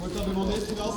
Moteur demandé, silence.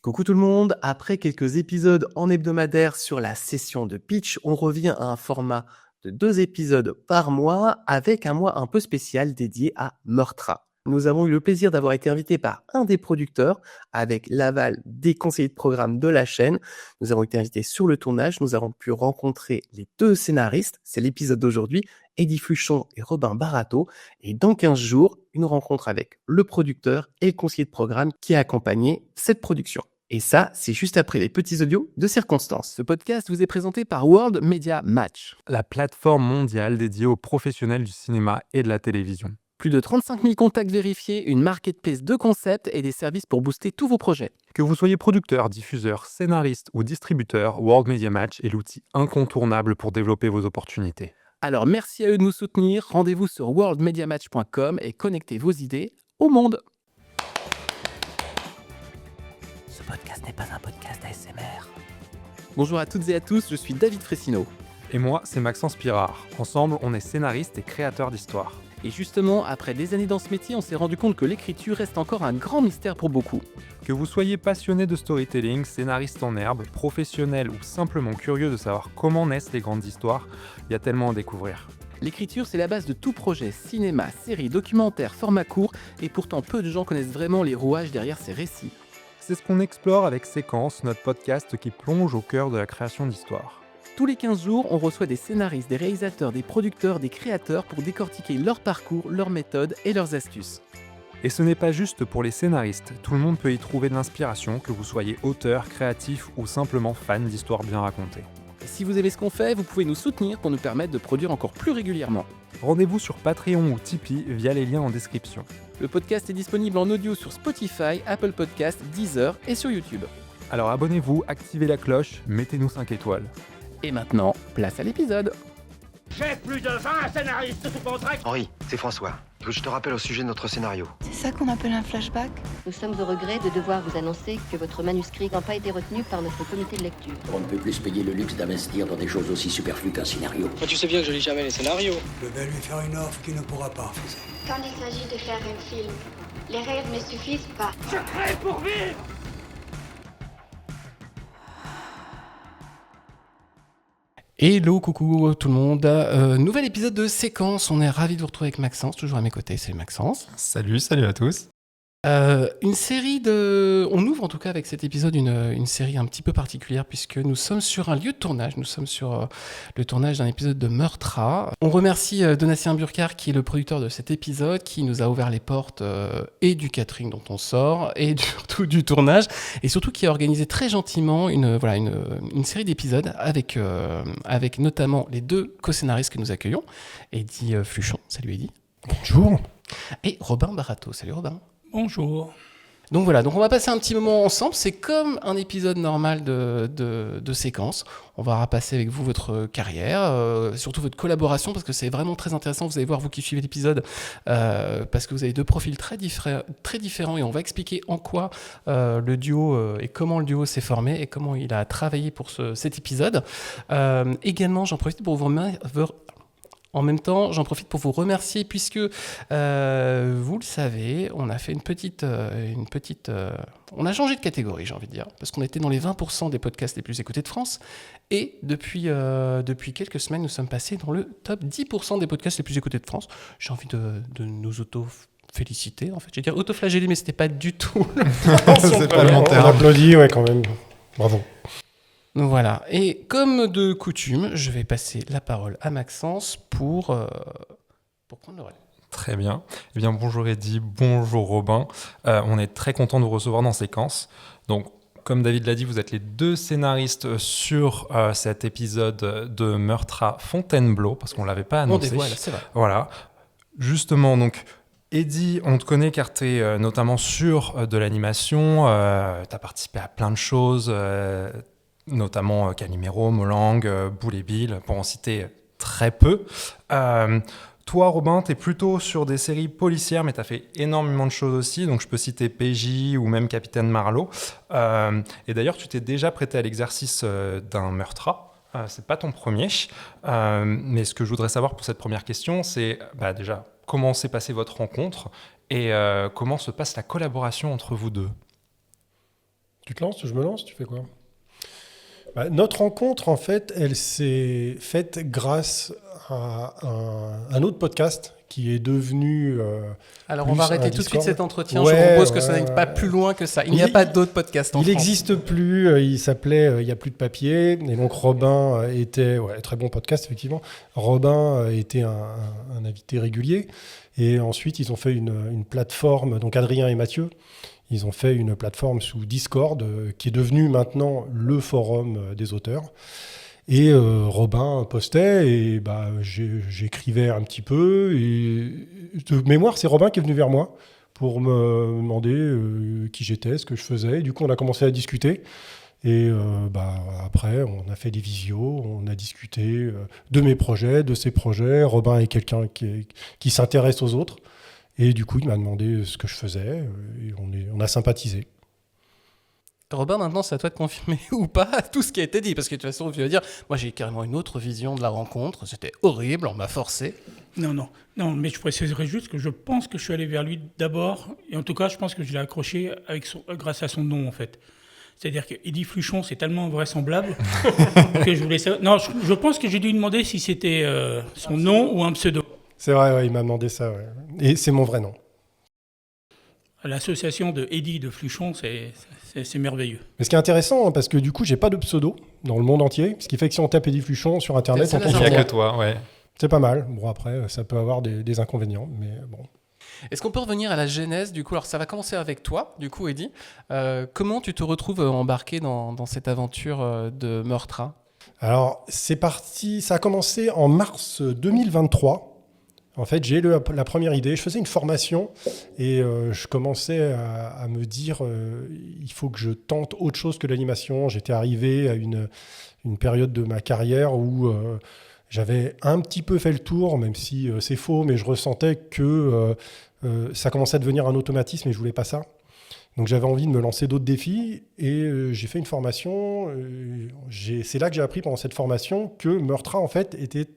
Coucou tout le monde, après quelques épisodes en hebdomadaire sur la session de pitch, on revient à un format de 2 épisodes par mois avec un mois un peu spécial dédié à Meurtra. Nous avons eu le plaisir d'avoir été invités par un des producteurs avec l'aval des conseillers de programme de la chaîne. Nous avons été invités sur le tournage, nous avons pu rencontrer les 2 scénaristes, c'est l'épisode d'aujourd'hui, Eddy Fluchon et Robin Barato. Et dans 15 jours, une rencontre avec le producteur et le conseiller de programme qui a accompagné cette production. Et ça, c'est juste après les petits audios de circonstances. Ce podcast vous est présenté par World Media Match. La plateforme mondiale dédiée aux professionnels du cinéma et de la télévision. Plus de 35 000 contacts vérifiés, une marketplace de concepts et des services pour booster tous vos projets. Que vous soyez producteur, diffuseur, scénariste ou distributeur, World Media Match est l'outil incontournable pour développer vos opportunités. Alors merci à eux de nous soutenir, rendez-vous sur worldmediamatch.com et connectez vos idées au monde. Ce podcast n'est pas un podcast ASMR. Bonjour à toutes et à tous, je suis David Fressino. Et moi, c'est Maxence Pirard. Ensemble, on est scénariste et créateur d'histoires. Et justement, après des années dans ce métier, on s'est rendu compte que l'écriture reste encore un grand mystère pour beaucoup. Que vous soyez passionné de storytelling, scénariste en herbe, professionnel ou simplement curieux de savoir comment naissent les grandes histoires, il y a tellement à découvrir. L'écriture, c'est la base de tout projet, cinéma, série, documentaire, format court, et pourtant peu de gens connaissent vraiment les rouages derrière ces récits. C'est ce qu'on explore avec Séquence, notre podcast qui plonge au cœur de la création d'histoires. Tous les 15 jours, on reçoit des scénaristes, des réalisateurs, des producteurs, des créateurs pour décortiquer leur parcours, leurs méthodes et leurs astuces. Et ce n'est pas juste pour les scénaristes, tout le monde peut y trouver de l'inspiration, que vous soyez auteur, créatif ou simplement fan d'histoires bien racontées. Et si vous aimez ce qu'on fait, vous pouvez nous soutenir pour nous permettre de produire encore plus régulièrement. Rendez-vous sur Patreon ou Tipeee via les liens en description. Le podcast est disponible en audio sur Spotify, Apple Podcasts, Deezer et sur YouTube. Alors abonnez-vous, activez la cloche, mettez-nous 5 étoiles. Et maintenant, place à l'épisode. J'ai plus de 20 scénaristes sous contrat. Henri, c'est François. Écoute, je te rappelle au sujet de notre scénario. C'est ça qu'on appelle un flashback? Nous sommes au regret de devoir vous annoncer que votre manuscrit n'a pas été retenu par notre comité de lecture. On ne peut plus se payer le luxe d'investir dans des choses aussi superflues qu'un scénario. Toi, tu sais bien que je lis jamais les scénarios. Je vais lui faire une offre qu'il ne pourra pas refuser. Quand il s'agit de faire un film, les rêves ne suffisent pas. Je crée pour vivre. Hello, coucou tout le monde. Nouvel épisode de Séquence. On est ravis de vous retrouver avec Maxence, toujours à mes côtés. Salut Maxence. Salut à tous. Une série de... On ouvre en tout cas avec cet épisode une série un petit peu particulière puisque nous sommes sur un lieu de tournage. Nous sommes sur le tournage d'un épisode de Meurtra. On remercie Donatien Burkhardt qui est le producteur de cet épisode, qui nous a ouvert les portes et du catering dont on sort et surtout du tournage et surtout qui a organisé très gentiment une série d'épisodes avec notamment les 2 co-scénaristes que nous accueillons. Eddy Fluchon. Salut Eddy. Bonjour. Et Robin Barato. Salut Robin. Bonjour. Donc voilà, on va passer un petit moment ensemble. C'est comme un épisode normal de Séquence. On va repasser avec vous votre carrière, surtout votre collaboration, parce que c'est vraiment très intéressant. Vous allez voir, vous qui suivez l'épisode, parce que vous avez 2 profils très différents et on va expliquer en quoi le duo et comment le duo s'est formé et comment il a travaillé pour cet épisode. Également, j'en profite pour vous En même temps, j'en profite pour vous remercier puisque, vous le savez, on a fait on a changé de catégorie, j'ai envie de dire, parce qu'on était dans les 20% des podcasts les plus écoutés de France et depuis quelques semaines, nous sommes passés dans le top 10% des podcasts les plus écoutés de France. J'ai envie de nous auto-féliciter, en fait. J'ai dire auto-flageller, mais c'était pas du tout c'est pas le bon terme. On applaudit, ouais, quand même. Bravo. Donc voilà, et comme de coutume, je vais passer la parole à Maxence pour prendre le relais. Très bien. Eh bien, bonjour Eddy, bonjour Robin. On est très content de vous recevoir dans Séquence. Donc, comme David l'a dit, vous êtes les 2 scénaristes sur cet épisode de Meurtra Fontainebleau, parce qu'on ne l'avait pas annoncé. On dévoile, c'est vrai. Voilà. Justement, donc... Eddy, on te connaît car tu es notamment sur de l'animation, tu as participé à plein de choses, notamment Calimero, Molang, Boule et Bill, pour en citer très peu. Toi, Robin, tu es plutôt sur des séries policières, mais tu as fait énormément de choses aussi, donc je peux citer PJ ou même Capitaine Marlowe. Et d'ailleurs, tu t'es déjà prêté à l'exercice d'un Meurtra. C'est pas ton premier, mais ce que je voudrais savoir pour cette première question, c'est déjà comment s'est passée votre rencontre Et comment se passe la collaboration entre vous deux ? Tu te lances, je me lance, tu fais quoi ? Notre rencontre, en fait, elle s'est faite grâce à un autre podcast qui est devenu... Alors, on va arrêter tout de suite Discord. cet entretien. Je propose que ça n'aille pas plus loin que ça. Il n'y a pas d'autres podcasts en France. Il n'existe plus. Il s'appelait Il n'y a plus de papier. Et donc, Robin était... Ouais, très bon podcast, effectivement. Robin était un invité régulier. Et ensuite, ils ont fait une plateforme, donc Adrien et Mathieu, ils ont fait une plateforme sous Discord qui est devenue maintenant le forum des auteurs. Et Robin postait et j'écrivais un petit peu. Et de mémoire, c'est Robin qui est venu vers moi pour me demander qui j'étais, ce que je faisais. Et du coup, on a commencé à discuter. Et après, on a fait des visios, on a discuté de mes projets, de ses projets. Robin est quelqu'un qui s'intéresse aux autres. Et du coup, il m'a demandé ce que je faisais et on a sympathisé. Robin, maintenant, c'est à toi de confirmer ou pas tout ce qui a été dit. Parce que de toute façon, tu vas dire, moi, j'ai carrément une autre vision de la rencontre. C'était horrible, on m'a forcé. Non, mais je préciserai juste que je pense que je suis allé vers lui d'abord. Et en tout cas, je pense que je l'ai accroché grâce à son nom, en fait. C'est-à-dire que Eddy Fluchon, c'est tellement invraisemblable que je voulais savoir... Non, je pense que j'ai dû lui demander si c'était son nom ou un pseudo. C'est vrai, ouais, il m'a demandé ça. Ouais. Et c'est mon vrai nom. L'association de Eddy de Fluchon, c'est merveilleux. Mais ce qui est intéressant, parce que du coup, j'ai pas de pseudo dans le monde entier, ce qui fait que si on tape Eddy Fluchon sur Internet, on tombe Il sur n'y a moi. que toi, ouais. C'est pas mal. Bon, après, ça peut avoir des inconvénients, mais bon. Est-ce qu'on peut revenir à la genèse du coup ? Alors ça va commencer avec toi, du coup, Eddy. Comment tu te retrouves embarqué dans cette aventure de meurtre ? Alors, c'est parti, ça a commencé en mars 2023. En fait, j'ai eu la première idée. Je faisais une formation et je commençais à me dire il faut que je tente autre chose que l'animation. J'étais arrivé à une période de ma carrière où j'avais un petit peu fait le tour, même si c'est faux, mais je ressentais que ça commençait à devenir un automatisme et je voulais pas ça. Donc j'avais envie de me lancer d'autres défis et j'ai fait une formation. C'est là que j'ai appris pendant cette formation que Meurtra, en fait, était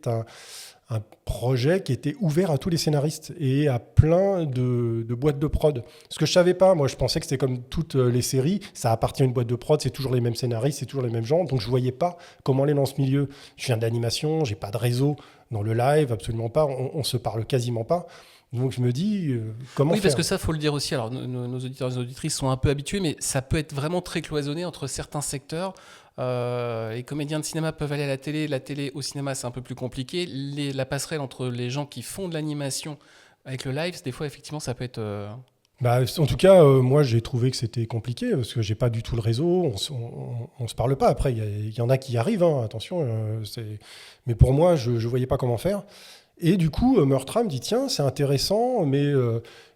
un projet qui était ouvert à tous les scénaristes et à plein de boîtes de prod. Ce que je savais pas, moi je pensais que c'était comme toutes les séries, ça appartient à une boîte de prod, c'est toujours les mêmes scénaristes, c'est toujours les mêmes gens, donc je voyais pas comment aller dans ce milieu. Je viens d'animation, j'ai pas de réseau dans le live, absolument pas, on se parle quasiment pas. Donc je me dis, comment faire ? Oui, parce que ça, il faut le dire aussi. Alors, nos auditeurs et nos auditrices sont un peu habitués, mais ça peut être vraiment très cloisonné entre certains secteurs. Les comédiens de cinéma peuvent aller à la télé au cinéma, c'est un peu plus compliqué. La passerelle entre les gens qui font de l'animation avec le live, des fois, effectivement, ça peut être... en tout cas, moi, j'ai trouvé que c'était compliqué parce que j'ai pas du tout le réseau. On se parle pas. Après, il y en a qui y arrivent, hein, attention. Mais pour moi, je voyais pas comment faire. Et du coup, Meurtra me dit, tiens, c'est intéressant, mais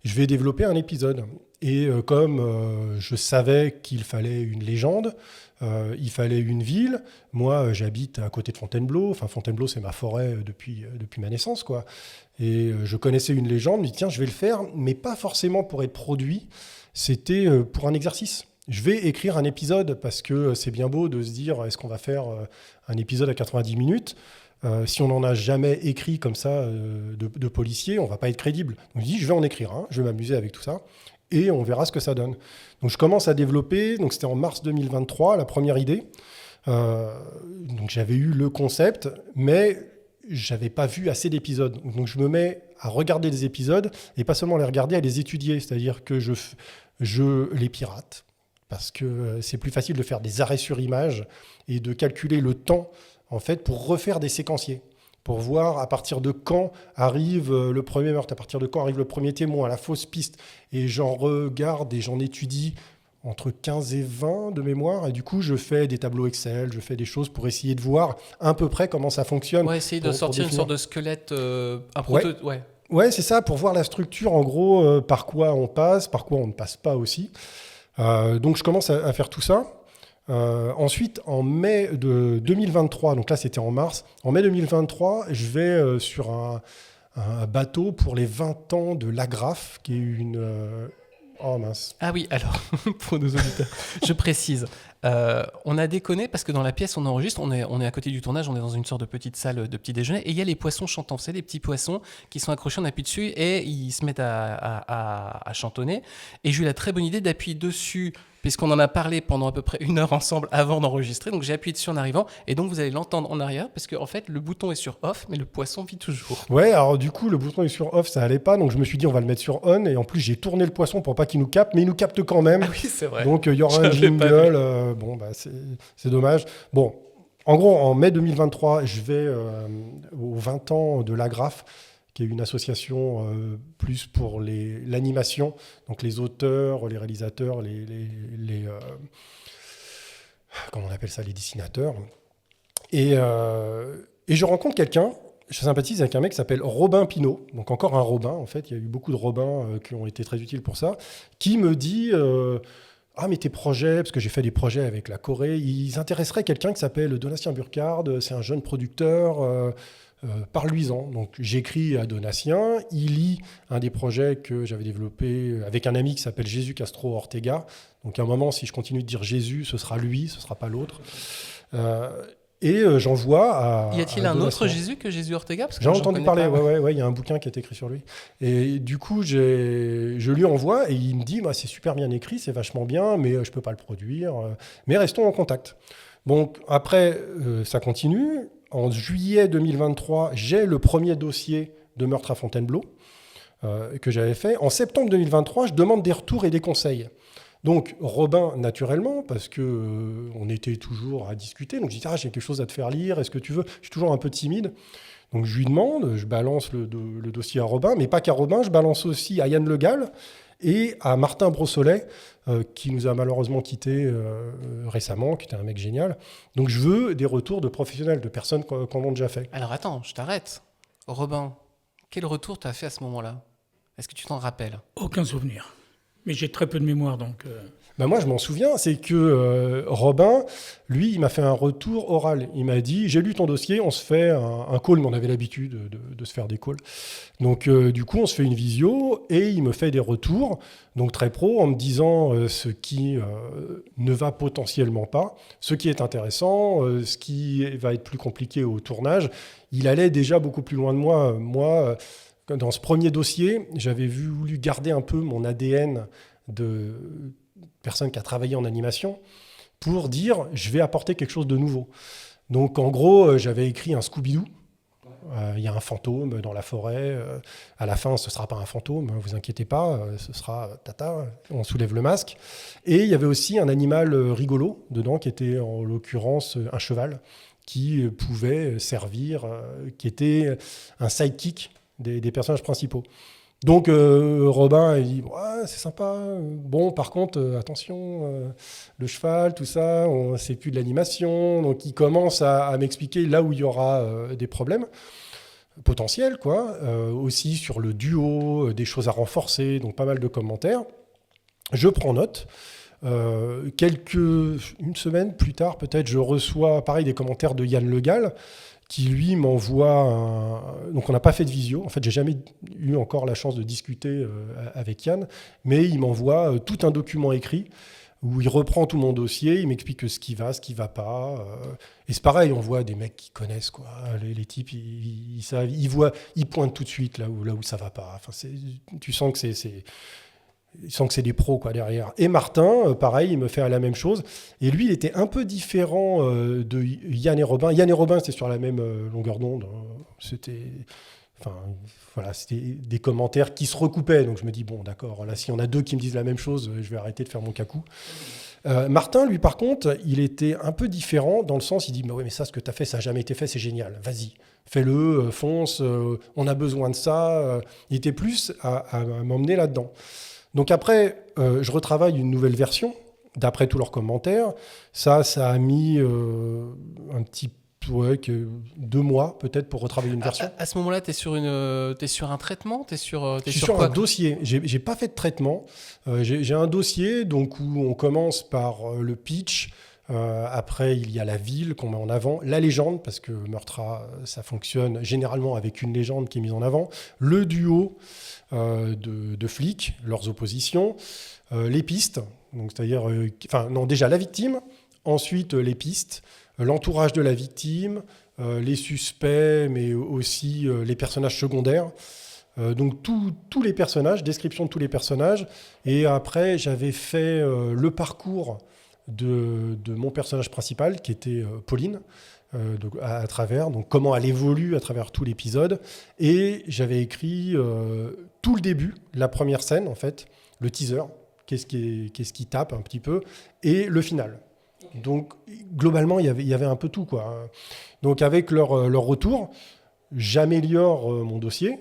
je vais développer un épisode. Et comme je savais qu'il fallait une légende, il fallait une ville. Moi, j'habite à côté de Fontainebleau. Enfin, Fontainebleau, c'est ma forêt depuis ma naissance, quoi. Et je connaissais une légende. Je me dis, tiens, je vais le faire, mais pas forcément pour être produit. C'était pour un exercice. Je vais écrire un épisode parce que c'est bien beau de se dire, est-ce qu'on va faire un épisode à 90 minutes ? Si on n'en a jamais écrit comme ça de policier, on ne va pas être crédible. Donc je dis, je vais en écrire un, je vais m'amuser avec tout ça, et on verra ce que ça donne. Donc je commence à développer, donc c'était en mars 2023, la première idée. Donc j'avais eu le concept, mais je n'avais pas vu assez d'épisodes. Donc je me mets à regarder des épisodes, et pas seulement les regarder, à les étudier. C'est-à-dire que je les pirate, parce que c'est plus facile de faire des arrêts sur image et de calculer le temps en fait, pour refaire des séquenciers, pour voir à partir de quand arrive le premier meurtre, à partir de quand arrive le premier témoin, la fausse piste. Et j'en regarde et j'en étudie entre 15 et 20 de mémoire. Et du coup, je fais des tableaux Excel, je fais des choses pour essayer de voir à peu près comment ça fonctionne. Ouais, essayer de sortir une sorte de squelette, un prototype. Ouais. Ouais, c'est ça, pour voir la structure, en gros, par quoi on passe, par quoi on ne passe pas aussi. Donc, je commence à faire tout ça. Ensuite, en mai de 2023, donc là c'était en mars, en mai 2023, je vais sur un bateau pour les 20 ans de l'Agrafe, qui est une... Oh mince. Ah oui, alors, pour nos auditeurs, je précise. On a déconné parce que dans la pièce on enregistre, on est à côté du tournage, on est dans une sorte de petite salle de petit déjeuner et il y a les poissons chantants, c'est des petits poissons qui sont accrochés, on appuie dessus et ils se mettent à chantonner. Et j'ai eu la très bonne idée d'appuyer dessus puisqu'on en a parlé pendant à peu près 1 heure ensemble avant d'enregistrer. Donc j'ai appuyé dessus en arrivant et donc vous allez l'entendre en arrière parce qu'en fait le bouton est sur off mais le poisson vit toujours. Ouais, alors du coup le bouton est sur off, ça allait pas, donc je me suis dit on va le mettre sur on et en plus j'ai tourné le poisson pour pas qu'il nous capte, mais il nous capte quand même. Ah oui, c'est vrai. Donc il y aura un jingle, c'est dommage. Bon, en gros en mai 2023, je vais aux 20 ans de l'Agraphe, qui est une association plus pour l'animation, donc les auteurs, les réalisateurs, comment on appelle ça, les dessinateurs. Et je rencontre quelqu'un, je sympathise avec un mec qui s'appelle Robin Pinault, donc encore un Robin, en fait, il y a eu beaucoup de Robins qui ont été très utiles pour ça, qui me dit... Ah, mais tes projets, parce que j'ai fait des projets avec la Corée, ils intéresseraient quelqu'un qui s'appelle Donatien Burkhardt, c'est un jeune producteur... parle-lui-en. Donc j'écris à Donatien, il lit un des projets que j'avais développé avec un ami qui s'appelle Jésus Castro Ortega. Donc à un moment, si je continue de dire Jésus, ce sera lui, ce sera pas l'autre. J'envoie à... Y a-t-il un autre Jésus que Jésus Ortega? Parce que J'ai entendu parler, ouais, il y a un bouquin qui est écrit sur lui. Et du coup, je lui envoie et il me dit, c'est super bien écrit, c'est vachement bien, mais je peux pas le produire. Mais restons en contact. Donc après, ça continue. En juillet 2023, j'ai le premier dossier de Meurtre à Fontainebleau que j'avais fait. En septembre 2023, je demande des retours et des conseils. Donc Robin, naturellement, parce qu'on était toujours à discuter. Donc je dis, j'ai quelque chose à te faire lire, est-ce que tu veux ? Je suis toujours un peu timide. Donc je lui demande, je balance le dossier à Robin, mais pas qu'à Robin, je balance aussi à Yann Le Gall et à Martin Brossolet, qui nous a malheureusement quittés récemment, qui était un mec génial. Donc je veux des retours de professionnels, de personnes qui en ont déjà fait. Alors attends, je t'arrête. Robin, quel retour t'as fait à ce moment-là ? Est-ce que tu t'en rappelles ? Aucun souvenir. Mais j'ai très peu de mémoire, donc... Moi, je m'en souviens, c'est que Robin, lui, il m'a fait un retour oral. Il m'a dit, j'ai lu ton dossier, on se fait un call, mais on avait l'habitude de se faire des calls. Donc, du coup, on se fait une visio et il me fait des retours, donc très pro, en me disant ce qui ne va potentiellement pas, ce qui est intéressant, ce qui va être plus compliqué au tournage. Il allait déjà beaucoup plus loin de moi. Moi, dans ce premier dossier, j'avais voulu garder un peu mon ADN de personne qui a travaillé en animation pour dire je vais apporter quelque chose de nouveau. Donc en gros, j'avais écrit un Scooby-Doo. Il y a un fantôme dans la forêt. À la fin, ce ne sera pas un fantôme, vous inquiétez pas, ce sera tata, on soulève le masque. Et il y avait aussi un animal rigolo dedans qui était en l'occurrence un cheval qui pouvait servir, qui était un sidekick des personnages principaux. Donc Robin, il dit c'est sympa. Bon, par contre, attention, le cheval, tout ça, c'est plus de l'animation. Donc il commence à m'expliquer là où il y aura des problèmes potentiels, quoi. Aussi sur le duo, des choses à renforcer, donc pas mal de commentaires. Je prends note. Une semaine plus tard, peut-être, je reçois pareil des commentaires de Yann Le Gall, qui lui m'envoie donc on n'a pas fait de visio, en fait j'ai jamais eu encore la chance de discuter avec Yann, mais il m'envoie tout un document écrit où il reprend tout mon dossier, il m'explique ce qui va pas, et c'est pareil, on voit des mecs qui connaissent, quoi, les types ils savent, ils pointent tout de suite là où ça va pas, enfin, tu sens que c'est des pros, quoi, derrière. Et Martin, pareil, il me fait la même chose. Et lui, il était un peu différent de Yann et Robin. Yann et Robin, c'était sur la même longueur d'onde. C'était des commentaires qui se recoupaient. Donc je me dis, bon, d'accord, là, s'il y en a deux qui me disent la même chose, je vais arrêter de faire mon cacou. Martin, lui, par contre, il était un peu différent dans le sens, il dit, mais ça, ce que tu as fait, ça n'a jamais été fait, c'est génial. Vas-y, fais-le, fonce, on a besoin de ça. Il était plus à m'emmener là-dedans. Donc après, je retravaille une nouvelle version, d'après tous leurs commentaires. Ça a mis un petit 2 mois peut-être pour retravailler une version. À ce moment-là, t'es sur un traitement, Je suis sur un dossier. J'ai pas fait de traitement. J'ai un dossier donc où on commence par le pitch. Après, il y a la ville qu'on met en avant, la légende, parce que Meurtra, ça fonctionne généralement avec une légende qui est mise en avant, le duo de flics, leurs oppositions, les pistes, donc c'est-à-dire, déjà la victime, Ensuite, les pistes, l'entourage de la victime, les suspects, mais aussi les personnages secondaires. Donc tous les personnages, description de tous les personnages. Et après, j'avais fait le parcours de mon personnage principal, qui était Pauline, donc à travers, donc comment elle évolue à travers tout l'épisode. Et j'avais écrit tout le début, la première scène, en fait, le teaser, qu'est-ce qui tape un petit peu, et le final. Donc, globalement, il y avait un peu tout, quoi. Donc, avec leur retour, j'améliore mon dossier,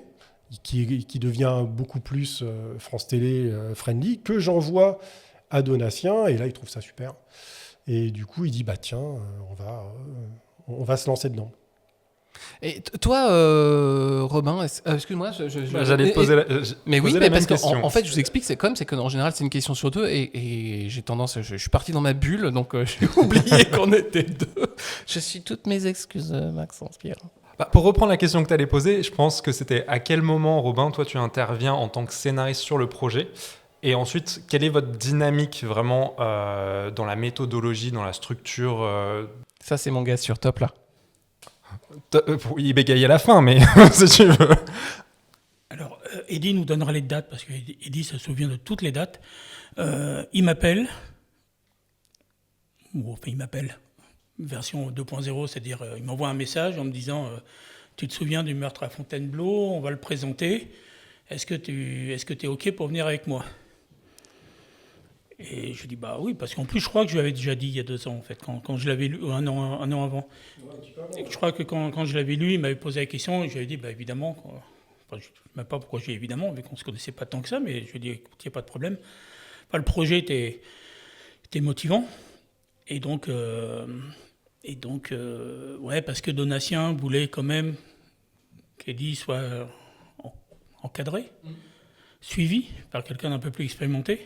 qui devient beaucoup plus France Télé friendly, que j'envoie à Donatien, et là, il trouve ça super. Et du coup, il dit, bah tiens, on va se lancer dedans. Et toi, Robin, excuse-moi, j'allais te poser mais oui, la mais même parce question. qu'en fait, je vous explique, c'est qu'en général, c'est une question sur deux, et j'ai tendance, je suis parti dans ma bulle, donc j'ai oublié qu'on était deux. Je suis toutes mes excuses, Maxence Pierre. Pour reprendre la question que tu allais poser, je pense que c'était à quel moment, Robin, toi, tu interviens en tant que scénariste sur le projet ? Et ensuite, quelle est votre dynamique vraiment dans la méthodologie, dans la structure Ça, c'est mon gars sur top, là. Il bégaye à la fin, mais si tu veux. Alors, Eddy nous donnera les dates, parce que Eddy se souvient de toutes les dates. Il m'appelle. Il m'appelle. Version 2.0, c'est-à-dire il m'envoie un message en me disant tu te souviens du meurtre à Fontainebleau, on va le présenter. Est-ce que tu es OK pour venir avec moi ? Et je dis bah oui, parce qu'en plus je crois que je lui avais déjà dit il y a 2 ans en fait, quand je l'avais lu, un an avant. Et je crois que quand je l'avais lu, il m'avait posé la question et je lui avais dit bah évidemment. Enfin, je ne sais même pas pourquoi j'ai évidemment, vu qu'on ne se connaissait pas tant que ça, mais je lui ai dit écoute, il n'y a pas de problème. Enfin, le projet était motivant. Et donc, ouais, parce que Donatien voulait quand même qu'Eddy soit encadré, suivi par quelqu'un d'un peu plus expérimenté.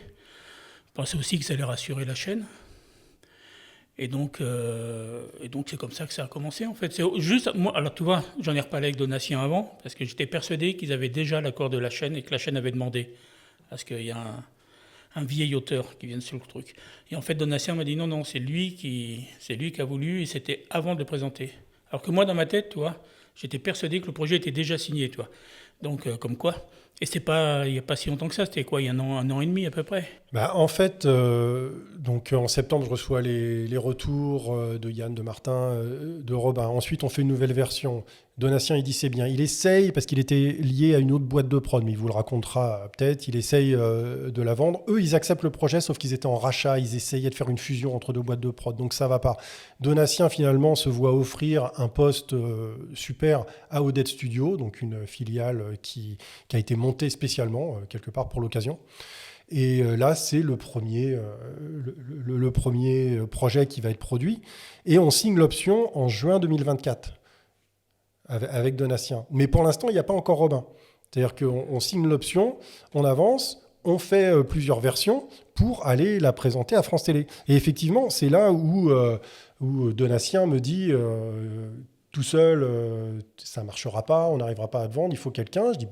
Je pensais aussi que ça allait rassurer la chaîne. Et donc c'est comme ça que ça a commencé, en fait. C'est juste, moi, alors tu vois, j'en ai reparlé avec Donatien avant, parce que j'étais persuadé qu'ils avaient déjà l'accord de la chaîne et que la chaîne avait demandé. Parce qu'il y a un vieil auteur qui vient sur le truc. Et en fait, Donatien m'a dit non, c'est lui qui a voulu, et c'était avant de le présenter. Alors que moi, dans ma tête, tu vois, j'étais persuadé que le projet était déjà signé, tu vois. Donc, comme quoi. Et c'est pas, il n'y a pas si longtemps que ça, c'était quoi, il y a un an et demi à peu près. En fait, donc en septembre, je reçois les retours de Yann, de Martin, de Robin. Ensuite, on fait une nouvelle version. Donatien, il dit c'est bien. Il essaye, parce qu'il était lié à une autre boîte de prod, mais il vous le racontera peut-être, il essaye de la vendre. Eux, ils acceptent le projet, sauf qu'ils étaient en rachat, ils essayaient de faire une fusion entre 2 boîtes de prod, donc ça va pas. Donatien, finalement, se voit offrir un poste super à Odette Studio, donc une filiale qui a été montée spécialement, quelque part, pour l'occasion. Et là, c'est le premier projet qui va être produit. Et on signe l'option en juin 2024 avec Donatien. Mais pour l'instant, il n'y a pas encore Robin. C'est-à-dire qu'on signe l'option, on avance, on fait plusieurs versions pour aller la présenter à France Télé. Et effectivement, c'est là où Donatien me dit tout seul, ça ne marchera pas, on n'arrivera pas à te vendre, il faut quelqu'un. Je dis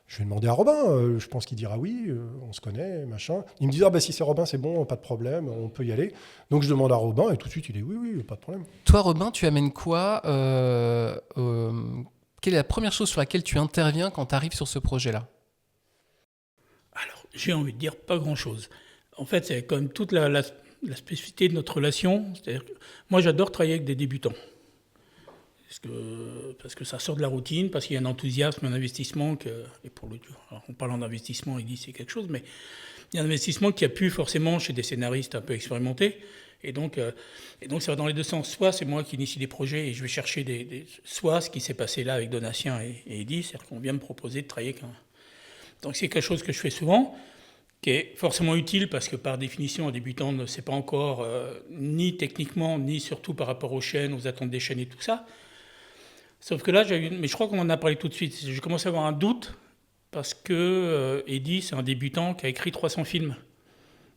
je vais demander à Robin, je pense qu'il dira oui, on se connaît, machin. Il me dit si c'est Robin, c'est bon, pas de problème, on peut y aller. Donc je demande à Robin et tout de suite il dit oui, pas de problème. Toi, Robin, tu amènes quoi quelle est la première chose sur laquelle tu interviens quand tu arrives sur ce projet-là ? Alors, j'ai envie de dire pas grand-chose. En fait, c'est quand même toute la spécificité de notre relation. C'est-à-dire que moi, j'adore travailler avec des débutants. Parce que ça sort de la routine, parce qu'il y a un enthousiasme, un investissement alors en parlant d'investissement, il dit c'est quelque chose, mais il y a un investissement qui a pu forcément chez des scénaristes un peu expérimentés, et donc ça va dans les deux sens. Soit c'est moi qui initie des projets et je vais chercher soit ce qui s'est passé là avec Donatien et Eddy, c'est-à-dire qu'on vient me proposer de travailler avec un. Donc c'est quelque chose que je fais souvent, qui est forcément utile parce que par définition, un débutant ne sait pas encore, ni techniquement, ni surtout par rapport aux chaînes, aux attentes des chaînes et tout ça. Sauf que là, mais je crois qu'on en a parlé tout de suite. J'ai commencé à avoir un doute parce que Eddy, c'est un débutant qui a écrit 300 films.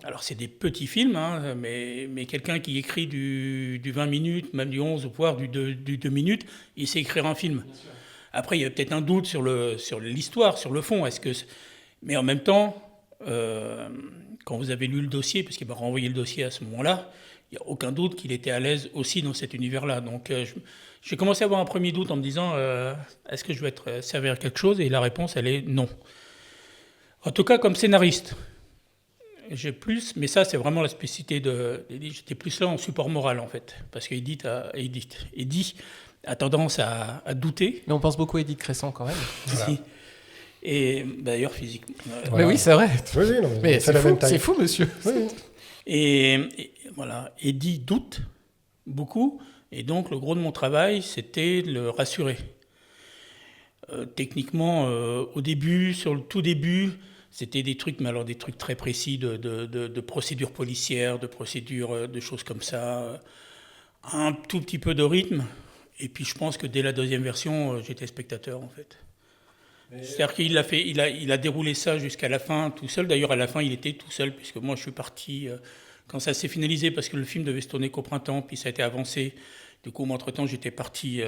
Alors, c'est des petits films, hein, mais quelqu'un qui écrit du 20 minutes, même du 11, voire du 2 minutes, il sait écrire un film. Après, il y a peut-être un doute sur l'histoire, sur le fond. Mais en même temps, quand vous avez lu le dossier, parce qu'il m'a renvoyé le dossier à ce moment-là, il n'y a aucun doute qu'il était à l'aise aussi dans cet univers-là. Donc j'ai commencé à avoir un premier doute en me disant est-ce que je vais être servi à quelque chose? Et la réponse, elle est non. En tout cas, comme scénariste, j'ai plus, mais ça c'est vraiment la spécificité d'Eddie, j'étais plus là en support moral en fait, parce qu'Eddie a tendance à douter. Mais on pense beaucoup à Edith Crescent quand même. Voilà. Et d'ailleurs physiquement. Mais oui, c'est vrai. Oui, non, mais c'est fou, monsieur. Oui. Et voilà, Eddie doute beaucoup, et donc le gros de mon travail, c'était de le rassurer. Techniquement, au début, sur le tout début, c'était des trucs, mais alors des trucs très précis de procédures policières, de procédures, de choses comme ça, un tout petit peu de rythme. Et puis je pense que dès la deuxième version, j'étais spectateur en fait. C'est-à-dire qu'il a déroulé ça jusqu'à la fin tout seul. D'ailleurs, à la fin, il était tout seul, puisque moi, je suis parti quand ça s'est finalisé, parce que le film devait se tourner qu'au printemps, puis ça a été avancé. Du coup, moi, entre-temps, j'étais parti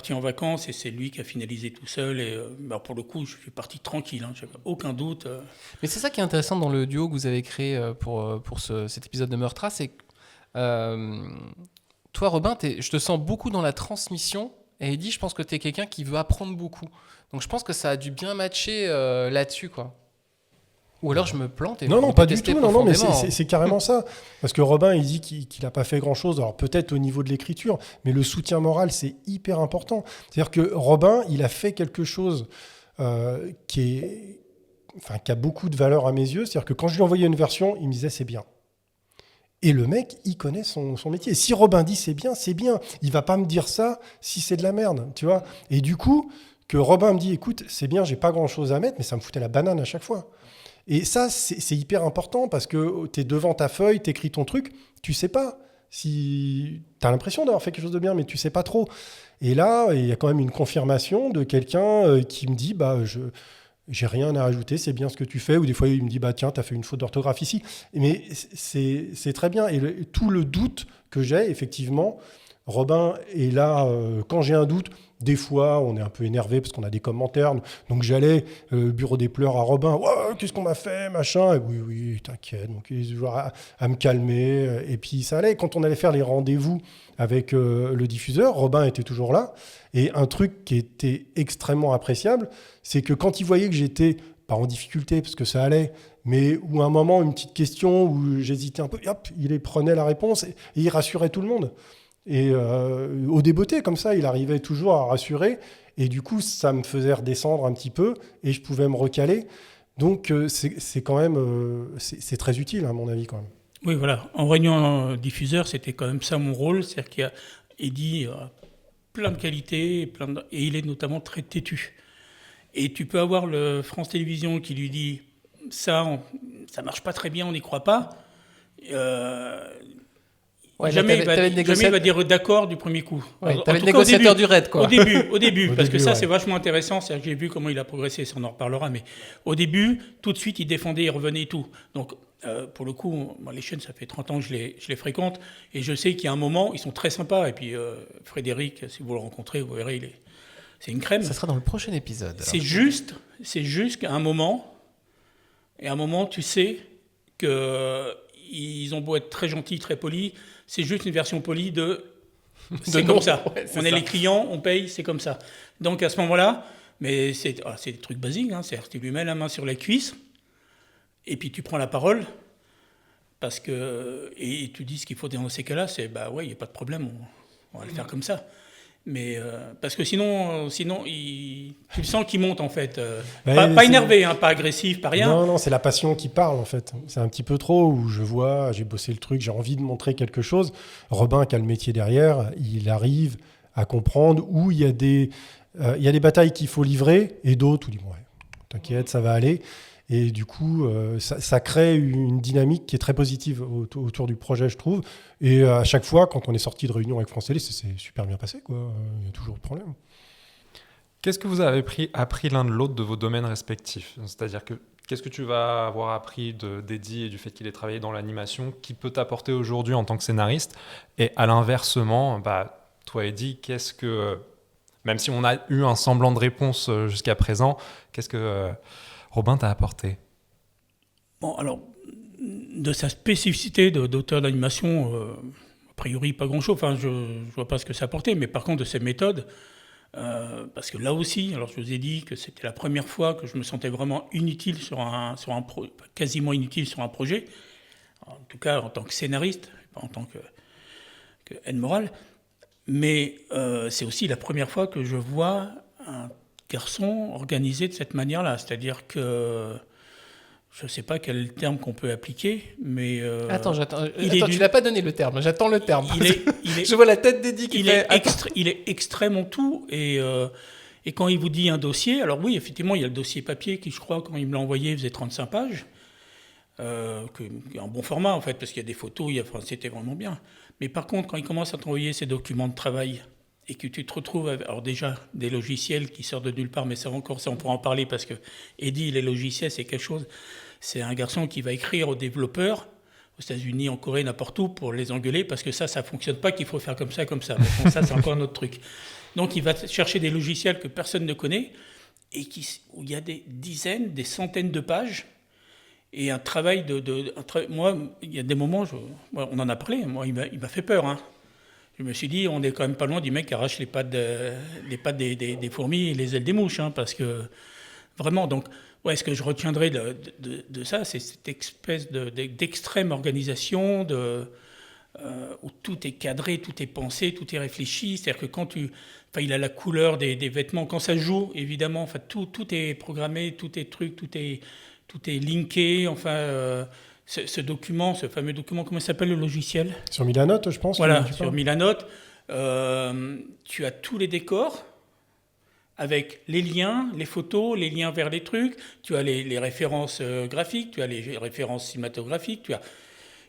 en vacances, et c'est lui qui a finalisé tout seul. Et pour le coup, je suis parti tranquille, hein, j'avais aucun doute. Mais c'est ça qui est intéressant dans le duo que vous avez créé pour cet épisode de Meurtra, c'est que toi, Robin, je te sens beaucoup dans la transmission. Et Eddie, je pense que tu es quelqu'un qui veut apprendre beaucoup. Donc je pense que ça a dû bien matcher là-dessus, quoi. Ou alors je me plante et non, pas du tout. Non, mais c'est carrément ça. Parce que Robin, il dit qu'il n'a pas fait grand-chose. Alors peut-être au niveau de l'écriture, mais le soutien moral, c'est hyper important. C'est-à-dire que Robin, il a fait quelque chose qui a beaucoup de valeur à mes yeux. C'est-à-dire que quand je lui envoyais une version, il me disait c'est bien. Et le mec, il connaît son métier. Et si Robin dit c'est bien, c'est bien. Il va pas me dire ça si c'est de la merde, tu vois. Et du coup, que Robin me dit, écoute, c'est bien, j'ai pas grand-chose à mettre, mais ça me foutait la banane à chaque fois. Et ça, c'est hyper important parce que tu es devant ta feuille, tu écris ton truc, tu sais pas si tu as l'impression d'avoir fait quelque chose de bien, mais tu sais pas trop. Et là, il y a quand même une confirmation de quelqu'un qui me dit, j'ai rien à rajouter, c'est bien ce que tu fais. Ou des fois, il me dit, tiens, tu as fait une faute d'orthographe ici. Mais c'est très bien. Et tout le doute que j'ai, effectivement, Robin est là quand j'ai un doute. Des fois, on est un peu énervé parce qu'on a des commentaires. Donc, j'allais bureau des pleurs à Robin. Ouais, qu'est-ce qu'on m'a fait, machin. Et oui, t'inquiète. Donc, il est toujours à me calmer. Et puis, ça allait. Quand on allait faire les rendez-vous avec le diffuseur, Robin était toujours là. Et un truc qui était extrêmement appréciable, c'est que quand il voyait que j'étais pas en difficulté, parce que ça allait, mais où à un moment, une petite question où j'hésitais un peu, hop, il prenait la réponse et il rassurait tout le monde. Et au débeauté, comme ça, il arrivait toujours à rassurer. Et du coup, ça me faisait redescendre un petit peu et je pouvais me recaler. Donc, c'est quand même c'est très utile, à mon avis, quand même. Oui, voilà. En réunion diffuseur, c'était quand même ça mon rôle. C'est-à-dire qu'il y a Eddie plein de qualités, et il est notamment très têtu. Et tu peux avoir le France Télévisions qui lui dit « ça marche pas très bien, on n'y croit pas ». Jamais il va dire d'accord du premier coup. Ouais, t'avais le négociateur du raid, quoi. Au début, parce que ça, c'est vachement intéressant. C'est-à-dire que j'ai vu comment il a progressé, ça on en reparlera. Mais au début, tout de suite, il défendait, il revenait et tout. Donc, pour le coup, les chaînes, ça fait 30 ans que je les fréquente. Et je sais qu'il y a un moment, ils sont très sympas. Et puis, Frédéric, si vous le rencontrez, vous verrez, c'est une crème. Ça sera dans le prochain épisode. C'est juste qu'à un moment, tu sais qu'ils ont beau être très gentils, très polis, c'est juste une version polie c'est comme ça. Ouais, on est les clients, on paye, c'est comme ça. Donc à ce moment-là, mais c'est des trucs basiques, hein, c'est-à-dire que tu lui mets la main sur la cuisse et puis tu prends la parole et tu dis ce qu'il faut dans ces cas-là, c'est il n'y a pas de problème, on va le faire comme ça. Mais parce que sinon tu le sens qu'il monte en fait. Pas énervé, hein, pas agressif, pas rien. Non, c'est la passion qui parle en fait. C'est un petit peu trop où j'ai bossé le truc, j'ai envie de montrer quelque chose. Robin, qui a le métier derrière, il arrive à comprendre où il y a des batailles qu'il faut livrer et d'autres où il dit t'inquiète, ça va aller. Et du coup, ça crée une dynamique qui est très positive autour du projet, je trouve. Et à chaque fois, quand on est sorti de réunion avec France Télé, c'est super bien passé, quoi. Il y a toujours de problème. Qu'est-ce que vous avez appris l'un de l'autre de vos domaines respectifs ? C'est-à-dire que qu'est-ce que tu vas avoir appris d'Eddie et du fait qu'il ait travaillé dans l'animation qui peut t'apporter aujourd'hui en tant que scénariste ? Et à l'inversement, toi, Eddie, qu'est-ce que... Même si on a eu un semblant de réponse jusqu'à présent, qu'est-ce que... Robin t'a apporté ? Bon, alors, de sa spécificité d'auteur d'animation, a priori pas grand-chose, enfin je vois pas ce que ça apportait, mais par contre de ses méthodes, parce que là aussi, alors je vous ai dit que c'était la première fois que je me sentais vraiment inutile quasiment inutile sur un projet, en tout cas en tant que scénariste, pas en tant que haine morale, mais c'est aussi la première fois que je vois un garçon organisé de cette manière-là, c'est-à-dire que je ne sais pas quel terme qu'on peut appliquer, mais... Attends, tu l'as pas donné le terme, j'attends le terme. Je vois la tête d'Eddie qui fait... Il est extrême en tout, et quand il vous dit un dossier, alors oui, effectivement, il y a le dossier papier qui, je crois, quand il me l'a envoyé, faisait 35 pages, qui est un bon format, en fait, parce qu'il y a des photos, c'était vraiment bien. Mais par contre, quand il commence à t'envoyer ses documents de travail, et que tu te retrouves avec, alors déjà, des logiciels qui sortent de nulle part, mais ça on pourra en parler, parce que Eddie, les logiciels, c'est quelque chose... C'est un garçon qui va écrire aux développeurs, aux États-Unis, en Corée, n'importe où, pour les engueuler, parce que ça ne fonctionne pas, qu'il faut faire comme ça, comme ça. Bon, ça, c'est encore un autre truc. Donc, il va chercher des logiciels que personne ne connaît, et où il y a des dizaines, des centaines de pages, et un travail moi, il y a des moments, on en a parlé, moi, il m'a fait peur. Hein. Je me suis dit, on est quand même pas loin du mec qui arrache les pattes des fourmis et les ailes des mouches, hein, parce que, vraiment, donc... Ouais, ce que je retiendrai de ça, c'est cette espèce d'extrême organisation où tout est cadré, tout est pensé, tout est réfléchi. C'est-à-dire que il a la couleur des vêtements. Quand ça joue, évidemment, enfin, tout est programmé, tout est linké. Enfin, ce document, ce fameux document, comment s'appelle le logiciel ? Sur Milanote, je pense. Voilà, sur Milanote. Tu as tous les décors, avec les liens, les photos, les liens vers les trucs, tu as les références graphiques, tu as les références cinématographiques,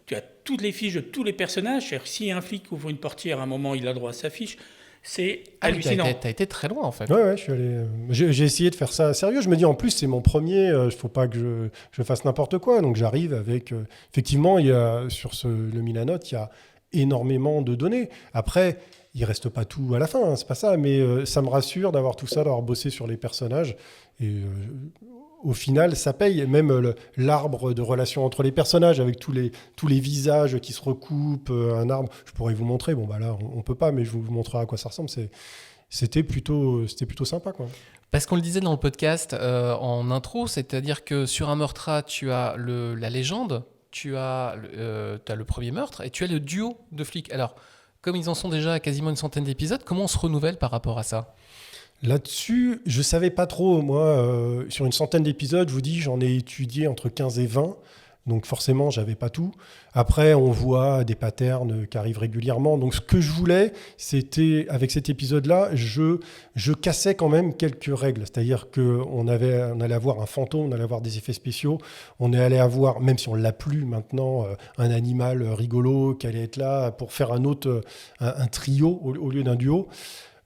tu as toutes les fiches de tous les personnages. C'est-à-dire que si un flic ouvre une portière, à un moment, il a droit à sa fiche. C'est hallucinant. T'as été très loin, en fait. Ouais, je suis allé... J'ai essayé de faire ça sérieux. Je me dis, en plus, c'est mon premier, il ne faut pas que je fasse n'importe quoi. Donc, j'arrive avec... effectivement, sur le Milanote, il y a énormément de données. Après... Il ne reste pas tout à la fin, hein, c'est pas ça, mais ça me rassure d'avoir tout ça, d'avoir bossé sur les personnages. Et au final, ça paye. Même l'arbre de relation entre les personnages, avec tous les visages qui se recoupent, un arbre. Je pourrais vous montrer. Bon, bah là, on ne peut pas, mais je vous montrerai à quoi ça ressemble. C'était plutôt sympa, quoi. Parce qu'on le disait dans le podcast en intro, c'est-à-dire que sur un meurtre, tu as la légende, tu as le premier meurtre, et tu as le duo de flics. Alors... Comme ils en sont déjà à quasiment une centaine d'épisodes, comment on se renouvelle par rapport à ça ? Là-dessus, je ne savais pas trop. Moi, sur une centaine d'épisodes, je vous dis, j'en ai étudié entre 15 et 20. Donc forcément, je n'avais pas tout. Après, on voit des patterns qui arrivent régulièrement. Donc ce que je voulais, c'était, avec cet épisode-là, je cassais quand même quelques règles. C'est-à-dire qu'on allait avoir un fantôme, on allait avoir des effets spéciaux, on allait avoir, même si on ne l'a plus maintenant, un animal rigolo qui allait être là pour faire un trio au lieu d'un duo.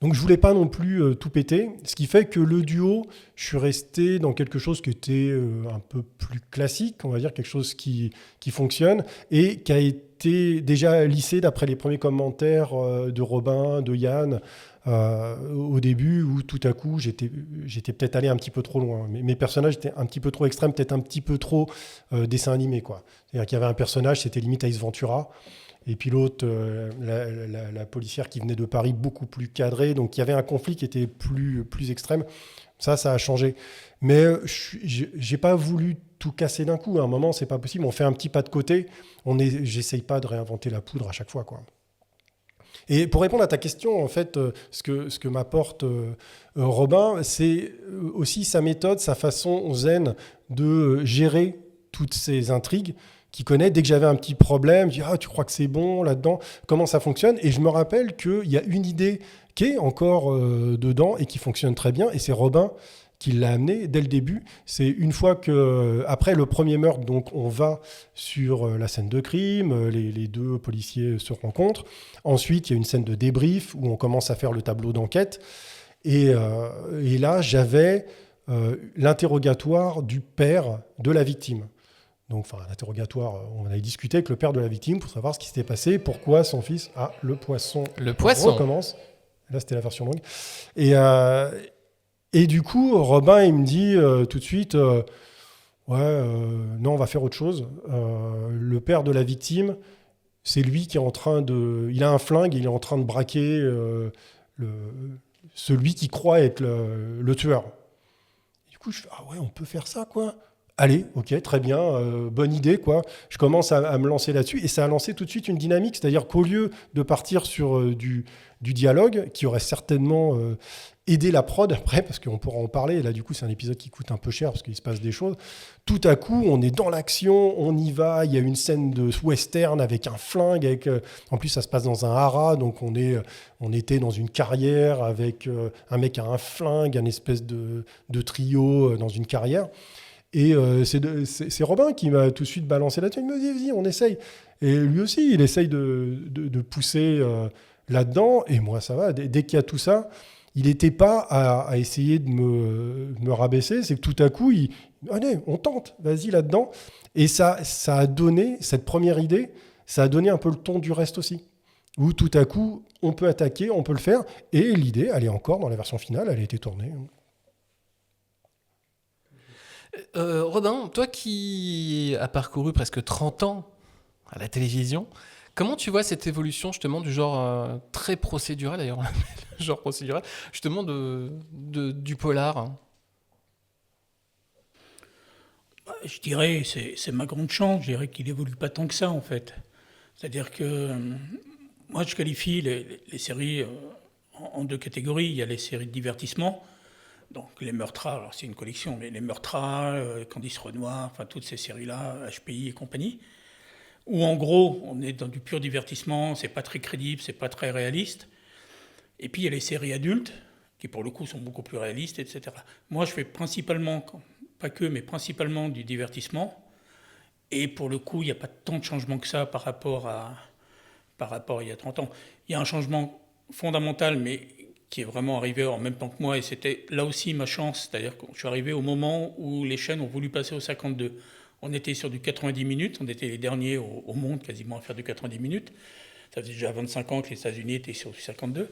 Donc je voulais pas non plus tout péter, ce qui fait que le duo, je suis resté dans quelque chose qui était un peu plus classique, on va dire quelque chose qui fonctionne et qui a été déjà lissé d'après les premiers commentaires de Robin, de Yann au début, où tout à coup j'étais peut-être allé un petit peu trop loin. Mes personnages étaient un petit peu trop extrêmes, peut-être un petit peu trop dessin animé, quoi. C'est-à-dire qu'il y avait un personnage, c'était limite Ace Ventura. Et puis l'autre, la policière qui venait de Paris, beaucoup plus cadrée. Donc il y avait un conflit qui était plus extrême. Ça a changé. Mais j'ai pas voulu tout casser d'un coup. À un moment, c'est pas possible. On fait un petit pas de côté. J'essaye pas de réinventer la poudre à chaque fois, quoi. Et pour répondre à ta question, en fait, ce que m'apporte Robin, c'est aussi sa méthode, sa façon zen de gérer toutes ces intrigues qui connaît. Dès que j'avais un petit problème, je dis « Ah, tu crois que c'est bon là-dedans ? Comment ça fonctionne ?» Et je me rappelle qu'il y a une idée qui est encore dedans et qui fonctionne très bien. Et c'est Robin qui l'a amené dès le début. C'est une fois que, après le premier meurtre, donc on va sur la scène de crime, les deux policiers se rencontrent. Ensuite, il y a une scène de débrief où on commence à faire le tableau d'enquête. Et là, j'avais l'interrogatoire du père de la victime. Donc, l'interrogatoire, on avait discuté avec le père de la victime pour savoir ce qui s'était passé, pourquoi son fils a le poisson. Le poisson. On recommence. Là, c'était la version longue. Et du coup, Robin, il me dit tout de suite, non, on va faire autre chose. Le père de la victime, c'est lui qui est en train de... Il a un flingue, il est en train de braquer celui qui croit être le tueur. Du coup, je fais, ah ouais, on peut faire ça, quoi. Allez, ok, très bien, bonne idée, quoi. Je commence à me lancer là-dessus, et ça a lancé tout de suite une dynamique, c'est-à-dire qu'au lieu de partir sur du dialogue, qui aurait certainement aidé la prod après, parce qu'on pourra en parler, et là, du coup, c'est un épisode qui coûte un peu cher, parce qu'il se passe des choses, tout à coup, on est dans l'action, on y va, il y a une scène de western avec un flingue, en plus, ça se passe dans un haras, donc on était dans une carrière avec un mec à un flingue, un espèce de trio dans une carrière. Et c'est Robin qui m'a tout de suite balancé là-dessus. Il me dit, vas-y, on essaye. Et lui aussi, il essaye de pousser là-dedans. Et moi, ça va. Dès qu'il y a tout ça, il n'était pas à essayer de me rabaisser. C'est que tout à coup, allez, on tente, vas-y là-dedans. Et ça a donné, cette première idée, ça a donné un peu le ton du reste aussi. Où tout à coup, on peut attaquer, on peut le faire. Et l'idée, elle est encore dans la version finale, elle a été tournée. Robin, toi qui as parcouru presque 30 ans à la télévision, comment tu vois cette évolution justement du genre très procédural, d'ailleurs on l'appelle genre procédural, justement du polar? Je dirais, c'est ma grande chance, je dirais qu'il évolue pas tant que ça en fait. C'est-à-dire que moi je qualifie les séries en deux catégories. Il y a les séries de divertissement, donc les Meurtras, alors c'est une collection, mais les Meurtras, Candice Renoir, enfin toutes ces séries-là, HPI et compagnie, où en gros on est dans du pur divertissement, c'est pas très crédible, c'est pas très réaliste. Et puis il y a les séries adultes, qui pour le coup sont beaucoup plus réalistes, etc. Moi je fais principalement, pas que, mais principalement du divertissement, et pour le coup il n'y a pas tant de changement que ça par rapport à il y a 30 ans. Il y a un changement fondamental, mais qui est vraiment arrivé en même temps que moi, et c'était là aussi ma chance, c'est-à-dire que je suis arrivé au moment où les chaînes ont voulu passer au 52. On était sur du 90 minutes, on était les derniers au monde quasiment à faire du 90 minutes. Ça faisait déjà 25 ans que les États-Unis étaient sur du 52.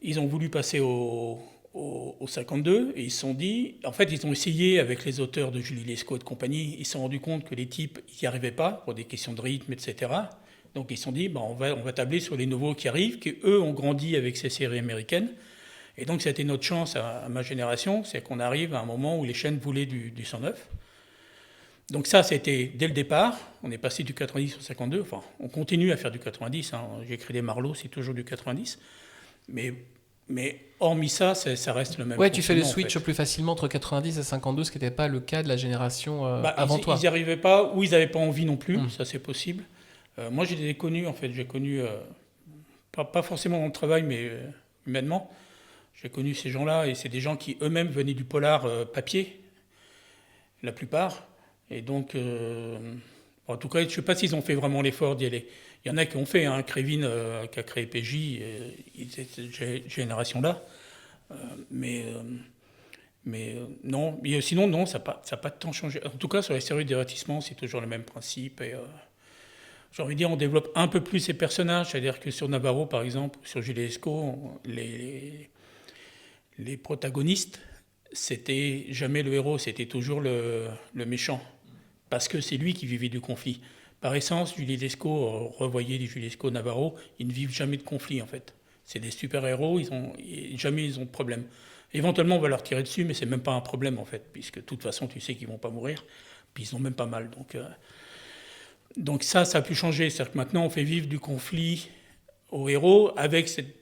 Ils ont voulu passer au 52, et ils se sont dit, en fait ils ont essayé avec les auteurs de Julie Lescaut et de compagnie, ils se sont rendus compte que les types n'y arrivaient pas pour des questions de rythme, etc. Donc ils se sont dit, on va tabler sur les nouveaux qui arrivent, qui eux ont grandi avec ces séries américaines. Et donc ça a été notre chance à ma génération, c'est qu'on arrive à un moment où les chaînes voulaient du 109. Donc ça, c'était dès le départ, on est passé du 90 au 52, enfin on continue à faire du 90, hein. J'ai écrit des Marlowe, c'est toujours du 90, mais hormis ça, ça reste le même. Ouais, tu fais le switch plus facilement entre 90 et 52, ce qui n'était pas le cas de la génération avant toi. Ils n'y arrivaient pas, ou ils n'avaient pas envie non plus, ça c'est possible. Moi, j'ai connu, en fait, pas forcément dans le travail, mais humainement, j'ai connu ces gens-là, et c'est des gens qui eux-mêmes venaient du polar papier, la plupart. Et donc, en tout cas, je ne sais pas s'ils ont fait vraiment l'effort d'y aller. Il y en a qui ont fait, hein, Crévin qui a créé PJ, cette génération-là. Mais non, sinon, non, ça n'a pas tant changé. En tout cas, sur les séries de divertissement, c'est toujours le même principe. Et, j'ai envie de dire, on développe un peu plus ces personnages, c'est-à-dire que sur Navarro, par exemple, sur Julie Lescaut, les protagonistes, c'était jamais le héros, c'était toujours le méchant, parce que c'est lui qui vivait du conflit. Par essence, Julie Lescaut, revoyez les Julie Lescaut, Navarro, ils ne vivent jamais de conflit, en fait. C'est des super-héros, jamais ils ont de problème. Éventuellement, on va leur tirer dessus, mais c'est même pas un problème, en fait, puisque de toute façon, tu sais qu'ils vont pas mourir, puis ils ont même pas mal, donc ça a pu changer. C'est-à-dire que maintenant, on fait vivre du conflit aux héros avec cette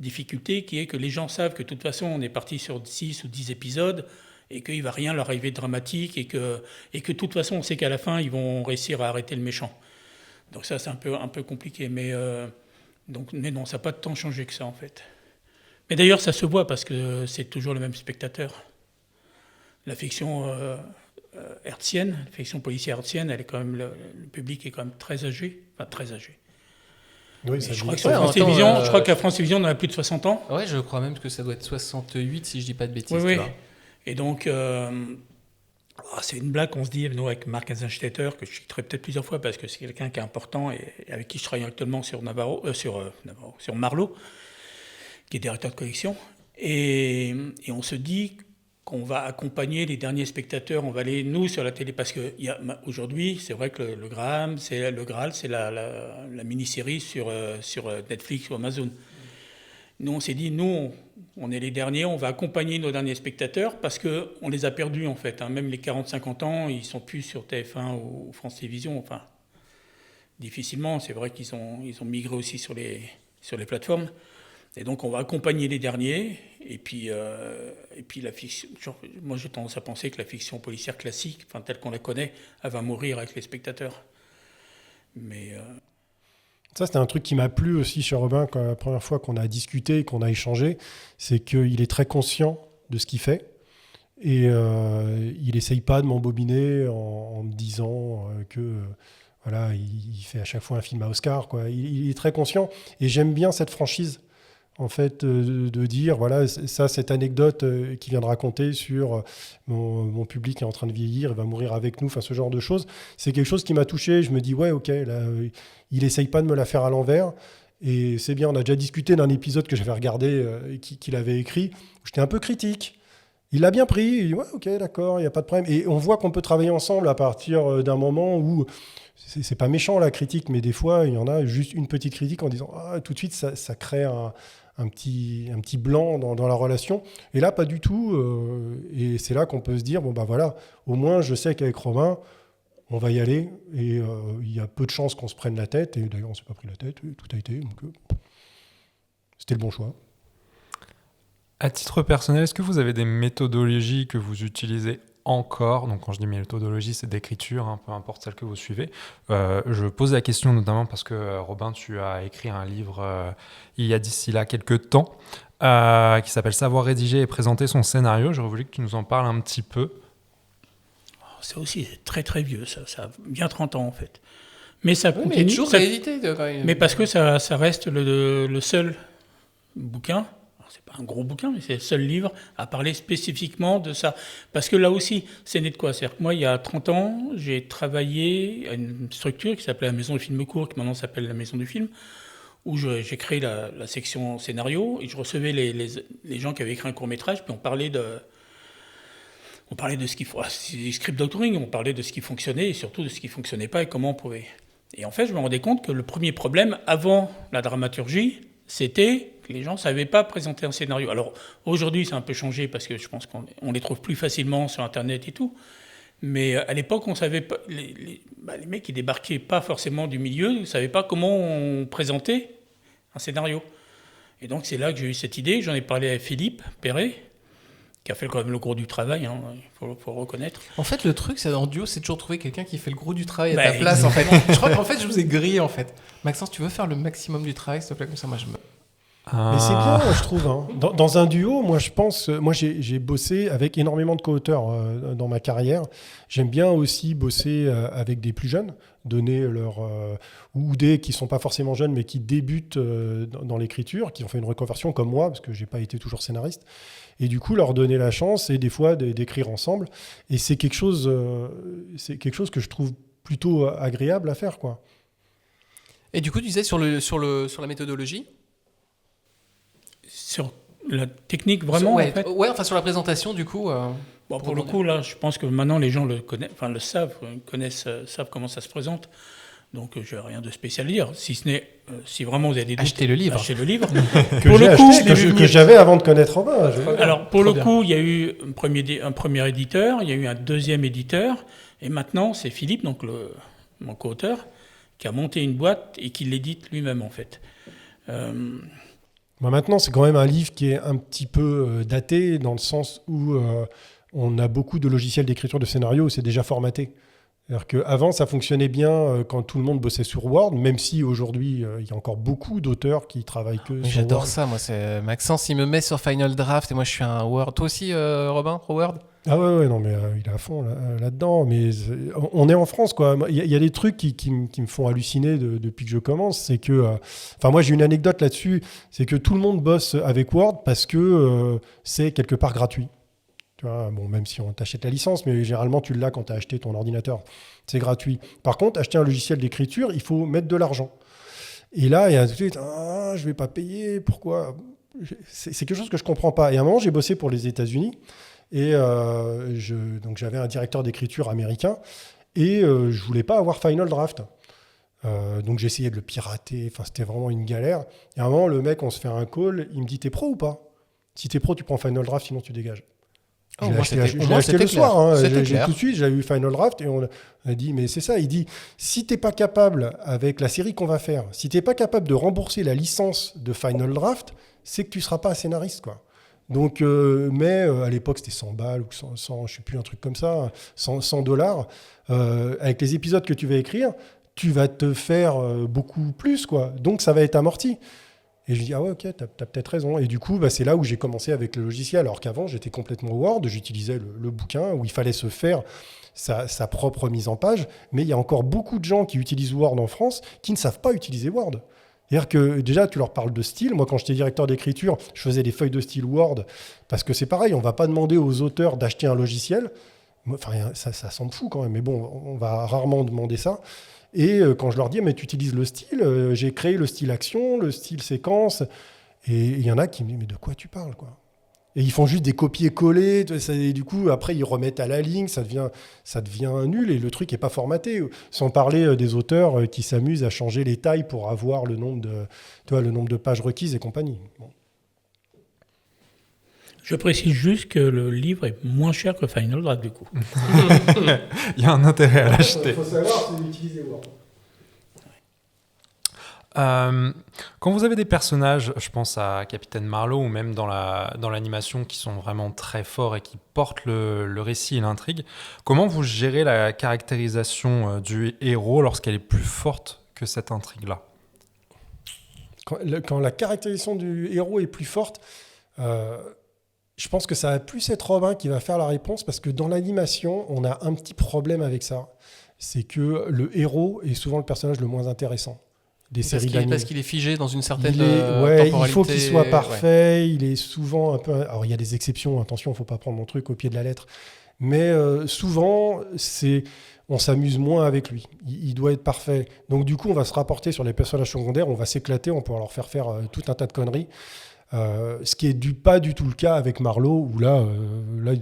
difficulté qui est que les gens savent que de toute façon, on est parti sur 6 ou 10 épisodes et qu'il ne va rien leur arriver de dramatique et que de toute façon, on sait qu'à la fin, ils vont réussir à arrêter le méchant. Donc ça, c'est un peu compliqué. Mais non, ça n'a pas tant changé que ça, en fait. Mais d'ailleurs, ça se voit parce que c'est toujours le même spectateur. La fiction... hertzienne, la fiction policière hertzienne, elle est quand même le public est quand même très âgé, enfin très âgé. Oui, ça je crois que sur France Télévisions, je crois qu'à France Télévisions, on a plus de 60 ans. Ouais, je crois même que ça doit être 68 si je dis pas de bêtises. Oui. Et donc c'est une blague qu'on se dit, nous, avec Marc Eisenstetter, que je citerai peut-être plusieurs fois parce que c'est quelqu'un qui est important et avec qui je travaille actuellement sur sur Marlowe, qui est directeur de collection. Et on se dit qu'on va accompagner les derniers spectateurs, on va aller, nous, sur la télé, parce qu'aujourd'hui, c'est vrai que le Graal, c'est la mini-série sur Netflix ou Amazon. Nous, on s'est dit, nous, on est les derniers, on va accompagner nos derniers spectateurs, parce qu'on les a perdus, en fait. Hein. Même les 40-50 ans, ils ne sont plus sur TF1 ou France Télévisions, enfin, difficilement. C'est vrai qu'ils ont migré aussi sur les plateformes. Et donc, on va accompagner les derniers. Et puis la fiction. Moi, j'ai tendance à penser que la fiction policière classique, enfin, telle qu'on la connaît, elle va mourir avec les spectateurs. Mais. Ça, c'était un truc qui m'a plu aussi chez Robin quand la première fois qu'on a discuté, qu'on a échangé. C'est qu'il est très conscient de ce qu'il fait. Et il n'essaye pas de m'embobiner en me disant que. Voilà, il fait à chaque fois un film à Oscar, quoi. Il est très conscient. Et j'aime bien cette franchise. En fait, de dire, voilà, cette anecdote qu'il vient de raconter sur mon public est en train de vieillir, il va mourir avec nous, enfin, ce genre de choses, c'est quelque chose qui m'a touché. Je me dis, ouais, ok, là, il essaye pas de me la faire à l'envers. Et c'est bien, on a déjà discuté d'un épisode que j'avais regardé, qu'il avait écrit, où j'étais un peu critique. Il l'a bien pris, il dit, ouais, ok, d'accord, il n'y a pas de problème. Et on voit qu'on peut travailler ensemble à partir d'un moment où, c'est pas méchant la critique, mais des fois, il y en a juste une petite critique en disant, ah, tout de suite, ça crée un petit blanc dans la relation. Et là, pas du tout. Et c'est là qu'on peut se dire, bon, bah voilà, au moins, je sais qu'avec Romain, on va y aller. Et il y a peu de chances qu'on se prenne la tête. Et d'ailleurs, on ne s'est pas pris la tête. Tout a été. Donc, c'était le bon choix. À titre personnel, est-ce que vous avez des méthodologies que vous utilisez encore? Donc quand je dis méthodologie, c'est d'écriture, hein, peu importe celle que vous suivez. Je pose la question notamment parce que Robin, tu as écrit un livre il y a d'ici là quelques temps qui s'appelle « Savoir rédiger et présenter son scénario ». J'aurais voulu que tu nous en parles un petit peu. C'est aussi très très vieux, ça a bien 30 ans en fait. Mais ça continue. Mais toujours réédité. Mais parce que ça reste le seul bouquin. C'est pas un gros bouquin, mais c'est le seul livre à parler spécifiquement de ça. Parce que là aussi, c'est né de quoi? C'est-à-dire que moi, il y a 30 ans, j'ai travaillé à une structure qui s'appelait la Maison du film court, qui maintenant s'appelle la Maison du film, où j'ai créé la section scénario, et je recevais les gens qui avaient écrit un court-métrage, puis on parlait de ce qu'il faut, c'est script doctoring, on parlait de ce qui fonctionnait, et surtout de ce qui ne fonctionnait pas, et comment on pouvait. Et en fait, je me rendais compte que le premier problème, avant la dramaturgie, c'était que les gens ne savaient pas présenter un scénario. Alors aujourd'hui, ça a un peu changé parce que je pense qu'on les trouve plus facilement sur Internet et tout. Mais à l'époque, on savait pas. Les mecs qui débarquaient pas forcément du milieu ne savaient pas comment on présentait un scénario. Et donc c'est là que j'ai eu cette idée. J'en ai parlé à Philippe Perret, qui a fait quand même le gros du travail, hein, il faut reconnaître. En fait, le truc, c'est en duo, c'est toujours trouver quelqu'un qui fait le gros du travail à ta place, en fait. Je crois qu'en fait, je vous ai grillé, en fait. Maxence, tu veux faire le maximum du travail, s'il te plaît, comme ça, moi, je me... Mais c'est bien, je trouve. Hein. Dans un duo, moi, je pense... Moi, j'ai bossé avec énormément de co-auteurs dans ma carrière. J'aime bien aussi bosser avec des plus jeunes, donner leur... ou des qui ne sont pas forcément jeunes, mais qui débutent dans l'écriture, qui ont fait une reconversion comme moi, parce que je n'ai pas été toujours scénariste. Et du coup, leur donner la chance et des fois d'écrire ensemble. Et c'est quelque chose que je trouve plutôt agréable à faire, quoi. Et du coup, tu disais sur la méthodologie? Sur la technique, vraiment, en fait. Ouais, enfin sur la présentation, du coup. Bon, pour le coup, là, je pense que maintenant, les gens le connaissent, enfin, le savent, savent comment ça se présente. Donc, je n'ai rien de spécial à dire. Si ce n'est, si vraiment vous avez des doutes, achetez le livre. Achetez le livre. Que j'ai acheté, que j'avais avant de connaître Robin. Alors, pour le coup, il y a eu un premier éditeur, il y a eu un deuxième éditeur, et maintenant, c'est Philippe, donc mon co-auteur, qui a monté une boîte et qui l'édite lui-même, en fait. Maintenant, c'est quand même un livre qui est un petit peu daté, dans le sens où on a beaucoup de logiciels d'écriture de scénario où c'est déjà formaté. C'est-à-dire qu'avant, ça fonctionnait bien quand tout le monde bossait sur Word, même si aujourd'hui, il y a encore beaucoup d'auteurs qui travaillent que sur Word. J'adore ça, moi. C'est Maxence, il me met sur Final Draft et moi, je suis un Word. Toi aussi, Robin, pro Word? Ah ouais, non, mais il est à fond là-dedans. Mais on est en France, quoi. Il y a des trucs qui me font halluciner depuis que je commence. C'est que, moi, j'ai une anecdote là-dessus. C'est que tout le monde bosse avec Word parce que c'est quelque part gratuit. Tu vois, bon, même si on t'achète la licence, mais généralement, tu l'as quand tu as acheté ton ordinateur. C'est gratuit. Par contre, acheter un logiciel d'écriture, il faut mettre de l'argent. Et là, il y a tout de suite, je ne vais pas payer, pourquoi? C'est quelque chose que je ne comprends pas. Et à un moment, j'ai bossé pour les États-Unis. Et donc j'avais un directeur d'écriture américain et je voulais pas avoir Final Draft. Donc j'essayais de le pirater, enfin c'était vraiment une galère. Et à un moment, le mec, on se fait un call, il me dit, t'es pro ou pas? Si t'es pro, tu prends Final Draft, sinon tu dégages. Je l'ai acheté le soir, hein. J'ai tout de suite, j'ai eu Final Draft et on a dit, mais c'est ça. Il dit, si t'es pas capable, avec la série qu'on va faire, si t'es pas capable de rembourser la licence de Final Draft, c'est que tu seras pas un scénariste, quoi. Donc, à l'époque, c'était 100 balles ou 100, je sais plus, un truc comme ça, $100. Avec les épisodes que tu vas écrire, tu vas te faire beaucoup plus, quoi. Donc, ça va être amorti. Et je dis, ah ouais, ok, t'as peut-être raison. Et du coup, c'est là où j'ai commencé avec le logiciel. Alors qu'avant, j'étais complètement Word, j'utilisais le bouquin où il fallait se faire sa propre mise en page. Mais il y a encore beaucoup de gens qui utilisent Word en France qui ne savent pas utiliser Word. C'est-à-dire que déjà, tu leur parles de style. Moi, quand j'étais directeur d'écriture, je faisais des feuilles de style Word parce que c'est pareil, on ne va pas demander aux auteurs d'acheter un logiciel. Enfin, ça semble fou quand même, mais bon, on va rarement demander ça. Et quand je leur dis, mais tu utilises le style, j'ai créé le style action, le style séquence, et il y en a qui me disent, mais de quoi tu parles, quoi? Et ils font juste des copier-coller, et du coup, après, ils remettent à la ligne, ça devient nul, et le truc n'est pas formaté. Sans parler des auteurs qui s'amusent à changer les tailles pour avoir le nombre de pages requises et compagnie. Bon. Je précise juste que le livre est moins cher que Final Draft, du coup. Il y a un intérêt à l'acheter. Il faut savoir si utiliser Word. Quand vous avez des personnages, je pense à Capitaine Marlowe ou même dans l'animation qui sont vraiment très forts et qui portent le récit et l'intrigue, comment vous gérez la caractérisation du héros lorsqu'elle est plus forte que cette intrigue-là? Quand la caractérisation du héros est plus forte, je pense que ça va plus être Robin qui va faire la réponse parce que dans l'animation, on a un petit problème avec ça. C'est que le héros est souvent le personnage le moins intéressant des séries d'animés. Parce qu'il est figé dans une certaine temporalité. Il faut qu'il soit parfait. Il est souvent un peu... Alors, il y a des exceptions. Attention, il ne faut pas prendre mon truc au pied de la lettre. Mais souvent, on s'amuse moins avec lui. Il doit être parfait. Donc, du coup, on va se rapporter sur les personnages secondaires. On va s'éclater. On pourra leur faire tout un tas de conneries. Ce qui n'est pas du tout le cas avec Marlowe, où là,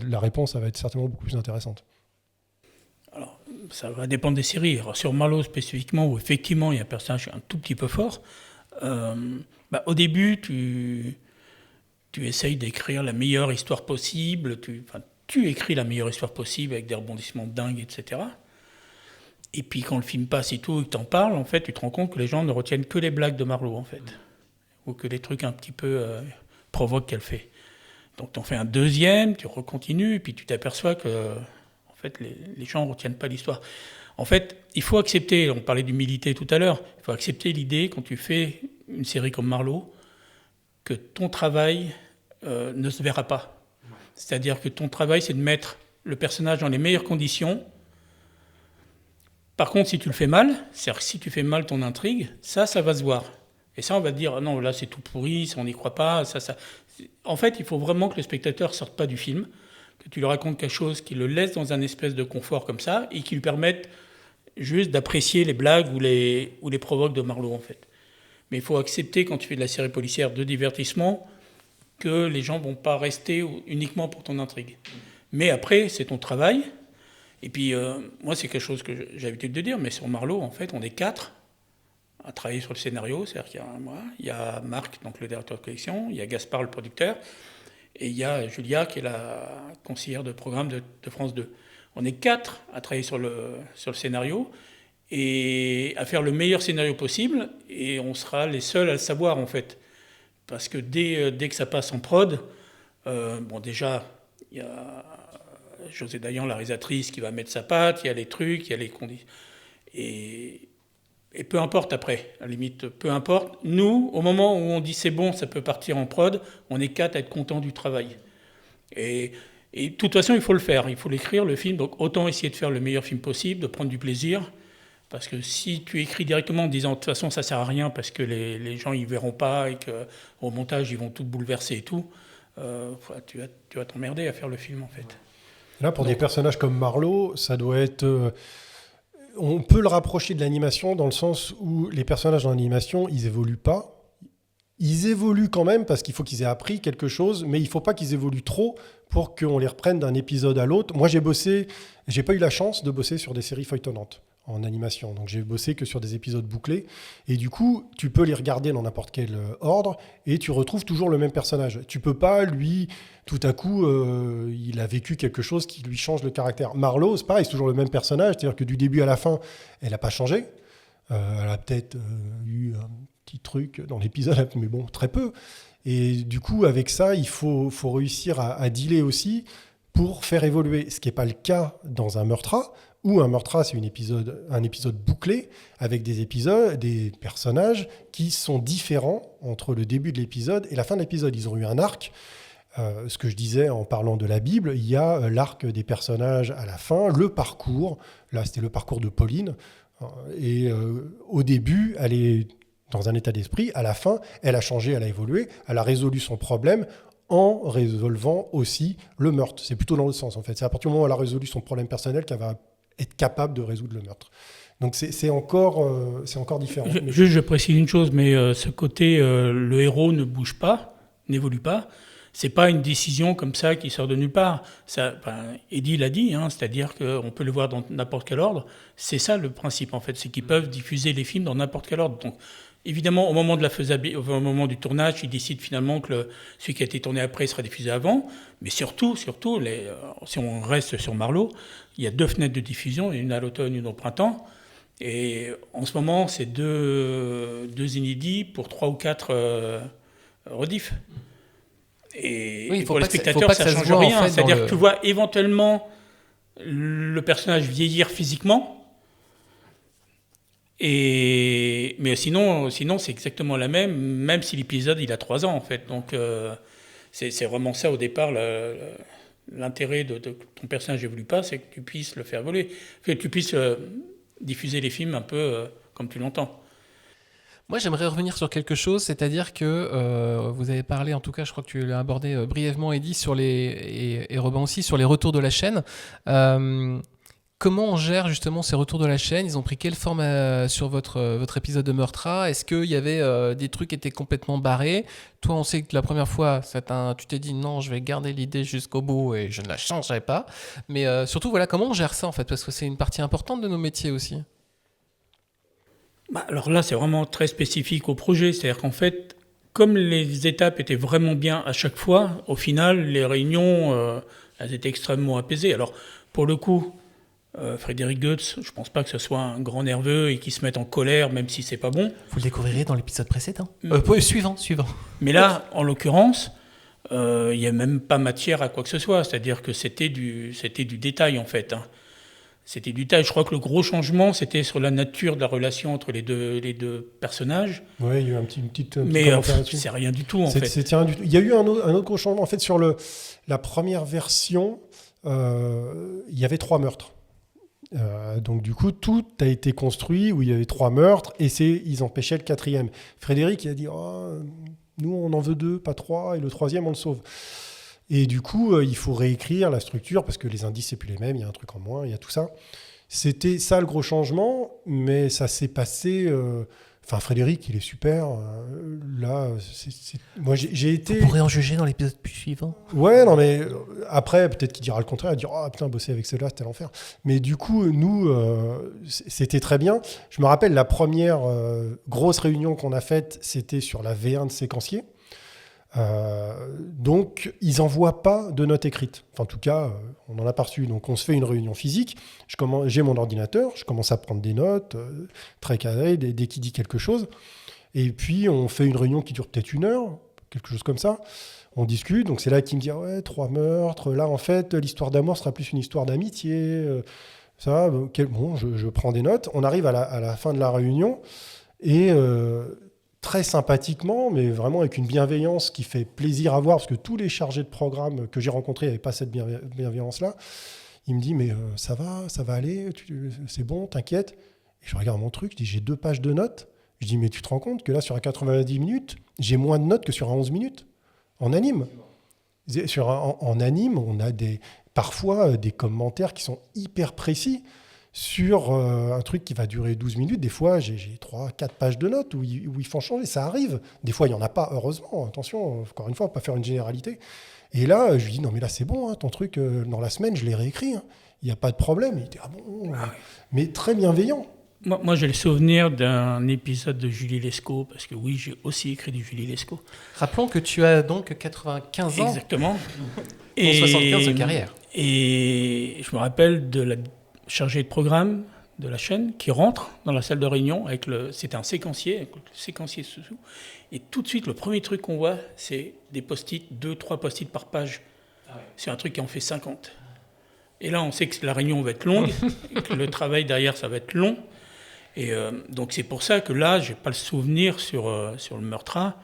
la réponse ça va être certainement beaucoup plus intéressante. Alors, ça va dépendre des séries. Alors, sur Marlowe spécifiquement, où effectivement il y a un personnage un tout petit peu fort, au début, tu essayes d'écrire la meilleure histoire possible, tu écris la meilleure histoire possible avec des rebondissements dingues, etc. Et puis quand le film passe et tout, et que tu en parles, en fait, tu te rends compte que les gens ne retiennent que les blagues de Marlowe, en fait. Ou que les trucs un petit peu provoquent qu'elle fait. Donc tu en fais un deuxième, tu recontinues, et puis tu t'aperçois que en fait, les gens ne retiennent pas l'histoire. En fait, il faut accepter, on parlait d'humilité tout à l'heure, il faut accepter l'idée, quand tu fais une série comme Marlowe, que ton travail ne se verra pas. C'est-à-dire que ton travail, c'est de mettre le personnage dans les meilleures conditions. Par contre, si tu le fais mal, c'est-à-dire que si tu fais mal ton intrigue, ça va se voir. Et ça, on va te dire, non, là, c'est tout pourri, on n'y croit pas. Ça. En fait, il faut vraiment que le spectateur ne sorte pas du film, que tu lui racontes quelque chose qui le laisse dans un espèce de confort comme ça, et qui lui permette juste d'apprécier les blagues ou les provoques de Marlowe, en fait. Mais il faut accepter, quand tu fais de la série policière de divertissement, que les gens ne vont pas rester uniquement pour ton intrigue. Mais après, c'est ton travail. Et puis, moi, c'est quelque chose que j'ai l'habitude de dire, mais sur Marlowe, en fait, on est 4 à travailler sur le scénario, c'est-à-dire qu'il y a moi, il y a Marc, donc le directeur de collection, il y a Gaspard, le producteur, et il y a Julia, qui est la conseillère de programme de France 2. On est 4 à travailler sur le scénario, et à faire le meilleur scénario possible, et on sera les seuls à le savoir, en fait. Parce que dès que ça passe en prod, déjà, il y a José Dayan, la réalisatrice, qui va mettre sa patte, il y a les trucs, il y a les conditions... Et peu importe après, à la limite, peu importe. Nous, au moment où on dit c'est bon, ça peut partir en prod, on est 4 à être contents du travail. Et de toute façon, il faut le faire, il faut l'écrire, le film. Donc autant essayer de faire le meilleur film possible, de prendre du plaisir. Parce que si tu écris directement en disant de toute façon ça sert à rien parce que les gens ils verront pas et qu'au montage ils vont tout bouleverser et tout, tu vas t'emmerder à faire le film en fait. Là, pour des personnages comme Marlowe, ça doit être... on peut le rapprocher de l'animation dans le sens où les personnages dans l'animation, ils évoluent pas. ils évoluent quand même parce qu'il faut qu'ils aient appris quelque chose, mais il ne faut pas qu'ils évoluent trop pour qu'on les reprenne d'un épisode à l'autre. Moi, j'ai pas eu la chance de bosser sur des séries feuilletonnantes en animation, donc j'ai bossé que sur des épisodes bouclés, et du coup, tu peux les regarder dans n'importe quel ordre, et tu retrouves toujours le même personnage. Tu peux pas, lui, tout à coup, il a vécu quelque chose qui lui change le caractère. Marlo, c'est pareil, c'est toujours le même personnage, c'est-à-dire que du début à la fin, elle n'a pas changé. Elle a peut-être eu un petit truc dans l'épisode, mais bon, très peu. Et du coup, avec ça, il faut réussir à dealer aussi pour faire évoluer. Ce qui n'est pas le cas dans un Meurtra, où un Meurtra, c'est un épisode bouclé, avec des personnages qui sont différents entre le début de l'épisode et la fin de l'épisode. Ils ont eu un arc. Ce que je disais en parlant de la Bible, il y a l'arc des personnages à la fin, le parcours. Là, c'était le parcours de Pauline. Et au début, elle est dans un état d'esprit. À la fin, elle a changé, elle a évolué. Elle a résolu son problème en résolvant aussi le meurtre. C'est plutôt dans l'autre sens, en fait. C'est à partir du moment où elle a résolu son problème personnel qu'elle va être capable de résoudre le meurtre. Donc c'est encore différent. Je précise une chose, mais ce côté, le héros ne bouge pas, n'évolue pas. C'est pas une décision comme ça qui sort de nulle part. Eddie l'a dit, c'est-à-dire qu'on peut le voir dans n'importe quel ordre. C'est ça le principe, en fait, c'est qu'ils peuvent diffuser les films dans n'importe quel ordre. Donc, évidemment, au moment de au moment du tournage, ils décident finalement que celui qui a été tourné après sera diffusé avant. Mais surtout, si on reste sur Marlo, il y a 2 fenêtres de diffusion, une à l'automne, une au printemps. Et en ce moment, c'est deux inédits pour 3 ou 4 rediffs. Et pour les spectateurs, ça ne change rien. En fait, c'est-à-dire que tu vois éventuellement le personnage vieillir physiquement, mais sinon c'est exactement la même si l'épisode il a 3 ans en fait. Donc c'est vraiment ça au départ l'intérêt de ton personnage n'évolue pas, c'est que tu puisses le faire évoluer, que tu puisses diffuser les films un peu comme tu l'entends. Moi, j'aimerais revenir sur quelque chose, c'est-à-dire que vous avez parlé, en tout cas, je crois que tu l'as abordé brièvement, Eddy, et Robin aussi, sur les retours de la chaîne. Comment on gère justement ces retours de la chaîne ? Ils ont pris quelle forme sur votre épisode de Meurtra ? Est-ce qu'il y avait des trucs qui étaient complètement barrés ? Toi, on sait que la première fois, tu t'es dit non, je vais garder l'idée jusqu'au bout et je ne la changerai pas. Mais surtout, voilà, comment on gère ça en fait ? Parce que c'est une partie importante de nos métiers aussi. Alors là, c'est vraiment très spécifique au projet. C'est-à-dire qu'en fait, comme les étapes étaient vraiment bien à chaque fois, au final, les réunions, elles étaient extrêmement apaisées. Alors, pour le coup, Frédéric Goetz, je ne pense pas que ce soit un grand nerveux et qu'il se mette en colère, même si c'est pas bon. Vous le découvrirez dans l'épisode précédent. Suivant. Mais là, en l'occurrence, il n'y a même pas matière à quoi que ce soit. C'est-à-dire que c'était du détail, en fait. C'était du détail. Je crois que le gros changement, c'était sur la nature de la relation entre les deux personnages. Oui, il y a eu un petit mais c'est rien du tout, en fait. Rien du tout. Il y a eu un autre gros changement. En fait, sur la première version, il y avait 3 meurtres. Donc du coup, tout a été construit où il y avait 3 meurtres et ils empêchaient le 4e. Frédéric, il a dit nous, on en veut 2, pas 3, et le 3e, on le sauve. Et du coup, il faut réécrire la structure parce que les indices, c'est plus les mêmes, il y a un truc en moins, il y a tout ça. C'était ça le gros changement, mais ça s'est passé... Frédéric, il est super. Là, moi, j'ai été... Vous pourrez en juger dans l'épisode suivant. Ouais, non, mais après, peut-être qu'il dira le contraire. Il dira, putain, bosser avec ceux-là, c'était l'enfer. Mais du coup, nous, c'était très bien. Je me rappelle, la première grosse réunion qu'on a faite, c'était sur la V1 de séquencier. Donc, ils n'envoient pas de notes écrites. Enfin, en tout cas, on n'en a pas reçu. Donc, on se fait une réunion physique. J'ai mon ordinateur, je commence à prendre des notes, très carré, dès qu'il dit quelque chose. Et puis, on fait une réunion qui dure peut-être 1 heure, quelque chose comme ça. On discute. Donc, c'est là qu'il me dit, ouais, 3 meurtres. Là, en fait, l'histoire d'amour sera plus une histoire d'amitié. Ça, bon, je prends des notes. On arrive à la fin de la réunion. Et... très sympathiquement, mais vraiment avec une bienveillance qui fait plaisir à voir, parce que tous les chargés de programme que j'ai rencontrés n'avaient pas cette bienveillance-là. Il me dit, mais ça va aller, c'est bon, t'inquiète. Et je regarde mon truc, je dis, j'ai 2 pages de notes. Je dis, mais tu te rends compte que là, sur un 90 minutes, j'ai moins de notes que sur un 11 minutes, en anime. En anime, on a parfois des commentaires qui sont hyper précis sur un truc qui va durer 12 minutes. Des fois, j'ai 3-4 pages de notes où ils font changer. Ça arrive. Des fois, il n'y en a pas, heureusement. Attention, encore une fois, pas faire une généralité. Et là, je lui dis, non, mais là, c'est bon, hein, ton truc, dans la semaine, je l'ai réécrit. Hein. Il n'y a pas de problème. Il était, ah bon, mais très bienveillant. Moi, j'ai le souvenir d'un épisode de Julie Lescaut, parce que oui, j'ai aussi écrit du Julie Lescaut. Rappelons que tu as donc 95 ans. Exactement. Pour 75 de carrière. Et je me rappelle de la chargée de programme de la chaîne qui rentre dans la salle de réunion avec c'était un séquencier, avec le séquencier sous. Et tout de suite, le premier truc qu'on voit, c'est des post-it, 2-3 post-it par page. Ah ouais. C'est un truc qui en fait 50. Et là, on sait que la réunion va être longue, et que le travail derrière, ça va être long. Et donc, c'est pour ça que là, je n'ai pas le souvenir sur le Meurtra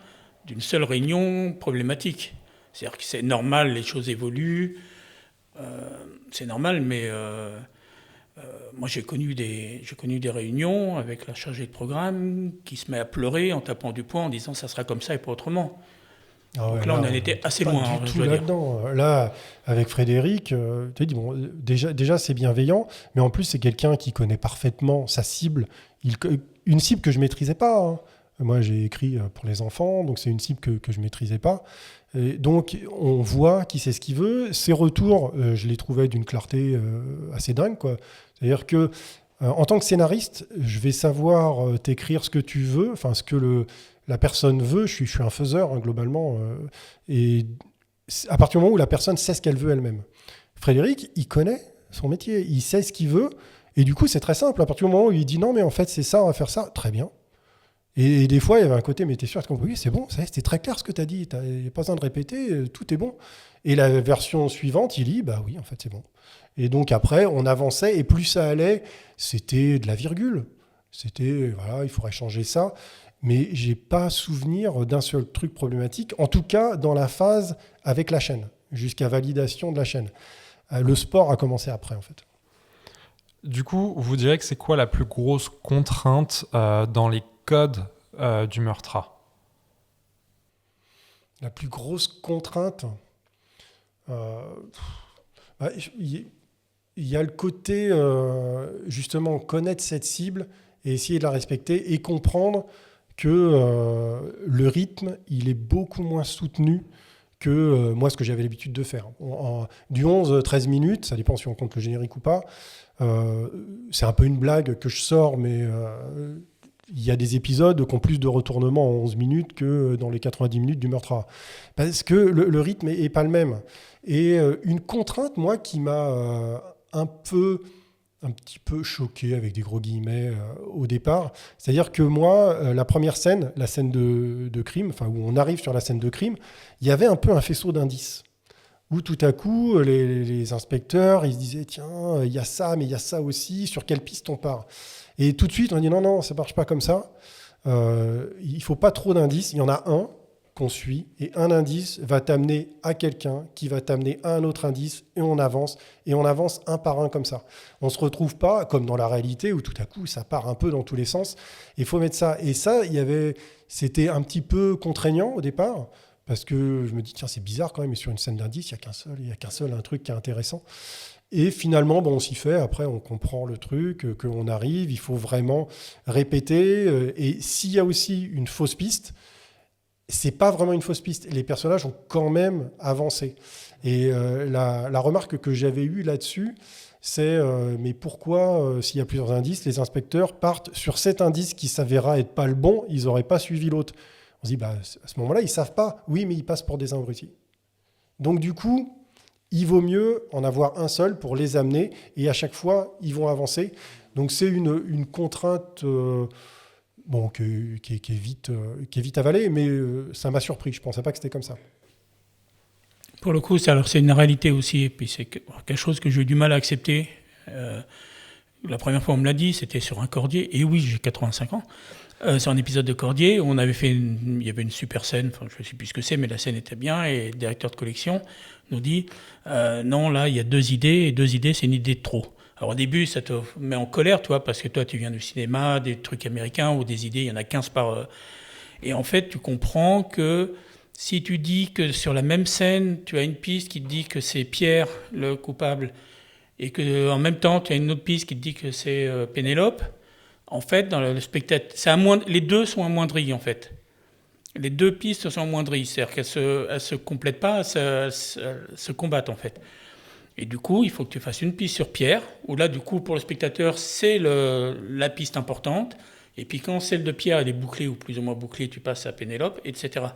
d'une seule réunion problématique. C'est-à-dire que c'est normal, les choses évoluent. C'est normal, mais moi, j'ai connu des réunions avec la chargée de programme qui se met à pleurer en tapant du poing en disant « ça sera comme ça et pas autrement ». Ah ouais, donc là, on en était assez loin. Pas du tout là-dedans. Là, avec Frédéric, tu as dit, bon, déjà, c'est bienveillant, mais en plus, c'est quelqu'un qui connaît parfaitement sa cible. Une cible que je ne maîtrisais pas. Hein. Moi, j'ai écrit pour les enfants, donc c'est une cible que je ne maîtrisais pas. Et donc, on voit qui sait ce qu'il veut. Ses retours, je les trouvais d'une clarté assez dingue, quoi. C'est-à-dire que, en tant que scénariste, je vais savoir t'écrire ce que tu veux, enfin, ce que la personne veut. Je suis un faiseur, hein, globalement. Et à partir du moment où la personne sait ce qu'elle veut elle-même. Frédéric, il connaît son métier, il sait ce qu'il veut. Et du coup, c'est très simple. À partir du moment où il dit non, mais en fait, c'est ça, on va faire ça, très bien. Et des fois, il y avait un côté, mais t'es sûr, oui, c'est bon, c'était très clair ce que tu as dit, il n'y a pas besoin de répéter, tout est bon. Et la version suivante, il dit, bah oui, en fait, c'est bon. Et donc après, on avançait, et plus ça allait, c'était de la virgule. C'était, voilà, il faudrait changer ça. Mais j'ai pas souvenir d'un seul truc problématique, en tout cas dans la phase avec la chaîne, jusqu'à validation de la chaîne. Le sport a commencé après, en fait. Du coup, vous direz que c'est quoi la plus grosse contrainte dans les codes du Meurtra ? La plus grosse contrainte, il y a le côté, justement, connaître cette cible et essayer de la respecter et comprendre que le rythme, il est beaucoup moins soutenu que moi, ce que j'avais l'habitude de faire. Du 11-13 minutes, ça dépend si on compte le générique ou pas, c'est un peu une blague que je sors, mais il y a des épisodes qui ont plus de retournements en 11 minutes que dans les 90 minutes du Meurtra. Parce que le rythme n'est pas le même. Et une contrainte, moi, qui m'a un petit peu choqué, avec des gros guillemets, au départ, c'est-à-dire que moi, la première scène, la scène de crime, enfin où on arrive sur la scène de crime, il y avait un peu un faisceau d'indices. Où tout à coup, les inspecteurs, ils se disaient, tiens, il y a ça, mais il y a ça aussi, sur quelle piste on part ? Et tout de suite, on dit, non, ça ne marche pas comme ça. Il ne faut pas trop d'indices. Il y en a un qu'on suit, et un indice va t'amener à quelqu'un, qui va t'amener à un autre indice, et on avance un par un comme ça. On ne se retrouve pas, comme dans la réalité, où tout à coup, ça part un peu dans tous les sens. Il faut mettre ça. Et ça, c'était un petit peu contraignant au départ, parce que je me dis, tiens, c'est bizarre quand même, mais sur une scène d'indice, il n'y a qu'un seul, un truc qui est intéressant. Et finalement, on s'y fait. Après, on comprend le truc, qu'on arrive, il faut vraiment répéter. Et s'il y a aussi une fausse piste, c'est pas vraiment une fausse piste. Les personnages ont quand même avancé. Et la remarque que j'avais eue là-dessus, c'est mais pourquoi, s'il y a plusieurs indices, les inspecteurs partent sur cet indice qui s'avérera être pas le bon, ils n'auraient pas suivi l'autre. On se dit, à ce moment-là, ils ne savent pas. Oui, mais ils passent pour des abrutis. Donc, du coup, il vaut mieux en avoir un seul pour les amener. Et à chaque fois, ils vont avancer. Donc, c'est une contrainte qui est vite avalée. Mais ça m'a surpris. Je ne pensais pas que c'était comme ça. Pour le coup, c'est une réalité aussi. Et puis, c'est quelque chose que j'ai eu du mal à accepter. La première fois, on me l'a dit, c'était sur un Cordier. Et oui, j'ai 85 ans. C'est un épisode de Cordier, on avait il y avait une super scène, je ne sais plus ce que c'est, mais la scène était bien, et le directeur de collection nous dit non, là, il y a 2 idées, et 2 idées, c'est une idée de trop. Alors au début, ça te met en colère, toi, parce que toi, tu viens du cinéma, des trucs américains, ou des idées, il y en a 15 par... Et en fait, tu comprends que si tu dis que sur la même scène, tu as une piste qui te dit que c'est Pierre, le coupable, et qu'en même temps, tu as une autre piste qui te dit que c'est Pénélope, en fait, dans le spectacle, les deux sont amoindris, en fait. Les deux pistes sont amoindries, c'est-à-dire qu'elles se complètent pas, elles se combattent, en fait. Et du coup, il faut que tu fasses une piste sur Pierre, où là, du coup, pour le spectateur, c'est la piste importante. Et puis quand celle de Pierre, elle est bouclée ou plus ou moins bouclée, tu passes à Pénélope, etc.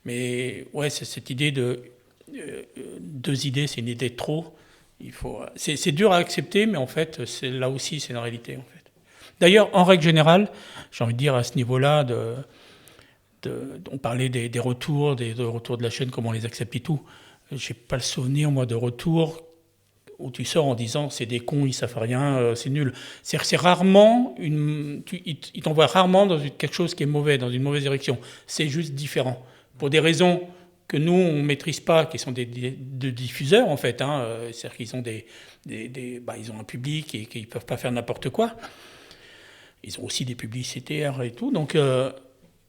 Mais ouais, c'est cette idée de... deux idées, c'est une idée de trop. C'est dur à accepter, mais en fait, là aussi, c'est une réalité, en fait. D'ailleurs, en règle générale, j'ai envie de dire à ce niveau-là, on parlait des retours, des retours de la chaîne, comment on les accepte et tout. J'ai pas le souvenir, moi, de retours où tu sors en disant c'est des cons, ils savent rien, c'est nul. C'est rarement ils t'envoient rarement dans quelque chose qui est mauvais, dans une mauvaise direction. C'est juste différent. Pour des raisons que nous, on ne maîtrise pas, qui sont des diffuseurs, en fait. C'est-à-dire qu'ils ont ils ont un public et qu'ils ne peuvent pas faire n'importe quoi. Ils ont aussi des publicitaires et tout. Donc,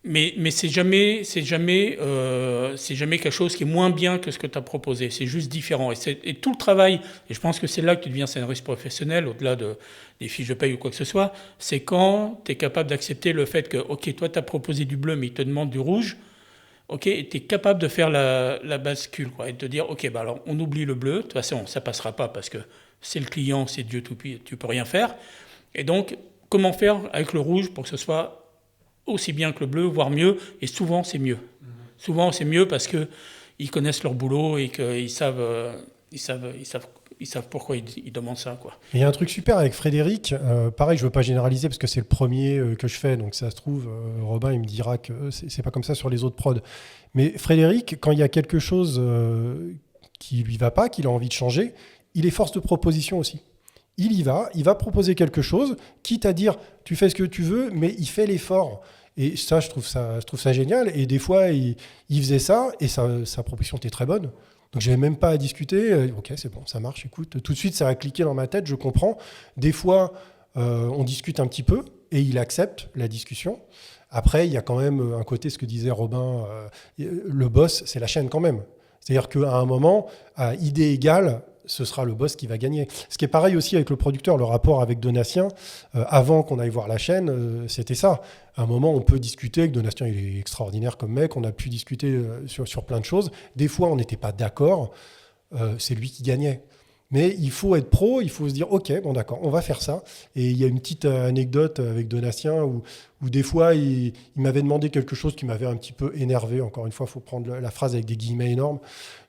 mais c'est jamais quelque chose qui est moins bien que ce que tu as proposé. C'est juste différent. Et tout le travail, et je pense que c'est là que tu deviens scénariste professionnel, au-delà des fiches de paye ou quoi que ce soit, c'est quand tu es capable d'accepter le fait que, OK, toi, tu as proposé du bleu, mais il te demande du rouge. OK, et tu es capable de faire la bascule, quoi, et de te dire, OK, alors on oublie le bleu. De toute façon, ça passera pas parce que c'est le client, c'est Dieu tout puissant, tu peux rien faire. Et donc, comment faire avec le rouge pour que ce soit aussi bien que le bleu, voire mieux, et souvent c'est mieux. Souvent c'est mieux parce qu'ils connaissent leur boulot et qu'ils savent pourquoi ils demandent ça, quoi. Il y a un truc super avec Frédéric, pareil, je veux pas généraliser parce que c'est le premier que je fais, donc ça se trouve, Robin il me dira que c'est pas comme ça sur les autres prods. Mais Frédéric, quand il y a quelque chose qui lui va pas, qu'il a envie de changer, il est force de proposition aussi. Il va proposer quelque chose, quitte à dire tu fais ce que tu veux, mais il fait l'effort. Et ça, je trouve ça génial. Et des fois, il faisait ça et sa proposition était très bonne. Donc, je n'avais même pas à discuter. Ok, c'est bon, ça marche, écoute. Tout de suite, ça a cliqué dans ma tête, je comprends. Des fois, on discute un petit peu et il accepte la discussion. Après, il y a quand même un côté, ce que disait Robin, le boss, c'est la chaîne quand même. C'est-à-dire qu'à un moment, à idée égale, ce sera le boss qui va gagner. Ce qui est pareil aussi avec le producteur, le rapport avec Donatien, avant qu'on aille voir la chaîne, c'était ça. À un moment, on peut discuter avec Donatien, il est extraordinaire comme mec, on a pu discuter sur plein de choses. Des fois, on n'était pas d'accord, c'est lui qui gagnait. Mais il faut être pro, il faut se dire, ok, bon d'accord, on va faire ça. Et il y a une petite anecdote avec Donatien où des fois, il m'avait demandé quelque chose qui m'avait un petit peu énervé. Encore une fois, il faut prendre la phrase avec des guillemets énormes.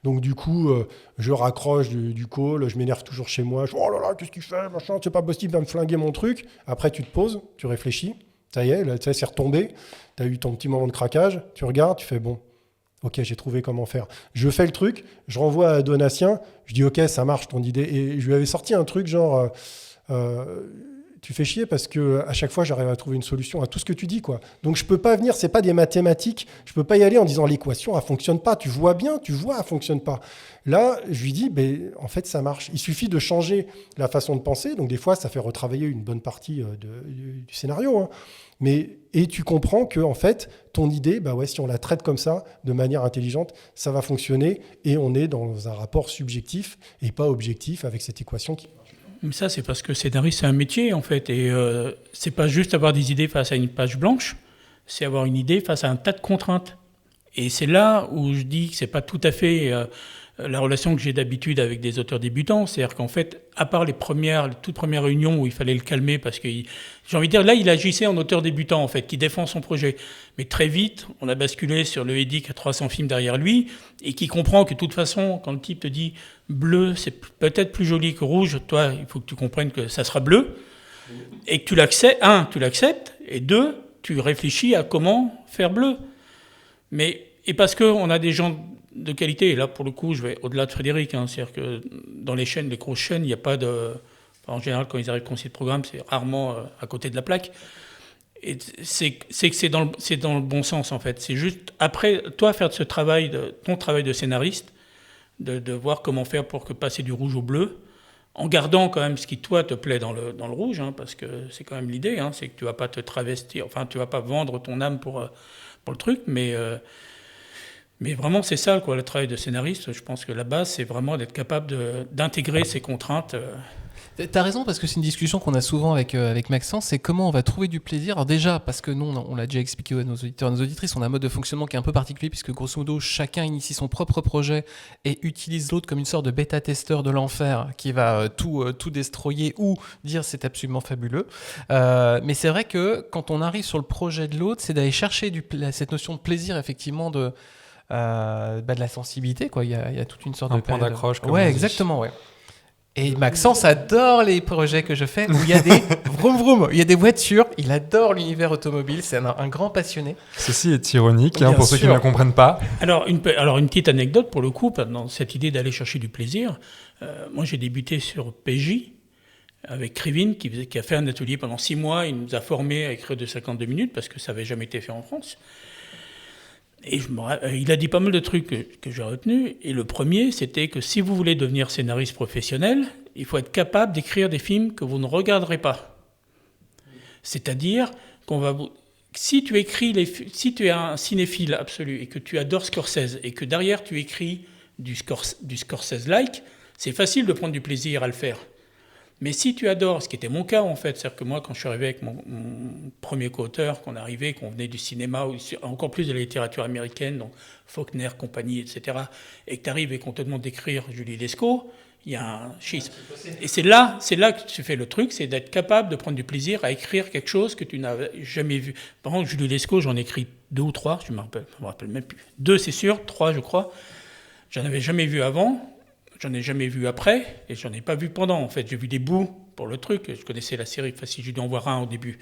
Donc du coup, je raccroche du call, je m'énerve toujours chez moi. Je dis, oh là là, qu'est-ce qu'il fait, machin, c'est pas possible, il va me flinguer mon truc. Après, tu te poses, tu réfléchis. Ça y est, là, c'est retombé. Tu as eu ton petit moment de craquage. Tu regardes, tu fais, bon, ok, j'ai trouvé comment faire. Je fais le truc, je renvoie à Donatien, je dis ok, ça marche ton idée. Et je lui avais sorti un truc genre, tu fais chier parce que à chaque fois j'arrive à trouver une solution à tout ce que tu dis, quoi. Donc je peux pas venir, c'est pas des mathématiques, je peux pas y aller en disant l'équation elle fonctionne pas. Tu vois bien, elle fonctionne pas. Là, je lui dis, en fait ça marche. Il suffit de changer la façon de penser. Donc des fois ça fait retravailler une bonne partie du scénario, hein. Et tu comprends que en fait, ton idée, si on la traite comme ça, de manière intelligente, ça va fonctionner et on est dans un rapport subjectif et pas objectif avec cette équation qui marche. Mais ça, c'est parce que scénariste, c'est un métier, en fait. Et c'est pas juste avoir des idées face à une page blanche, c'est avoir une idée face à un tas de contraintes. Et c'est là où je dis que c'est pas tout à fait la relation que j'ai d'habitude avec des auteurs débutants. C'est-à-dire qu'en fait, à part les toutes premières réunions où il fallait le calmer parce que, j'ai envie de dire, là, il agissait en auteur débutant, en fait, qui défend son projet. Mais très vite, on a basculé sur le Eddy qui a 300 films derrière lui et qui comprend que de toute façon, quand le type te dit bleu, c'est peut-être plus joli que rouge, toi, il faut que tu comprennes que ça sera bleu et que tu l'acceptes, et deux, tu réfléchis à comment faire bleu. Et parce qu'on a des gens de qualité, et là pour le coup je vais au-delà de Frédéric, c'est-à-dire que dans les grosses chaînes, il n'y a pas de... En général, quand ils arrivent conseiller de programme, c'est rarement à côté de la plaque. Et c'est que c'est dans le bon sens, en fait. C'est juste, après, toi, faire de ton travail de scénariste, de voir comment faire pour passer du rouge au bleu, en gardant quand même ce qui, toi, te plaît dans le rouge, parce que c'est quand même l'idée, c'est que tu ne vas pas te travestir, enfin, tu ne vas pas vendre ton âme pour le truc, mais vraiment, c'est ça, quoi, le travail de scénariste. Je pense que la base, c'est vraiment d'être capable d'intégrer ces contraintes T'as raison, parce que c'est une discussion qu'on a souvent avec Maxence, c'est comment on va trouver du plaisir. Alors déjà, parce que nous, on l'a déjà expliqué à nos auditeurs et nos auditrices, on a un mode de fonctionnement qui est un peu particulier, puisque grosso modo, chacun initie son propre projet et utilise l'autre comme une sorte de bêta-testeur de l'enfer qui va tout destroyer ou dire c'est absolument fabuleux. Mais c'est vrai que quand on arrive sur le projet de l'autre, c'est d'aller chercher cette notion de plaisir, effectivement, de la sensibilité, quoi. Il y a toute une sorte un de point d'accroche. Ouais, exactement, ouais. Et Maxence adore les projets que je fais où il y a des vroom vroom, il y a des voitures. Il adore l'univers automobile. C'est un grand passionné. Ceci est ironique, Bien pour ceux qui ne le comprennent pas. Alors, une petite anecdote pour le coup, dans cette idée d'aller chercher du plaisir. Moi, j'ai débuté sur PJ avec Krivine qui a fait un atelier pendant 6 mois. Il nous a formés à écrire de 52 minutes parce que ça n'avait jamais été fait en France. Et il a dit pas mal de trucs que j'ai retenus. Et le premier, c'était que si vous voulez devenir scénariste professionnel, il faut être capable d'écrire des films que vous ne regarderez pas. C'est-à-dire si tu es un cinéphile absolu et que tu adores Scorsese et que derrière tu écris du Scorsese-like, c'est facile de prendre du plaisir à le faire. Mais si tu adores, ce qui était mon cas en fait, c'est-à-dire que moi quand je suis arrivé avec mon premier co-auteur, qu'on venait du cinéma, ou encore plus de la littérature américaine, donc Faulkner, compagnie, etc., et que tu arrives et qu'on te demande d'écrire Julie Lescaut, il y a un schisme. Et c'est là que tu fais le truc, c'est d'être capable de prendre du plaisir à écrire quelque chose que tu n'as jamais vu. Par exemple, Julie Lescaut, j'en ai écrit 2 ou 3, je ne me rappelle même plus. 2 c'est sûr, 3 je crois. J'en avais jamais vu avant. J'en ai jamais vu après, et j'en ai pas vu pendant, en fait. J'ai vu des bouts pour le truc. Je connaissais la série, enfin, si j'ai dû en voir un au début.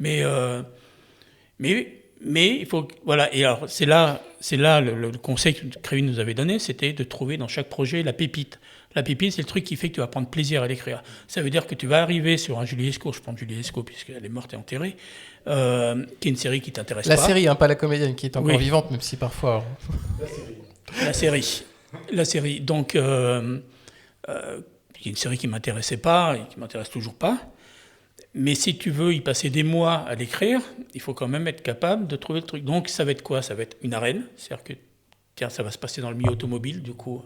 Mais il faut... Voilà, et alors, c'est là le conseil que Krivine nous avait donné, c'était de trouver dans chaque projet la pépite. La pépite, c'est le truc qui fait que tu vas prendre plaisir à l'écrire. Ça veut dire que tu vas arriver sur un Julie Lescaut, je prends Julie Lescaut puisqu'elle est morte et enterrée, qui est une série qui t'intéresse pas. La série, pas la comédienne, qui est encore vivante, même si parfois... La série, donc, il y a une série qui ne m'intéressait pas et qui ne m'intéresse toujours pas. Mais si tu veux y passer des mois à l'écrire, il faut quand même être capable de trouver le truc. Donc, ça va être quoi ? Ça va être une arène. C'est-à-dire que, tiens, ça va se passer dans le milieu automobile, du coup,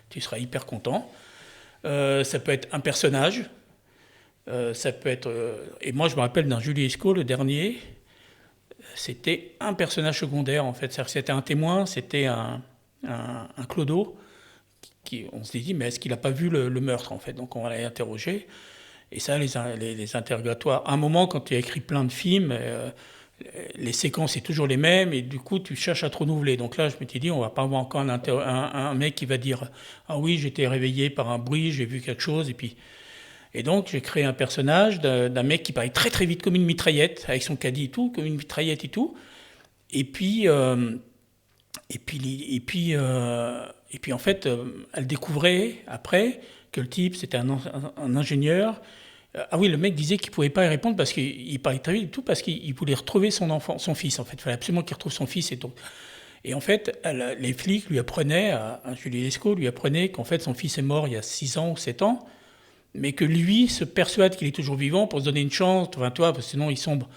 tu seras hyper content. Ça peut être un personnage. Ça peut être... et moi, je me rappelle d'un Julie Lescaut, le dernier, c'était un personnage secondaire, en fait. C'est-à-dire que c'était un témoin, c'était un clodo, on s'est dit, mais est-ce qu'il n'a pas vu le meurtre, en fait ? Donc on va aller interroger. Et ça, les interrogatoires. À un moment, quand tu as écrit plein de films, les séquences, c'est toujours les mêmes, et du coup, tu cherches à te renouveler. Donc là, je m'étais dit, on va pas avoir encore un mec qui va dire, ah oui, j'étais réveillé par un bruit, j'ai vu quelque chose, et donc, j'ai créé un personnage d'un mec qui paraît très très vite comme une mitraillette, avec son caddie et tout, comme une mitraillette et tout. Et puis en fait, elle découvrait après que le type, c'était un ingénieur. Ah oui, le mec disait qu'il ne pouvait pas y répondre parce qu'il parlait très vite et tout, parce qu'il voulait retrouver son fils, en fait. Il fallait absolument qu'il retrouve son fils et tout. Et en fait, les flics lui apprenaient, Julie Lescaut lui apprenait qu'en fait, son fils est mort il y a 6 ans ou 7 ans, mais que lui se persuade qu'il est toujours vivant pour se donner une chance, enfin, toi, parce que sinon il sombre.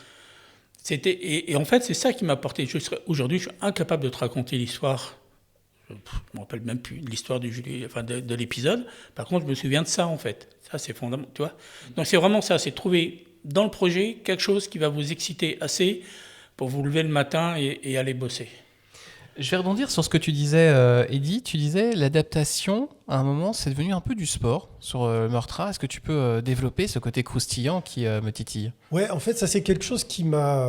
Et en fait, c'est ça qui m'a porté. Aujourd'hui, je suis incapable de te raconter l'histoire. Je ne me rappelle même plus l'histoire de l'épisode. Par contre, je me souviens de ça, en fait. Ça, c'est fondamental, tu vois. Donc, c'est vraiment ça. C'est trouver dans le projet quelque chose qui va vous exciter assez pour vous lever le matin et aller bosser. Je vais rebondir sur ce que tu disais, Eddy. Tu disais l'adaptation, à un moment, c'est devenu un peu du sport sur Meurtra. Est-ce que tu peux développer ce côté croustillant qui me titille ? Ouais, en fait, ça, c'est quelque chose qui m'a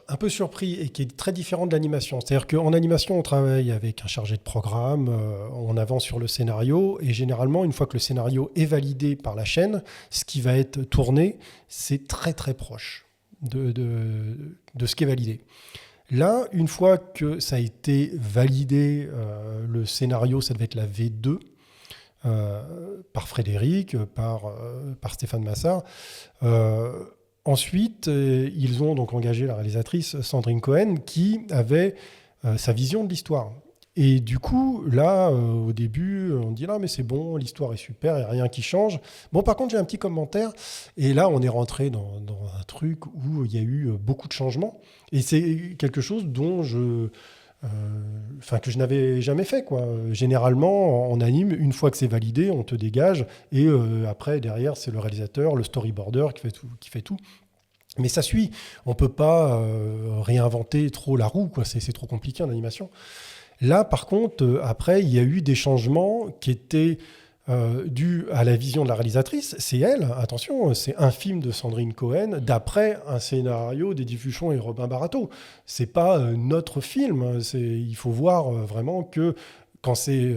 un peu surpris et qui est très différent de l'animation. C'est-à-dire qu'en animation, on travaille avec un chargé de programme, on avance sur le scénario, et généralement, une fois que le scénario est validé par la chaîne, ce qui va être tourné, c'est très, très proche de ce qui est validé. Là, une fois que ça a été validé, le scénario, ça devait être la V2, par Frédéric, par Stéphane Massard. Ensuite, ils ont donc engagé la réalisatrice Sandrine Cohen, qui avait sa vision de l'histoire. Et du coup, là, au début, on dit « là, mais c'est bon, l'histoire est super, il n'y a rien qui change ». Bon, par contre, j'ai un petit commentaire. Et là, on est rentré dans un truc où il y a eu beaucoup de changements. Et c'est quelque chose dont que je n'avais jamais fait, quoi. Généralement, en anime, une fois que c'est validé, on te dégage, et après, derrière, c'est le réalisateur, le storyboarder qui fait tout. Mais ça suit. On ne peut pas réinventer trop la roue, quoi. C'est trop compliqué en animation. Là, par contre, après, il y a eu des changements qui étaient dus à la vision de la réalisatrice. C'est elle, attention, c'est un film de Sandrine Cohen d'après un scénario d'Eddie Fuchon et Robin Barato. C'est pas notre film. Il faut voir vraiment que quand c'est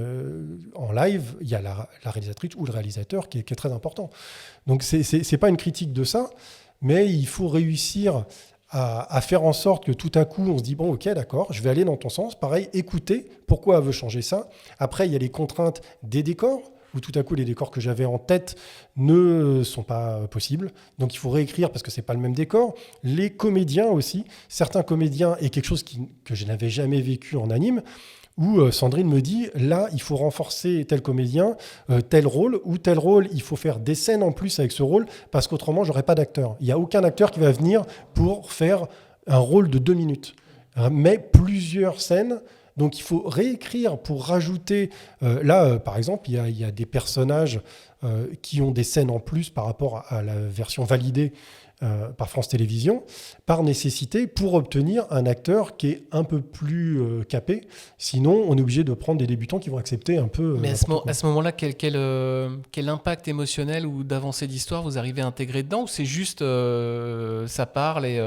en live, il y a la réalisatrice ou le réalisateur qui est très important. Donc c'est pas une critique de ça, mais il faut réussir à faire en sorte que tout à coup, on se dit, bon, ok, d'accord, je vais aller dans ton sens. Pareil, écouter pourquoi elle veut changer ça. Après, il y a les contraintes des décors, où tout à coup, les décors que j'avais en tête ne sont pas possibles. Donc, il faut réécrire parce que c'est pas le même décor. Les comédiens aussi. Certains comédiens, et quelque chose que je n'avais jamais vécu en anime, où Sandrine me dit, là, il faut renforcer tel comédien, tel rôle, ou tel rôle, il faut faire des scènes en plus avec ce rôle, parce qu'autrement, j'aurai pas d'acteur. Il n'y a aucun acteur qui va venir pour faire un rôle de 2 minutes. Mais plusieurs scènes. Donc, il faut réécrire pour rajouter... par exemple, il y a des personnages qui ont des scènes en plus par rapport à la version validée par France Télévisions, par nécessité, pour obtenir un acteur qui est un peu plus capé. Sinon, on est obligé de prendre des débutants qui vont accepter un peu... Mais à ce moment-là, quel impact émotionnel ou d'avancée d'histoire vous arrivez à intégrer dedans, ou c'est juste ça parle et...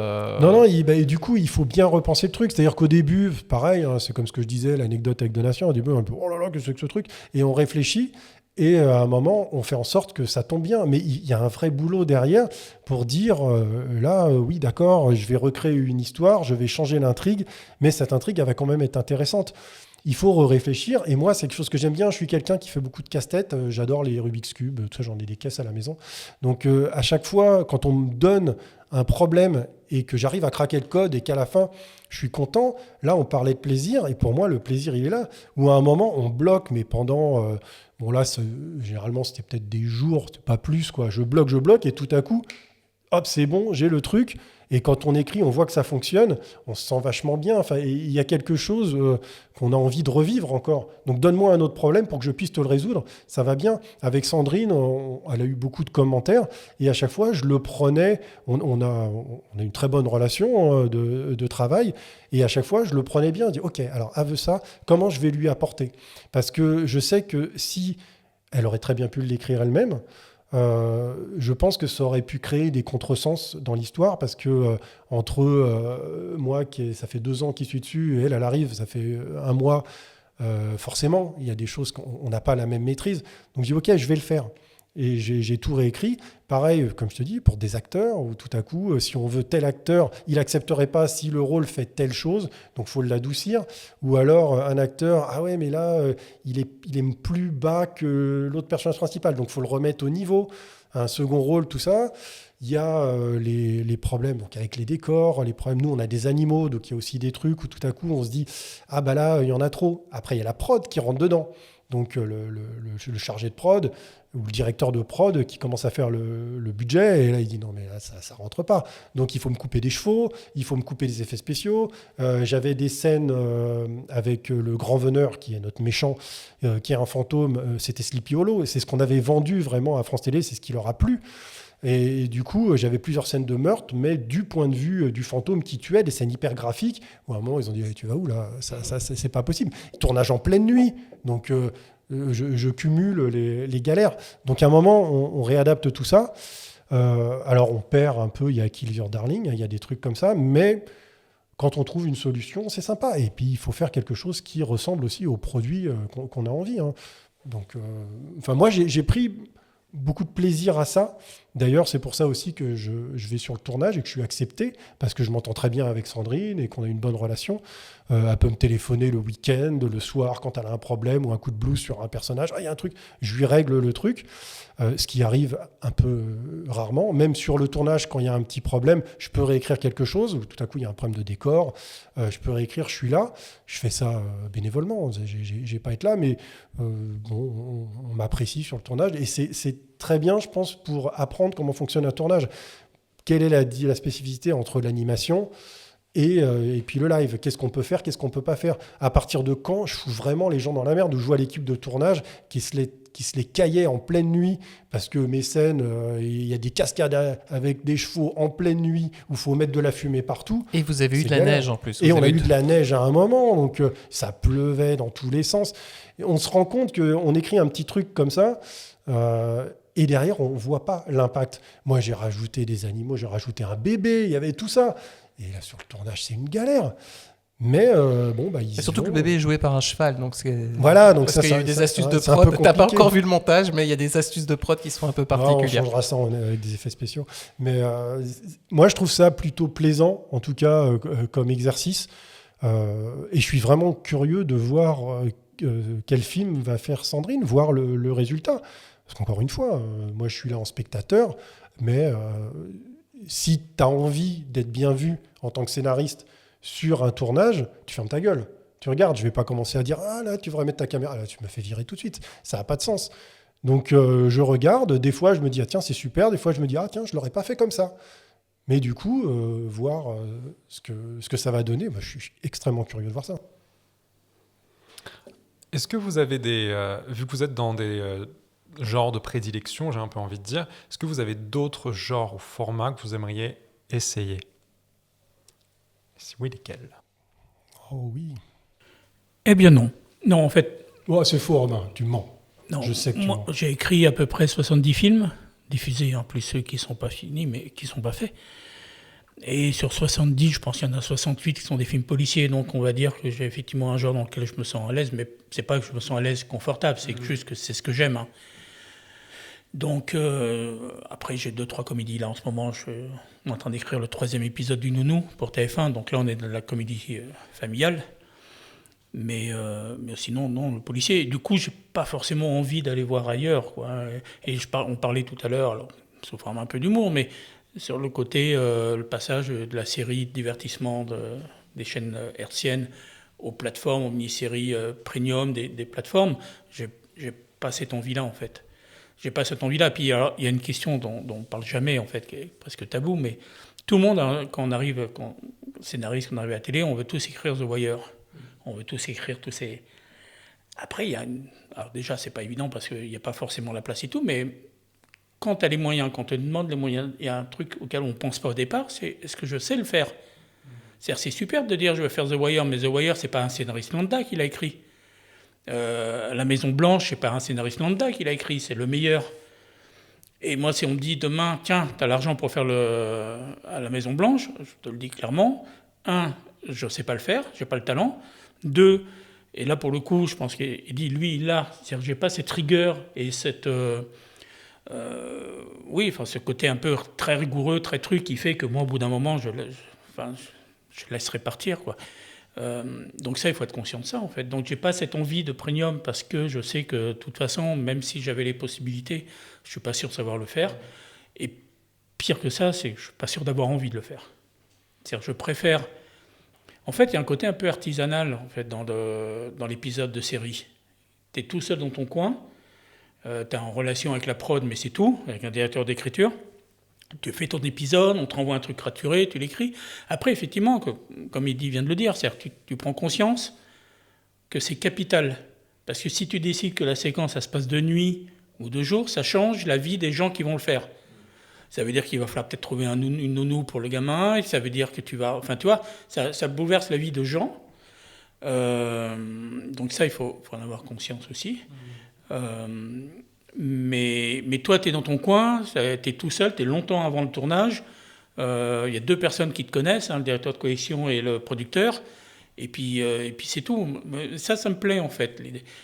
Non, et du coup, il faut bien repenser le truc. C'est-à-dire qu'au début, pareil, hein, c'est comme ce que je disais, l'anecdote avec Donatien, au début, on est un peu, oh là là, qu'est-ce que c'est que ce truc ? Et on réfléchit. Et à un moment, on fait en sorte que ça tombe bien. Mais il y a un vrai boulot derrière pour dire, oui, d'accord, je vais recréer une histoire, je vais changer l'intrigue, mais cette intrigue, elle va quand même être intéressante. Il faut réfléchir. Et moi, c'est quelque chose que j'aime bien. Je suis quelqu'un qui fait beaucoup de casse-têtes. J'adore les Rubik's Cube. Tout ça, j'en ai des caisses à la maison. Donc, à chaque fois, quand on me donne un problème et que j'arrive à craquer le code et qu'à la fin, je suis content, là, on parlait de plaisir. Et pour moi, le plaisir, il est là. Ou à un moment, on bloque, mais pendant... généralement, c'était peut-être des jours, pas plus, quoi. Je bloque, et tout à coup, hop, c'est bon, j'ai le truc. Et quand on écrit, on voit que ça fonctionne, on se sent vachement bien. Enfin, il y a quelque chose qu'on a envie de revivre encore. Donc, donne-moi un autre problème pour que je puisse te le résoudre. Ça va bien. Avec Sandrine, elle a eu beaucoup de commentaires. Et à chaque fois, je le prenais. On a une très bonne relation de travail. Et à chaque fois, je le prenais bien. Je dis, OK, alors, elle veut ça. Comment je vais lui apporter ? Parce que je sais que si elle aurait très bien pu l'écrire elle-même, je pense que ça aurait pu créer des contresens dans l'histoire, parce que entre moi, ça fait 2 ans qu'il suis dessus, et elle arrive, ça fait 1 mois, forcément, il y a des choses qu'on n'a pas la même maîtrise. Donc je dis, OK, je vais le faire. Et j'ai tout réécrit. Pareil, comme je te dis, pour des acteurs, où tout à coup, si on veut tel acteur, il n'accepterait pas si le rôle fait telle chose, donc il faut l'adoucir. Ou alors, un acteur, ah ouais, mais là, il est plus bas que l'autre personnage principal, donc il faut le remettre au niveau. Un second rôle, tout ça. Il y a les problèmes donc avec les décors, les problèmes. Nous, on a des animaux, donc il y a aussi des trucs où tout à coup, on se dit, ah bah là, il y en a trop. Après, il y a la prod qui rentre dedans. Donc le chargé de prod ou le directeur de prod qui commence à faire le budget, et là il dit non mais là ça rentre pas. Donc il faut me couper des chevaux, il faut me couper des effets spéciaux. J'avais des scènes avec le grand veneur qui est notre méchant, qui est un fantôme, c'était Sleepy Hollow, et c'est ce qu'on avait vendu vraiment à France Télé, c'est ce qui leur a plu. Et du coup, j'avais plusieurs scènes de meurtre, mais du point de vue du fantôme qui tuait, des scènes hyper graphiques, où à un moment, ils ont dit hey, « tu vas où là ? Ça, c'est pas possible ». Tournage en pleine nuit, donc je cumule les galères. Donc à un moment, on réadapte tout ça. Alors on perd un peu, il y a Kill Your Darling, il y a des trucs comme ça, mais quand on trouve une solution, c'est sympa. Et puis, il faut faire quelque chose qui ressemble aussi au produit qu'on a envie. Hein. Donc, moi, j'ai pris beaucoup de plaisir à ça. D'ailleurs, c'est pour ça aussi que je vais sur le tournage et que je suis accepté, parce que je m'entends très bien avec Sandrine et qu'on a une bonne relation. Elle peut me téléphoner le week-end, le soir, quand elle a un problème ou un coup de blues sur un personnage. Ah, il y a un truc, je lui règle le truc. Ce qui arrive un peu rarement. Même sur le tournage, quand il y a un petit problème, je peux réécrire quelque chose, ou tout à coup, il y a un problème de décor. Je peux réécrire, je suis là. Je fais ça bénévolement. J'ai pas être là, mais on m'apprécie sur le tournage. Et c'est très bien, je pense, pour apprendre comment fonctionne un tournage. Quelle est la spécificité entre l'animation et puis le live. Qu'est-ce qu'on peut faire, qu'est-ce qu'on peut pas faire? À partir de quand je fous vraiment les gens dans la merde? Ou je vois l'équipe de tournage qui se les caillait en pleine nuit parce que mes scènes, il y a des cascades avec des chevaux en pleine nuit où il faut mettre de la fumée partout. Et vous avez eu de la neige en plus. Et on a eu de la neige à un moment, donc ça pleuvait dans tous les sens. Et on se rend compte qu'on écrit un petit truc comme ça, et derrière, on ne voit pas l'impact. Moi, j'ai rajouté des animaux, j'ai rajouté un bébé, il y avait tout ça. Et là, sur le tournage, c'est une galère. Mais surtout que le bébé est joué par un cheval, donc voilà, donc parce qu'il y a eu des astuces de prod. T'as pas encore vu le montage, mais il y a des astuces de prod qui sont un peu particulières. On changera ça avec des effets spéciaux. Mais moi, je trouve ça plutôt plaisant, en tout cas comme exercice. Et je suis vraiment curieux de voir quel film va faire Sandrine, voir le résultat. Parce qu'encore une fois, moi, je suis là en spectateur, mais si tu as envie d'être bien vu en tant que scénariste sur un tournage, tu fermes ta gueule. Tu regardes, je vais pas commencer à dire « Ah là, tu devrais mettre ta caméra. » Là, tu me fais virer tout de suite. Ça n'a pas de sens. Donc, je regarde. Des fois, je me dis « Ah tiens, c'est super. » Des fois, je me dis « Ah tiens, je l'aurais pas fait comme ça. » Mais du coup, voir ce que ça va donner, je suis extrêmement curieux de voir ça. Est-ce que vous avez vu que vous êtes dans des genres de prédilection, j'ai un peu envie de dire, est-ce que vous avez d'autres genres ou formats que vous aimeriez essayer? Si oui, lesquels? Oh oui. Eh bien non. Non, en fait... Oh, c'est faux, Romain, tu mens. Non, je sais que tu mens. J'ai écrit à peu près 70 films, diffusés en plus ceux qui ne sont pas finis, mais qui ne sont pas faits. Et sur 70, je pense qu'il y en a 68 qui sont des films policiers, donc on va dire que j'ai effectivement un genre dans lequel je me sens à l'aise, mais c'est pas que je me sens à l'aise confortable, c'est juste que c'est ce que j'aime. Hein. Donc, après, j'ai 2-3 comédies. Là, en ce moment, je suis en train d'écrire le 3e épisode du Nounou pour TF1. Donc là, on est dans la comédie familiale. Mais sinon, non, le policier. Du coup, j'ai pas forcément envie d'aller voir ailleurs, quoi. Et on parlait tout à l'heure, alors, sous forme un peu d'humour, mais sur le côté, le passage de la série de divertissement des chaînes hertziennes aux plateformes, aux mini-séries premium des plateformes, j'ai pas cette envie-là, en fait. J'ai pas cette envie-là. Puis alors, il y a une question dont on ne parle jamais, en fait, qui est presque tabou, mais tout le monde, hein, quand scénariste, quand on arrive à la télé, on veut tous écrire The Wire. On veut tous écrire tous ces... Après, alors déjà, c'est pas évident parce qu'il n'y a pas forcément la place et tout, mais quand tu as les moyens, quand on te demande les moyens, il y a un truc auquel on ne pense pas au départ, c'est est-ce que je sais le faire? C'est-à-dire, c'est super de dire je vais faire The Wire, mais The Wire, c'est pas un scénariste lambda qui l'a écrit. La Maison Blanche, c'est pas un scénariste lambda qui l'a écrit, c'est le meilleur. Et moi, si on me dit demain, tiens, tu as l'argent pour faire à la Maison Blanche, je te le dis clairement, 1, je ne sais pas le faire, j'ai pas le talent. 2, et là pour le coup, je pense qu'il dit, lui, il l'a, c'est-à-dire que j'ai pas cette rigueur et cette... ce côté un peu très rigoureux, très truc, qui fait que moi, au bout d'un moment, je laisserai partir, quoi. Donc ça, il faut être conscient de ça, en fait. Donc j'ai pas cette envie de premium parce que je sais que, de toute façon, même si j'avais les possibilités, je suis pas sûr de savoir le faire. Et pire que ça, c'est que je suis pas sûr d'avoir envie de le faire. C'est-à-dire que je préfère... En fait, il y a un côté un peu artisanal, en fait, dans l'épisode de série. Tu es tout seul dans ton coin, tu es en relation avec la prod, mais c'est tout, avec un directeur d'écriture. Tu fais ton épisode, on te renvoie un truc raturé, tu l'écris. Après, effectivement, comme Eddy vient de le dire, c'est-à-dire que tu prends conscience que c'est capital. Parce que si tu décides que la séquence, ça se passe de nuit ou de jour, ça change la vie des gens qui vont le faire. Ça veut dire qu'il va falloir peut-être trouver une nounou pour le gamin, et ça veut dire que tu vas... Enfin, tu vois, ça bouleverse la vie de gens. Donc ça, il faut en avoir conscience aussi. Mais toi, tu es dans ton coin, tu es tout seul, tu es longtemps avant le tournage. Il y a 2 personnes qui te connaissent, hein, le directeur de collection et le producteur. Et puis c'est tout. Ça me plaît, en fait.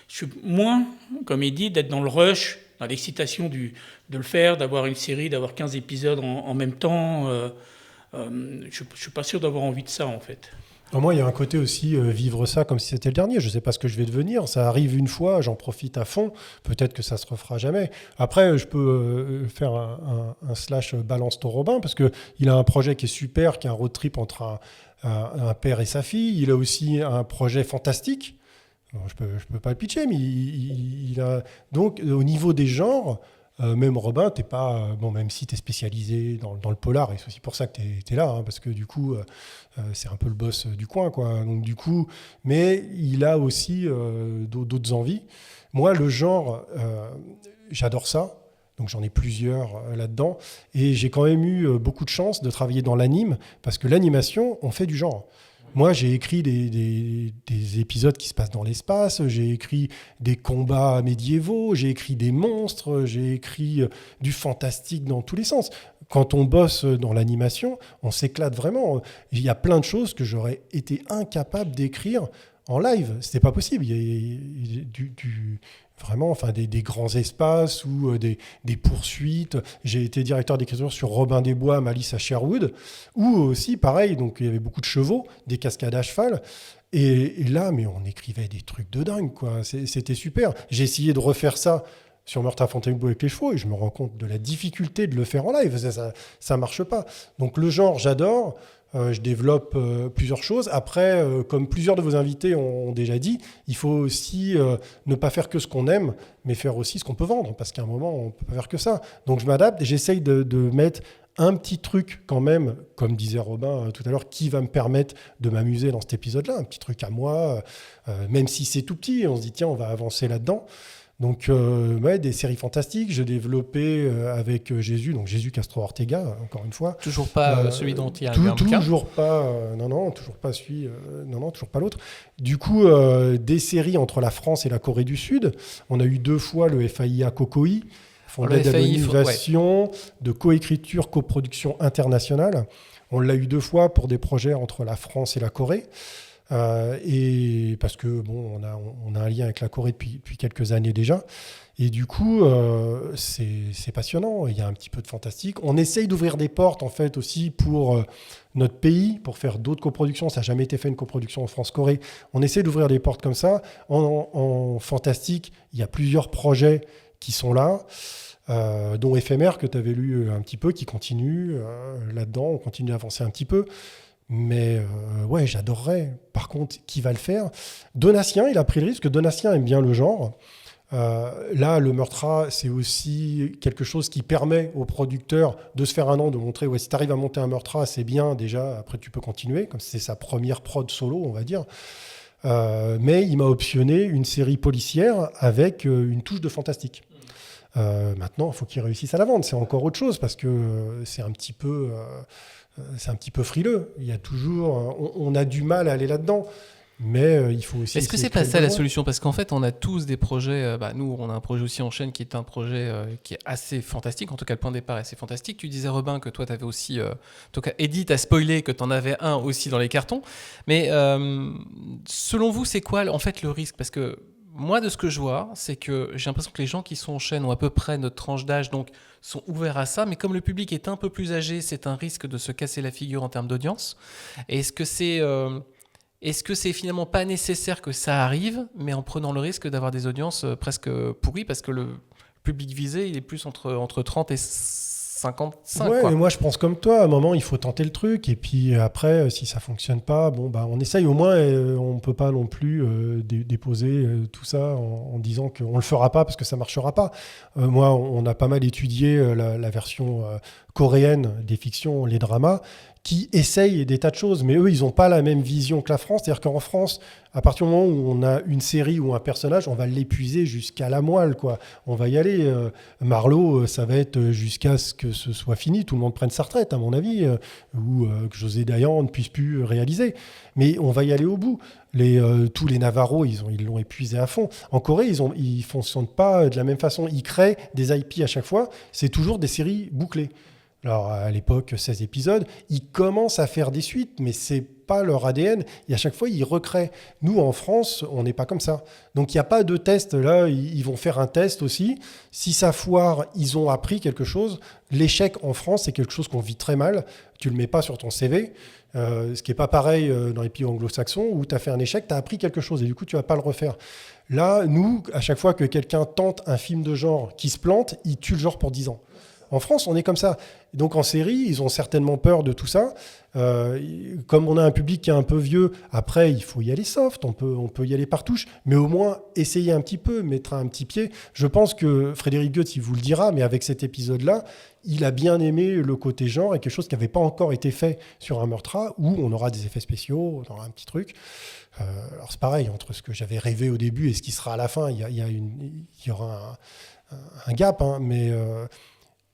Je suis moins, comme il dit, d'être dans le rush, dans l'excitation de le faire, d'avoir une série, d'avoir 15 épisodes en même temps. Je ne suis pas sûr d'avoir envie de ça, en fait. Alors moi, il y a un côté aussi, vivre ça comme si c'était le dernier. Je ne sais pas ce que je vais devenir. Ça arrive une fois, j'en profite à fond. Peut-être que ça ne se refera jamais. Après, je peux faire un slash balance ton Robin, parce qu'il a un projet qui est super, qui est un road trip entre un père et sa fille. Il a aussi un projet fantastique. Bon, je peux pas le pitcher, mais il a... Donc, au niveau des genres, Même Robin, t'es pas... bon, même si tu es spécialisé dans le polar, et c'est aussi pour ça que tu es là, hein, parce que du coup, c'est un peu le boss du coin, quoi. Donc, du coup, mais il a aussi d'autres envies. Moi, le genre, j'adore ça. Donc j'en ai plusieurs là-dedans. Et j'ai quand même eu beaucoup de chance de travailler dans l'anime, parce que l'animation, on fait du genre. Moi, j'ai écrit des épisodes qui se passent dans l'espace, j'ai écrit des combats médiévaux, j'ai écrit des monstres, j'ai écrit du fantastique dans tous les sens. Quand on bosse dans l'animation, on s'éclate vraiment. Il y a plein de choses que j'aurais été incapable d'écrire en live. C'était pas possible. Il y a vraiment, enfin, des grands espaces ou des poursuites. J'ai été directeur d'écriture sur Robin des Bois, Malice à Sherwood, où aussi, pareil, donc il y avait beaucoup de chevaux, des cascades à cheval. Et là, mais on écrivait des trucs de dingue, quoi. C'était super. J'ai essayé de refaire ça sur Meurtre à Fontainebleau avec les chevaux, et je me rends compte de la difficulté de le faire en live. Ça marche pas. Donc le genre, j'adore. Je développe plusieurs choses. Après, comme plusieurs de vos invités ont déjà dit, il faut aussi ne pas faire que ce qu'on aime, mais faire aussi ce qu'on peut vendre, parce qu'à un moment, on ne peut pas faire que ça. Donc je m'adapte et j'essaye de mettre un petit truc quand même, comme disait Robin tout à l'heure, qui va me permettre de m'amuser dans cet épisode-là, un petit truc à moi, même si c'est tout petit, on se dit tiens, on va avancer là-dedans. Donc, des séries fantastiques. J'ai développé avec Jésus, donc Jésus Castro Ortega, encore une fois. Toujours pas celui dont il y a un bouquin. Toujours pas, toujours pas celui, toujours pas l'autre. Du coup, des séries entre la France et la Corée du Sud. On a eu 2 fois le FAIA COCOI, Fonds d'aide à l'innovation, de coécriture, coproduction internationale. On l'a eu 2 fois pour des projets entre la France et la Corée. Et parce que bon, on a un lien avec la Corée depuis quelques années déjà, et du coup c'est passionnant. Il y a un petit peu de fantastique. On essaye d'ouvrir des portes en fait aussi pour notre pays, pour faire d'autres coproductions. Ça n'a jamais été fait une coproduction en France-Corée. On essaie d'ouvrir des portes comme ça. En fantastique, il y a plusieurs projets qui sont là. Dont Éphémère que tu avais lu un petit peu, qui continue là-dedans. On continue d'avancer un petit peu. Mais ouais, j'adorerais. Par contre, qui va le faire ? Donatien, il a pris le risque. Donatien aime bien le genre. Là, le Meurtra, c'est aussi quelque chose qui permet aux producteurs de se faire un nom, de montrer, ouais, si tu arrives à monter un Meurtra, c'est bien déjà. Après, tu peux continuer, comme c'est sa première prod solo, on va dire. Mais il m'a optionné une série policière avec une touche de fantastique. Maintenant, il faut qu'il réussisse à la vendre. C'est encore autre chose parce que c'est un petit peu... c'est un petit peu frileux. Il y a toujours, on a du mal à aller là-dedans, mais il faut aussi. Est-ce que c'est pas ça la solution ? Parce qu'en fait, on a tous des projets. Nous, on a un projet aussi en chaîne qui est un projet qui est assez fantastique. En tout cas, le point de départ est assez fantastique. Tu disais, Robin, que toi, tu avais aussi. En tout cas, Eddie t'a spoilé que tu en avais un aussi dans les cartons. Mais selon vous, c'est quoi en fait le risque ? Parce que moi, de ce que je vois, c'est que j'ai l'impression que les gens qui sont en chaîne ont à peu près notre tranche d'âge, donc sont ouverts à ça. Mais comme le public est un peu plus âgé, c'est un risque de se casser la figure en termes d'audience. Et est-ce que c'est finalement pas nécessaire que ça arrive, mais en prenant le risque d'avoir des audiences presque pourries, parce que le public visé, il est plus entre 30 et 55. Ouais, quoi. mais moi je pense comme toi, à un moment il faut tenter le truc, et puis après, si ça fonctionne pas, on essaye au moins, on peut pas non plus déposer tout ça en disant qu'on le fera pas parce que ça marchera pas. Moi, on a pas mal étudié la version coréenne des fictions, les dramas, qui essayent des tas de choses, mais eux, ils n'ont pas la même vision que la France. C'est-à-dire qu'en France, à partir du moment où on a une série ou un personnage, on va l'épuiser jusqu'à la moelle, quoi. On va y aller. Marlowe, ça va être jusqu'à ce que ce soit fini, tout le monde prenne sa retraite, à mon avis, ou que José Dayan ne puisse plus réaliser. Mais on va y aller au bout. Tous les Navarro, ils l'ont épuisé à fond. En Corée, ils fonctionnent pas de la même façon. Ils créent des IP à chaque fois. C'est toujours des séries bouclées. Alors, à l'époque, 16 épisodes, ils commencent à faire des suites, mais c'est pas leur ADN. Et à chaque fois, ils recréent. Nous, en France, on n'est pas comme ça. Donc, il n'y a pas de test. Là, ils vont faire un test aussi. Si ça foire, ils ont appris quelque chose. L'échec en France, c'est quelque chose qu'on vit très mal. Tu le mets pas sur ton CV. Ce qui n'est pas pareil dans les pays anglo-saxons où tu as fait un échec, tu as appris quelque chose et du coup, tu ne vas pas le refaire. Là, nous, à chaque fois que quelqu'un tente un film de genre qui se plante, il tue le genre pour 10 ans. En France, on est comme ça. Donc en série, ils ont certainement peur de tout ça. Comme on a un public qui est un peu vieux, après, il faut y aller soft, on peut y aller par touche, mais au moins essayer un petit peu, mettre un petit pied. Je pense que Frédéric Goetz, il vous le dira, mais avec cet épisode-là, il a bien aimé le côté genre et quelque chose qui n'avait pas encore été fait sur un Meurtra, où on aura des effets spéciaux, on aura un petit truc. Alors c'est pareil, entre ce que j'avais rêvé au début et ce qui sera à la fin, il y aura un gap, hein, mais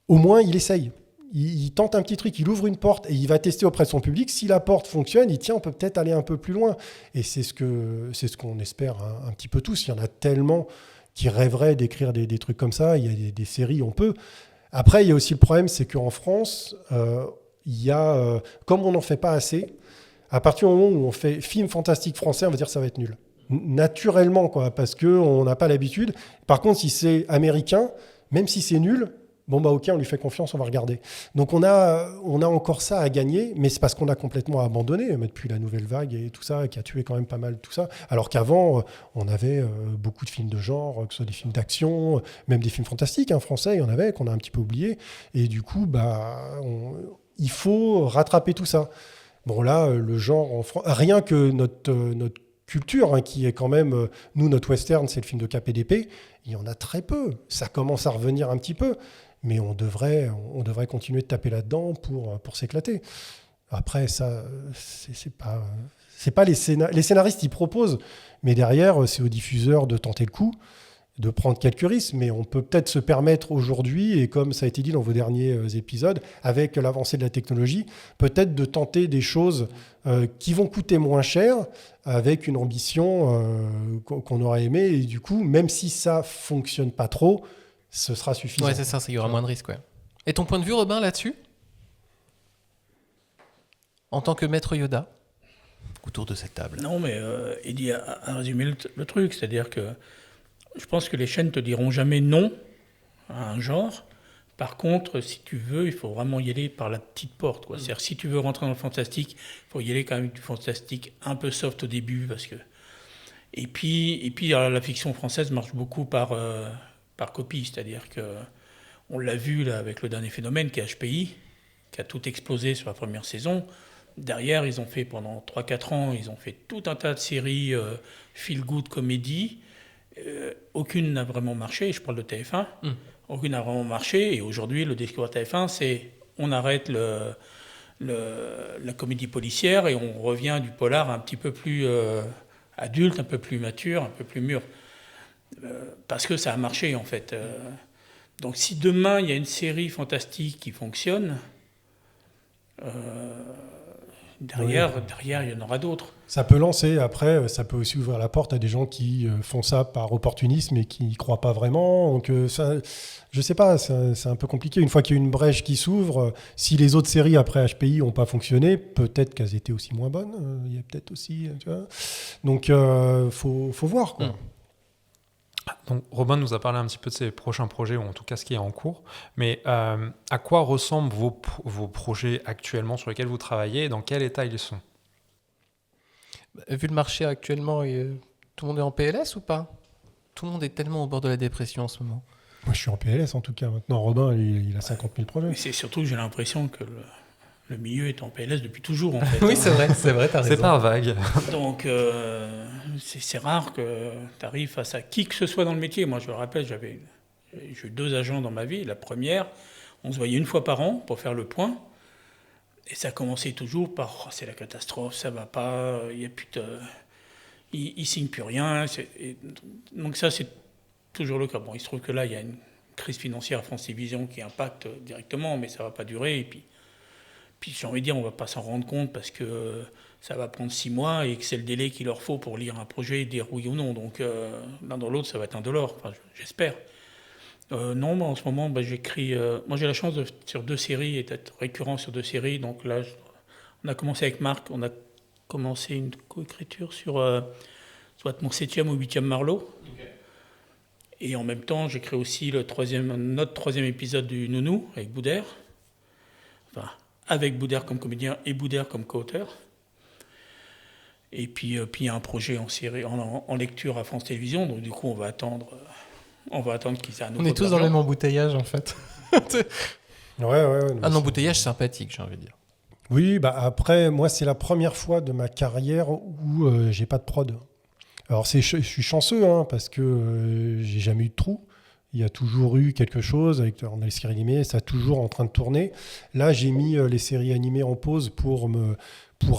au moins il essaye. Il tente un petit truc, il ouvre une porte et il va tester auprès de son public. Si la porte fonctionne, il tient, on peut peut-être aller un peu plus loin. Et c'est ce qu'on espère un petit peu tous. Il y en a tellement qui rêveraient d'écrire des trucs comme ça. Il y a des séries, on peut. Après, il y a aussi le problème, c'est qu'en France, comme on n'en fait pas assez, à partir du moment où on fait film fantastique français, on va dire que ça va être nul. Naturellement, quoi, parce qu'on n'a pas l'habitude. Par contre, si c'est américain, même si c'est nul, bon bah ok, on lui fait confiance, on va regarder. Donc on a encore ça à gagner, mais c'est parce qu'on a complètement abandonné depuis la nouvelle vague et tout ça, qui a tué quand même pas mal tout ça. Alors qu'avant, on avait beaucoup de films de genre, que ce soit des films d'action, même des films fantastiques, hein, français, il y en avait, qu'on a un petit peu oublié. Et du coup, il faut rattraper tout ça. Bon là, le genre en France, rien que notre culture, hein, qui est quand même, nous, notre western, c'est le film de Cap et d'épée, il y en a très peu. Ça commence à revenir un petit peu. Mais on devrait continuer de taper là-dedans pour s'éclater. Après, ça, c'est pas les scénaristes, ils proposent, mais derrière, c'est aux diffuseurs de tenter le coup, de prendre quelques risques. Mais on peut peut-être se permettre aujourd'hui, et comme ça a été dit dans vos derniers épisodes, avec l'avancée de la technologie, peut-être de tenter des choses qui vont coûter moins cher, avec une ambition qu'on aurait aimé. Et du coup, même si ça fonctionne pas trop, ce sera suffisant. Ouais, c'est ça, il y aura moins de risques. Ouais. Et ton point de vue, Robin, là-dessus ? En tant que maître Yoda, autour de cette table. Non, mais Eddie a résumé le truc. C'est-à-dire que je pense que les chaînes te diront jamais non à un genre. Par contre, si tu veux, il faut vraiment y aller par la petite porte, quoi. C'est-à-dire, si tu veux rentrer dans le fantastique, il faut y aller quand même du fantastique un peu soft au début. Et puis la fiction française marche beaucoup par copie, c'est-à-dire qu'on l'a vu là, avec le dernier phénomène qui est HPI, qui a tout explosé sur la première saison. Derrière, ils ont fait pendant 3-4 ans, ils ont fait tout un tas de séries feel-good comédie. Aucune n'a vraiment marché, je parle de TF1. Aucune n'a vraiment marché, et aujourd'hui, le discours de TF1, c'est on arrête la comédie policière et on revient du polar un petit peu plus adulte, un peu plus mature, un peu plus mûr. Parce que ça a marché en fait. Donc si demain il y a une série fantastique qui fonctionne, derrière il y en aura d'autres. Ça peut lancer, après ça peut aussi ouvrir la porte à des gens qui font ça par opportunisme et qui n'y croient pas vraiment. Donc ça, je sais pas, c'est un peu compliqué. Une fois qu'il y a une brèche qui s'ouvre, si les autres séries après HPI n'ont pas fonctionné, peut-être qu'elles étaient aussi moins bonnes. Il y a peut-être aussi, tu vois. Donc faut voir, quoi. Donc, Robin nous a parlé un petit peu de ses prochains projets, ou en tout cas ce qui est en cours. Mais à quoi ressemblent vos projets actuellement sur lesquels vous travaillez et dans quel état ils sont ? Vu le marché actuellement, tout le monde est en PLS ou pas ? Tout le monde est tellement au bord de la dépression en ce moment. Moi, je suis en PLS en tout cas. Maintenant, Robin, il a 50 000 projets. Mais c'est surtout que j'ai l'impression que le milieu est en PLS depuis toujours, en fait. Oui, c'est vrai, t'as raison. C'est pas vague. Donc, c'est rare que tu arrives face à qui que ce soit dans le métier. Moi, je me rappelle, j'ai eu 2 agents dans ma vie. La première, on se voyait une fois par an pour faire le point. Et ça commençait toujours par c'est la catastrophe, ça va pas, il y a plus de, il signe plus rien. Donc ça, c'est toujours le cas. Bon, il se trouve que là, il y a une crise financière à France Télévisions qui impacte directement, mais ça va pas durer. Et puis j'ai envie de dire, on va pas s'en rendre compte parce que ça va prendre 6 mois et que c'est le délai qu'il leur faut pour lire un projet et dire oui ou non. Donc l'un dans l'autre, ça va être indolore. Enfin, j'espère. Non, en ce moment, j'écris. Moi, j'ai la chance sur 2 séries et d'être récurrent sur 2 séries. Donc là, on a commencé avec Marc, on a commencé une coécriture sur soit mon 7e ou 8e Marlowe. Okay. Et en même temps, j'écris aussi notre 3e épisode du Nounou avec Boudère. Enfin, avec Boudère comme comédien et Boudère comme co-auteur. Et puis, il y a un projet en série, en lecture à France Télévisions. Donc, du coup, on va attendre qu'ils aient un nouveau. On est tous dans le même embouteillage, en fait. Ouais, Un embouteillage sympathique, j'ai envie de dire. Oui, bah après, moi, c'est la première fois de ma carrière où j'ai pas de prod. Alors, je suis chanceux, hein, parce que j'ai jamais eu de trou. Il y a toujours eu quelque chose on a les séries animées, ça a toujours en train de tourner. Là, j'ai mis les séries animées en pause pour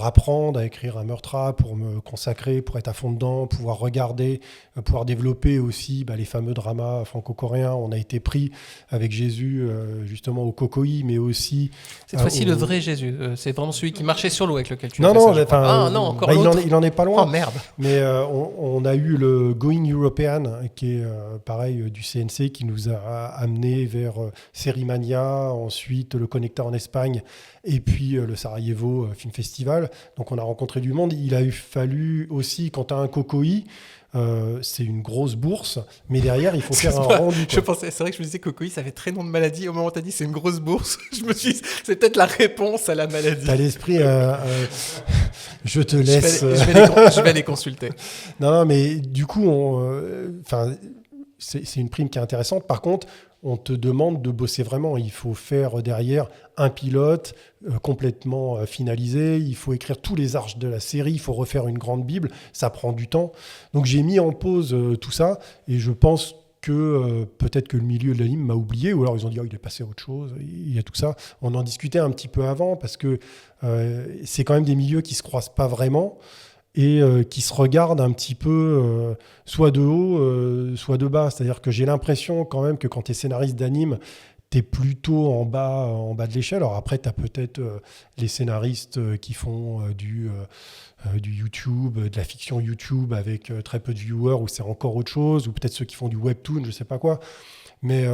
apprendre à écrire un meurtre, pour me consacrer, pour être à fond dedans, pouvoir regarder, pouvoir développer aussi les fameux dramas franco-coréens. On a été pris avec Jésus justement au Cocoï, mais aussi... Cette fois-ci, le vrai Jésus. C'est vraiment celui qui marchait sur l'eau avec lequel tu non, as fait non, ça. Encore l'autre. Il en est pas loin. Oh merde. Mais on a eu le Going European, qui est pareil du CNC, qui nous a amené vers Sérimania, ensuite le Connector en Espagne, et puis le Sarajevo Film Festival. Donc on a rencontré du monde. Il a fallu aussi, quand tu as un Cocoï, c'est une grosse bourse, mais derrière il faut faire un rendu. C'est vrai que je me disais Cocoï, ça fait très nom de maladie. Au moment où tu as dit c'est une grosse bourse, je me suis dit c'est peut-être la réponse à la maladie. T'as l'esprit, je te laisse. Je vais les consulter. Non, mais du coup, c'est une prime qui est intéressante. Par contre, on te demande de bosser vraiment. Il faut faire derrière un pilote complètement finalisé. Il faut écrire tous les arches de la série. Il faut refaire une grande Bible. Ça prend du temps. Donc j'ai mis en pause tout ça. Et je pense que peut-être que le milieu de l'anime m'a oublié. Ou alors ils ont dit il est passé à autre chose. Il y a tout ça. On en discutait un petit peu avant parce que c'est quand même des milieux qui ne se croisent pas vraiment. Et qui se regardent un petit peu soit de haut, soit de bas. C'est-à-dire que j'ai l'impression quand même que quand tu es scénariste d'anime, tu es plutôt en bas de l'échelle. Alors après, tu as peut-être les scénaristes qui font du YouTube, de la fiction YouTube avec très peu de viewers, où c'est encore autre chose, ou peut-être ceux qui font du webtoon, je sais pas quoi. Mais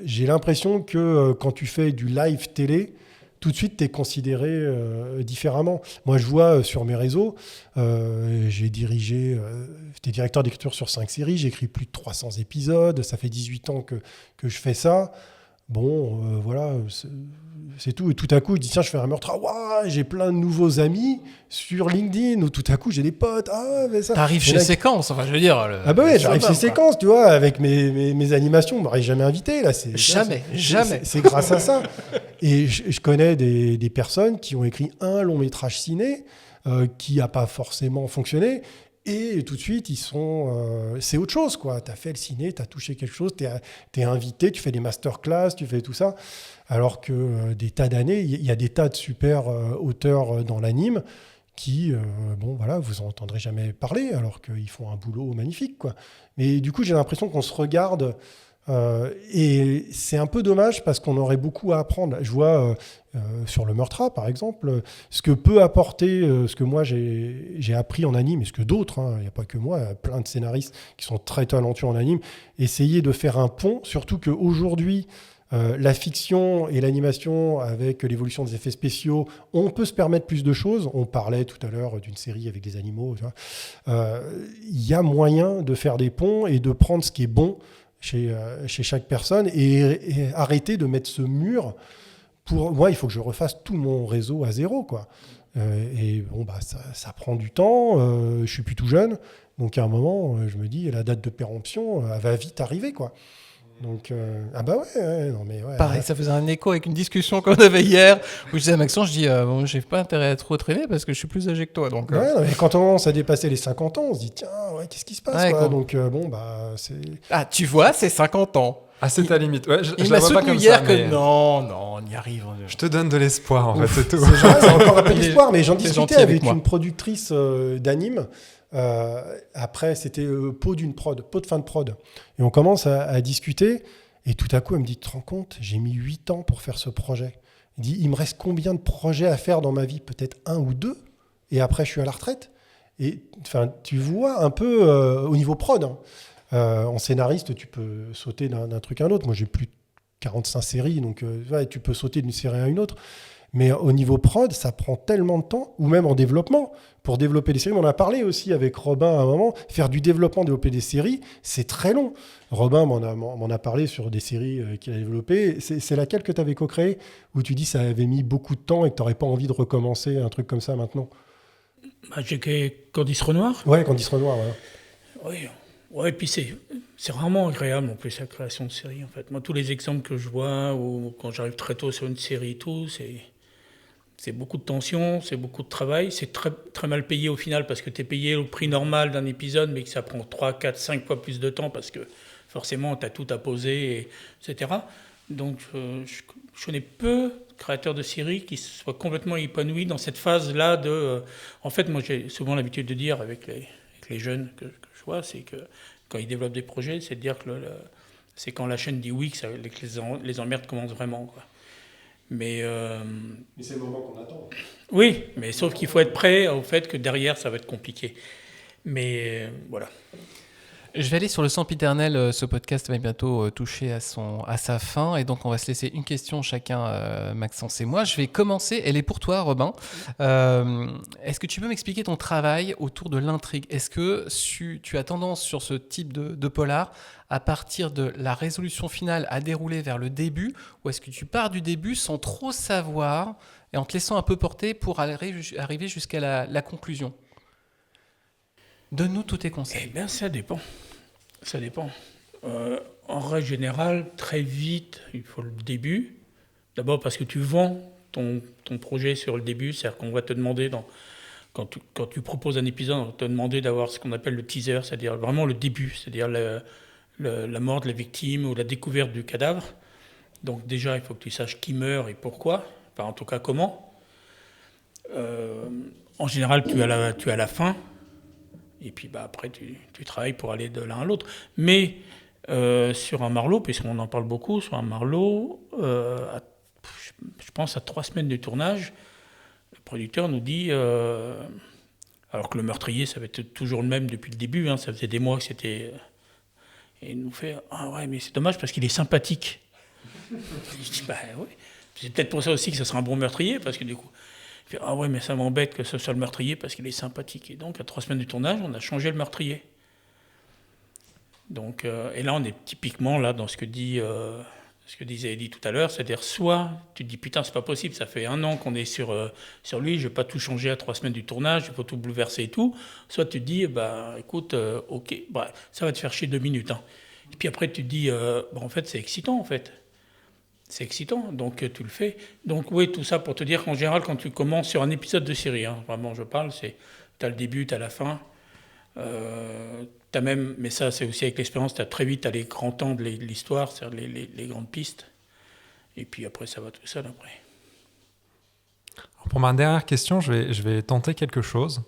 j'ai l'impression que quand tu fais du live télé, tout de suite, tu es considéré différemment. Moi, je vois sur mes réseaux, j'étais directeur d'écriture sur 5 séries, j'ai écrit plus de 300 épisodes, ça fait 18 ans que je fais ça. Bon, voilà, c'est tout. Et tout à coup, je dis, tiens, je fais un meurtre. J'ai plein de nouveaux amis sur LinkedIn, où tout à coup, j'ai des potes. Mais ça. T'arrives chez Séquence, enfin, je veux dire. J'arrive chez Séquence, tu vois, avec mes animations. On m'aurait jamais invité, là. Jamais. C'est grâce à ça. Et je connais des personnes qui ont écrit un long métrage ciné qui n'a pas forcément fonctionné. Et tout de suite, c'est autre chose, quoi. Tu as fait le ciné, tu as touché quelque chose, tu es invité, tu fais des masterclass, tu fais tout ça. Alors que des tas d'années, il y a des tas de super auteurs dans l'anime qui, vous en entendrez jamais parler, alors qu'ils font un boulot magnifique, quoi. Mais du coup, j'ai l'impression qu'on se regarde. Et c'est un peu dommage parce qu'on aurait beaucoup à apprendre. Je vois sur le meurtre, par exemple, ce que peut apporter, ce que moi j'ai appris en anime, et ce que d'autres, il n'y a pas que moi, plein de scénaristes qui sont très talentueux en anime, essayer de faire un pont, surtout qu'aujourd'hui, la fiction et l'animation, avec l'évolution des effets spéciaux, on peut se permettre plus de choses. On parlait tout à l'heure d'une série avec des animaux. Il y a moyen de faire des ponts et de prendre ce qui est bon chez chaque personne et arrêter de mettre ce mur. Pour moi, il faut que je refasse tout mon réseau à zéro, quoi. Ça prend du temps. Je suis plus tout jeune, donc à un moment, je me dis la date de péremption, elle va vite arriver, quoi. Donc pareil, ça faisait un écho avec une discussion qu'on avait hier où je disais à Maxence, j'ai pas intérêt à trop traîner parce que je suis plus âgé que toi. Donc mais quand on commence à dépasser les 50 ans, on se dit tiens, qu'est-ce qui se passe, quoi. Donc c'est... Ah, tu vois, c'est 50 ans. Ah, c'est ta limite. Ouais, il m'a soutenu hier que non, on y arrive. Je te donne de l'espoir, en fait, c'est tout. C'est encore un peu d'espoir, mais j'en discutais avec une productrice d'anime. Après, c'était pot de fin de prod. Et on commence à discuter. Et tout à coup, elle me dit, tu te rends compte, j'ai mis 8 ans pour faire ce projet. Il dit, il me reste combien de projets à faire dans ma vie? Peut-être 1 ou 2. Et après, je suis à la retraite. Et tu vois un peu au niveau prod. En scénariste, tu peux sauter d'un truc à un autre. Moi, j'ai plus de 45 séries, donc tu peux sauter d'une série à une autre. Mais au niveau prod, ça prend tellement de temps, ou même en développement, pour développer des séries. On en a parlé aussi avec Robin à un moment. Faire du développement, développer des séries, c'est très long. Robin m'en a parlé sur des séries qu'il a développées. C'est laquelle que tu avais co-créée, où tu dis que ça avait mis beaucoup de temps et que tu n'aurais pas envie de recommencer un truc comme ça maintenant? J'ai créé Candice Renoir. Ouais, Candice Renoir, ouais. Oui. Ouais, et puis c'est rarement agréable en plus la création de séries en fait. Moi, tous les exemples que je vois, ou quand j'arrive très tôt sur une série et tout, c'est beaucoup de tension, c'est beaucoup de travail, c'est très, très mal payé au final parce que tu es payé au prix normal d'un épisode, mais que ça prend 3, 4, 5 fois plus de temps parce que forcément tu as tout à poser, etc. Donc je connais peu de créateurs de séries qui soient complètement épanouis dans cette phase-là de... en fait, moi j'ai souvent l'habitude de dire avec les jeunes que je vois, c'est que quand ils développent des projets, c'est de dire que c'est quand la chaîne dit oui que les emmerdes commencent vraiment, quoi. Mais c'est le moment qu'on attend. Oui, mais sauf qu'il faut être prêt au fait que derrière, ça va être compliqué. Mais voilà. Je vais aller sur le sempiternel. Ce podcast va bientôt toucher à sa fin. Et donc, on va se laisser une question chacun, Maxence et moi. Je vais commencer. Elle est pour toi, Robin. Est-ce que tu peux m'expliquer ton travail autour de l'intrigue ? Est-ce que tu as tendance sur ce type de polar à partir de la résolution finale à dérouler vers le début, ou est-ce que tu pars du début sans trop savoir et en te laissant un peu porter pour arriver jusqu'à la conclusion ? Donne-nous tous tes conseils. Eh bien, ça dépend. Ça dépend. En règle générale, très vite, il faut le début. D'abord parce que tu vends ton projet sur le début, c'est-à-dire qu'on va te demander, quand tu proposes un épisode, on va te demander d'avoir ce qu'on appelle le teaser, c'est-à-dire vraiment le début, c'est-à-dire la mort de la victime ou la découverte du cadavre. Donc déjà, il faut que tu saches qui meurt et pourquoi, enfin en tout cas comment. En général, tu as la fin, et puis après tu travailles pour aller de l'un à l'autre. Mais sur un Marlowe, puisqu'on en parle beaucoup, sur un Marlowe, je pense à 3 semaines de tournage, le producteur nous dit... alors que le meurtrier, ça va être toujours le même depuis le début, ça faisait des mois que c'était... Et il nous fait « Ah ouais, mais c'est dommage parce qu'il est sympathique. » Je dis « Bah oui, c'est peut-être pour ça aussi que ce sera un bon meurtrier, parce que du coup... » Il fait « Ah ouais, mais ça m'embête que ce soit le meurtrier parce qu'il est sympathique. » Et donc, à 3 semaines du tournage, on a changé le meurtrier. Donc, et là, on est typiquement là dans ce que disait Eddie tout à l'heure, c'est-à-dire soit tu te dis « Putain, c'est pas possible, ça fait 1 an qu'on est sur lui, je vais pas tout changer à 3 semaines du tournage, je vais pas tout bouleverser et tout. » Soit tu te dis « Bah écoute, ok, bah, ça va te faire chier 2 minutes. » Et puis après, tu te dis bah, « En fait, c'est excitant, en fait. » C'est excitant, donc tu le fais. Donc oui, tout ça pour te dire qu'en général, quand tu commences sur un épisode de série, vraiment je parle, t'as le début, t'as la fin, t'as même, mais ça c'est aussi avec l'expérience, t'as très vite les grands temps de l'histoire, c'est-à-dire les grandes pistes, et puis après ça va tout seul après. Pour ma dernière question, je vais tenter quelque chose.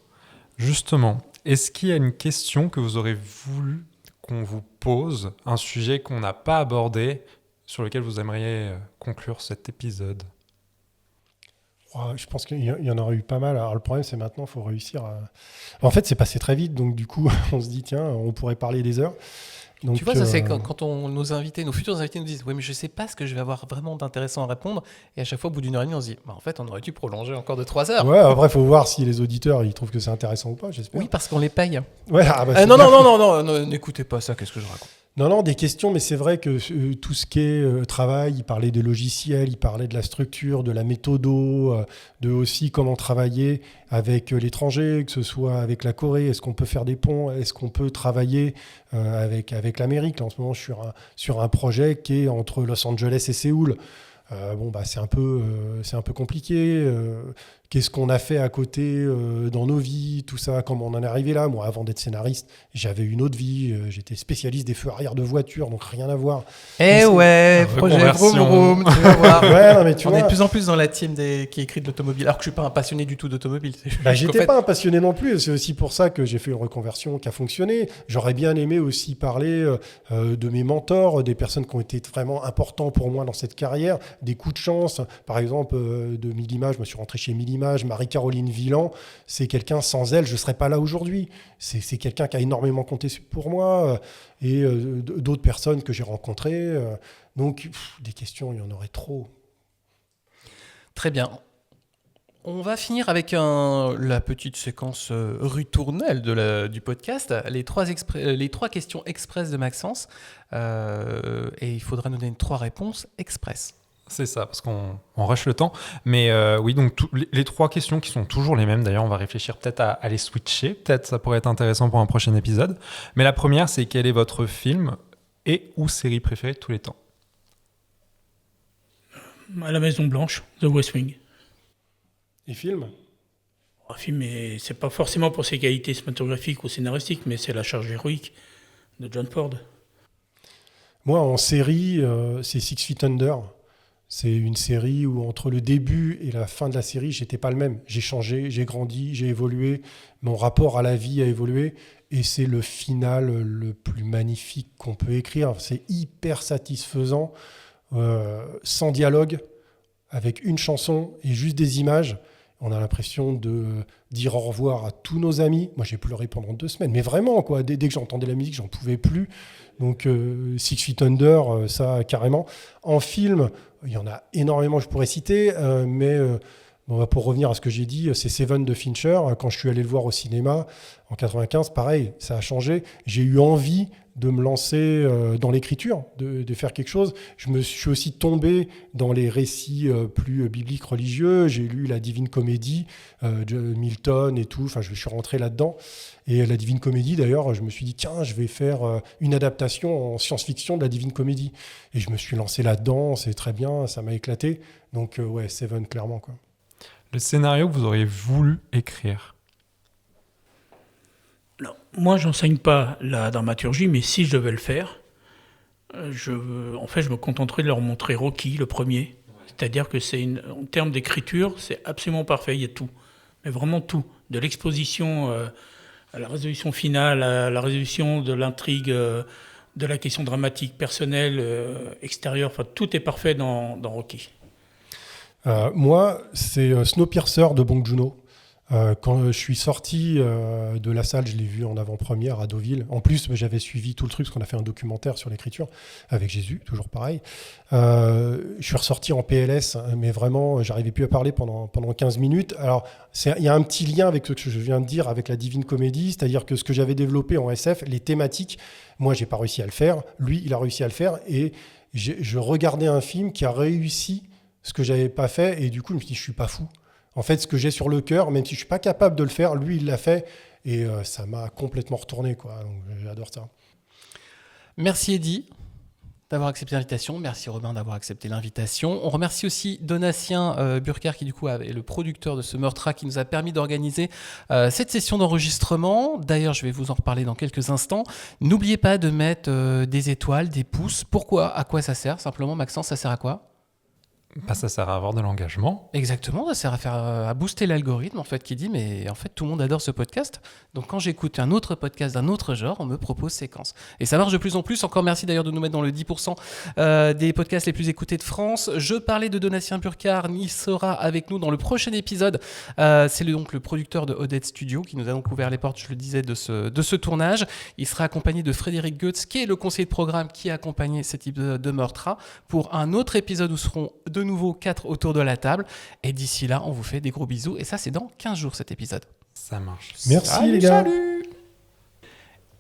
Justement, est-ce qu'il y a une question que vous aurez voulu qu'on vous pose, un sujet qu'on n'a pas abordé, sur lequel vous aimeriez conclure cet épisode ? Je pense qu'il y en aurait eu pas mal. Alors le problème, c'est maintenant, il faut réussir à... En fait, c'est passé très vite, donc du coup, on se dit, tiens, on pourrait parler des heures. Donc, tu vois, ça c'est quand nos futurs invités nous disent « Oui, mais je ne sais pas ce que je vais avoir vraiment d'intéressant à répondre. » Et à chaque fois, au bout d'1 heure et demie, on se dit bah, « En fait, on aurait dû prolonger encore de 3 heures. » Ouais, après, il faut voir si les auditeurs ils trouvent que c'est intéressant ou pas, j'espère. Oui, parce qu'on les paye. Ouais, non, n'écoutez pas ça, qu'est-ce que je raconte ? Non, des questions, mais c'est vrai que tout ce qui est travail, il parlait des logiciels, il parlait de la structure, de la méthodo, de aussi comment travailler avec l'étranger, que ce soit avec la Corée, est-ce qu'on peut faire des ponts, est-ce qu'on peut travailler avec l'Amérique. Là, en ce moment, je suis sur un projet qui est entre Los Angeles et Séoul. C'est un peu compliqué. Qu'est-ce qu'on a fait à côté dans nos vies, tout ça, comment on en est arrivé là. Moi, avant d'être scénariste, j'avais une autre vie. J'étais spécialiste des feux arrière de voiture, donc rien à voir. Ouais, projet Vroom Vroom, tu vas voir. Ouais, non, mais on est de plus en plus dans la team qui écrit de l'automobile, alors que je suis pas un passionné du tout d'automobile. J'étais pas un passionné non plus. C'est aussi pour ça que j'ai fait une reconversion qui a fonctionné. J'aurais bien aimé aussi parler de mes mentors, des personnes qui ont été vraiment importants pour moi dans cette carrière, des coups de chance. Par exemple, de Millima, je me suis rentré chez Millima. Marie-Caroline Villan, c'est quelqu'un, sans elle, je ne serais pas là aujourd'hui. C'est quelqu'un qui a énormément compté pour moi et d'autres personnes que j'ai rencontrées. Donc, des questions, il y en aurait trop. Très bien. On va finir avec la petite séquence ritournelle du podcast, les 3 questions express de Maxence. Et il faudra nous donner 3 réponses express. C'est ça, parce qu'on rush le temps. Mais oui, donc les 3 questions qui sont toujours les mêmes. D'ailleurs, on va réfléchir peut-être à les switcher. Peut-être ça pourrait être intéressant pour un prochain épisode. Mais la première, c'est quel est votre film et ou série préférée de tous les temps? À la Maison Blanche, The West Wing. Et film? Un film, mais c'est pas forcément pour ses qualités cinématographiques ou scénaristiques, mais c'est La Charge héroïque de John Ford. Moi, en série, c'est Six Feet Under. C'est une série où entre le début et la fin de la série, j'étais pas le même. J'ai changé, j'ai grandi, j'ai évolué. Mon rapport à la vie a évolué. Et c'est le final le plus magnifique qu'on peut écrire. C'est hyper satisfaisant, sans dialogue, avec une chanson et juste des images. On a l'impression de dire au revoir à tous nos amis. Moi, j'ai pleuré pendant 2 semaines. Mais vraiment, quoi. Dès que j'entendais la musique, j'en pouvais plus. Donc, Six Feet Under, ça, carrément. En film, il y en a énormément, je pourrais citer. Bon, pour revenir à ce que j'ai dit, c'est Seven de Fincher. Quand je suis allé le voir au cinéma, en 95, pareil, ça a changé. J'ai eu envie de me lancer dans l'écriture, de faire quelque chose. Je me suis aussi tombé dans les récits plus bibliques, religieux. J'ai lu la Divine Comédie, de Milton et tout. Enfin, je suis rentré là-dedans. Et la Divine Comédie, d'ailleurs, je me suis dit, tiens, je vais faire une adaptation en science-fiction de la Divine Comédie. Et je me suis lancé là-dedans. C'est très bien, ça m'a éclaté. Donc, ouais, Seven, clairement, quoi. Le scénario que vous auriez voulu écrire? Alors, moi, j'enseigne pas la dramaturgie, mais si je devais le faire, je me contenterais de leur montrer Rocky, le premier. C'est-à-dire que en termes d'écriture, c'est absolument parfait, il y a tout. Mais vraiment tout. De l'exposition à la résolution finale, à la résolution de l'intrigue, de la question dramatique, personnelle, extérieure, enfin, tout est parfait dans Rocky. Moi, c'est Snowpiercer de Bong Joon-ho. Quand je suis sorti de la salle, je l'ai vu en avant-première à Deauville. En plus, j'avais suivi tout le truc parce qu'on a fait un documentaire sur l'écriture avec Jésus, toujours pareil. Je suis ressorti en PLS, mais vraiment, j'arrivais plus à parler pendant 15 minutes. Alors, il y a un petit lien avec ce que je viens de dire avec la Divine Comédie, c'est-à-dire que ce que j'avais développé en SF, les thématiques, moi, j'ai pas réussi à le faire. Lui, il a réussi à le faire. Et je regardais un film qui a réussi ce que j'avais pas fait, et du coup, je me suis dit, je suis pas fou. En fait, ce que j'ai sur le cœur, même si je suis pas capable de le faire, lui, il l'a fait, et ça m'a complètement retourné, quoi. Donc, j'adore ça. Merci Eddy d'avoir accepté l'invitation. Merci Robin d'avoir accepté l'invitation. On remercie aussi Donatien Burkhardt qui du coup est le producteur de ce Meurtra qui nous a permis d'organiser cette session d'enregistrement. D'ailleurs, je vais vous en reparler dans quelques instants. N'oubliez pas de mettre des étoiles, des pouces. Pourquoi? À quoi ça sert? Simplement, Maxence, ça sert à quoi? Ça sert à avoir de l'engagement. Exactement, ça sert à booster l'algorithme en fait qui dit mais en fait tout le monde adore ce podcast. Donc quand j'écoute un autre podcast d'un autre genre, on me propose séquence. Et ça marche de plus en plus. Encore merci d'ailleurs de nous mettre dans le 10% des podcasts les plus écoutés de France. Je parlais de Donatien Burkhardt, il sera avec nous dans le prochain épisode. C'est donc le producteur de Odette Studio qui nous a donc ouvert les portes, je le disais, de ce tournage. Il sera accompagné de Frédéric Goetz qui est le conseiller de programme qui a accompagné cet épisode de Meurtra pour un autre épisode où seront de nouveau 4 autour de la table. Et d'ici là, on vous fait des gros bisous. Et ça, c'est dans 15 jours cet épisode. Ça marche. Merci salut, les gars. Salut.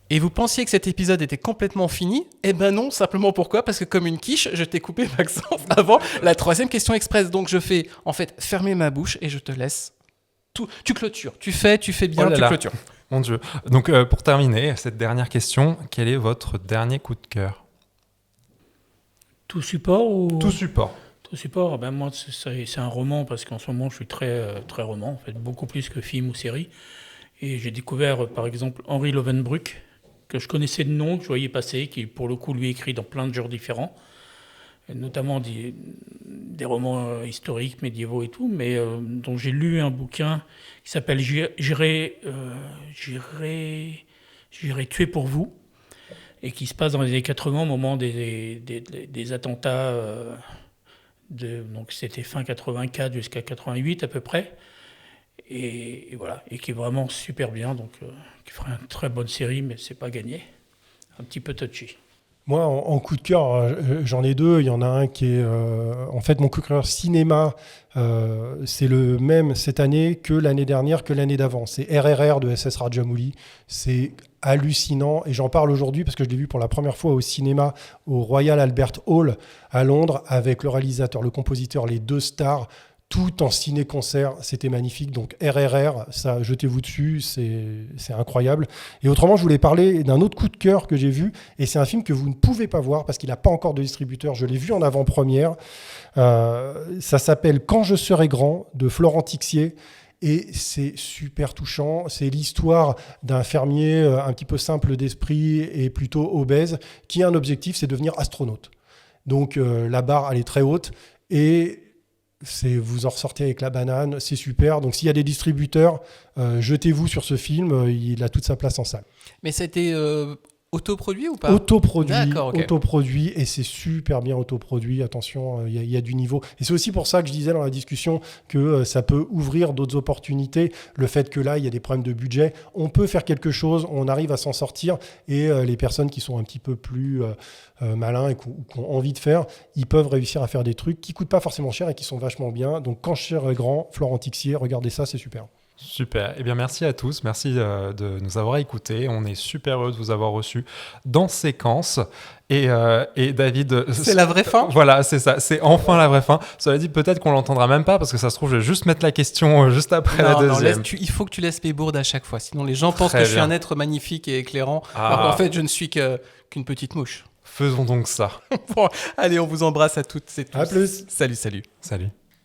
Et vous pensiez que cet épisode était complètement fini? Eh ben non, simplement pourquoi? Parce que comme une quiche, je t'ai coupé Maxence avant la 3e question express. Donc je fais en fait fermer ma bouche et je te laisse. Tu clôtures. Tu fais bien, tu clôtures. Mon Dieu. Donc pour terminer, cette dernière question, quel est votre dernier coup de cœur? Tout support ou... Tout support. Tout support, ben moi c'est un roman parce qu'en ce moment je suis très, très roman, en fait, beaucoup plus que film ou série. Et j'ai découvert par exemple Henri Lovenbruck, que je connaissais de nom, que je voyais passer, qui pour le coup lui écrit dans plein de genres différents, et notamment des romans historiques, médiévaux et tout, mais dont j'ai lu un bouquin qui s'appelle J'irai tuer pour vous, et qui se passe dans les années 80 au moment des attentats. Donc c'était fin 84 jusqu'à 88 à peu près, et voilà, et qui est vraiment super bien, donc qui ferait une très bonne série, mais c'est pas gagné, un petit peu touchy. Moi, en coup de cœur, j'en ai deux. Il y en a un qui est... en fait, mon coup de cœur cinéma, c'est le même cette année que l'année dernière, que l'année d'avant. C'est RRR de SS Rajamouli. C'est hallucinant. Et j'en parle aujourd'hui parce que je l'ai vu pour la première fois au cinéma au Royal Albert Hall à Londres avec le réalisateur, le compositeur, les deux stars, tout en ciné-concert. C'était magnifique. Donc RRR, ça, jetez-vous dessus, c'est incroyable. Et autrement, je voulais parler d'un autre coup de cœur que j'ai vu. Et c'est un film que vous ne pouvez pas voir parce qu'il n'a pas encore de distributeur. Je l'ai vu en avant-première. Ça s'appelle Quand je serai grand de Florent Tixier. Et c'est super touchant. C'est l'histoire d'un fermier un petit peu simple d'esprit et plutôt obèse qui a un objectif, c'est devenir astronaute. Donc la barre, elle est très haute. Et vous en ressortez avec la banane, c'est super. Donc s'il y a des distributeurs, jetez-vous sur ce film, il a toute sa place en salle. Mais ça a été autoproduit ou pas ? Autoproduit, D'accord, ok. autoproduit, et c'est super bien autoproduit. Attention, il y a du niveau. Et c'est aussi pour ça que je disais dans la discussion que ça peut ouvrir d'autres opportunités. Le fait que là, il y a des problèmes de budget, on peut faire quelque chose, on arrive à s'en sortir, et les personnes qui sont un petit peu plus malins et qui ont envie de faire, ils peuvent réussir à faire des trucs qui coûtent pas forcément cher et qui sont vachement bien. Donc quand je serai grand, Florent Tixier, regardez ça, c'est super. Super. Eh bien, merci à tous. Merci de nous avoir écoutés. On est super heureux de vous avoir reçus dans Séquence. Et David... C'est la vraie fin ? Voilà, c'est ça. C'est enfin la vraie fin. Cela dit, peut-être qu'on l'entendra même pas parce que ça se trouve, je vais juste mettre la question juste après la deuxième. Il faut que tu laisses mes bourdes à chaque fois. Sinon, les gens pensent Très que je suis bien. un être magnifique et éclairant. Alors qu'en fait, je ne suis qu'une petite mouche. Faisons donc ça. Bon, allez, on vous embrasse à toutes et tous. À plus. Salut. Salut.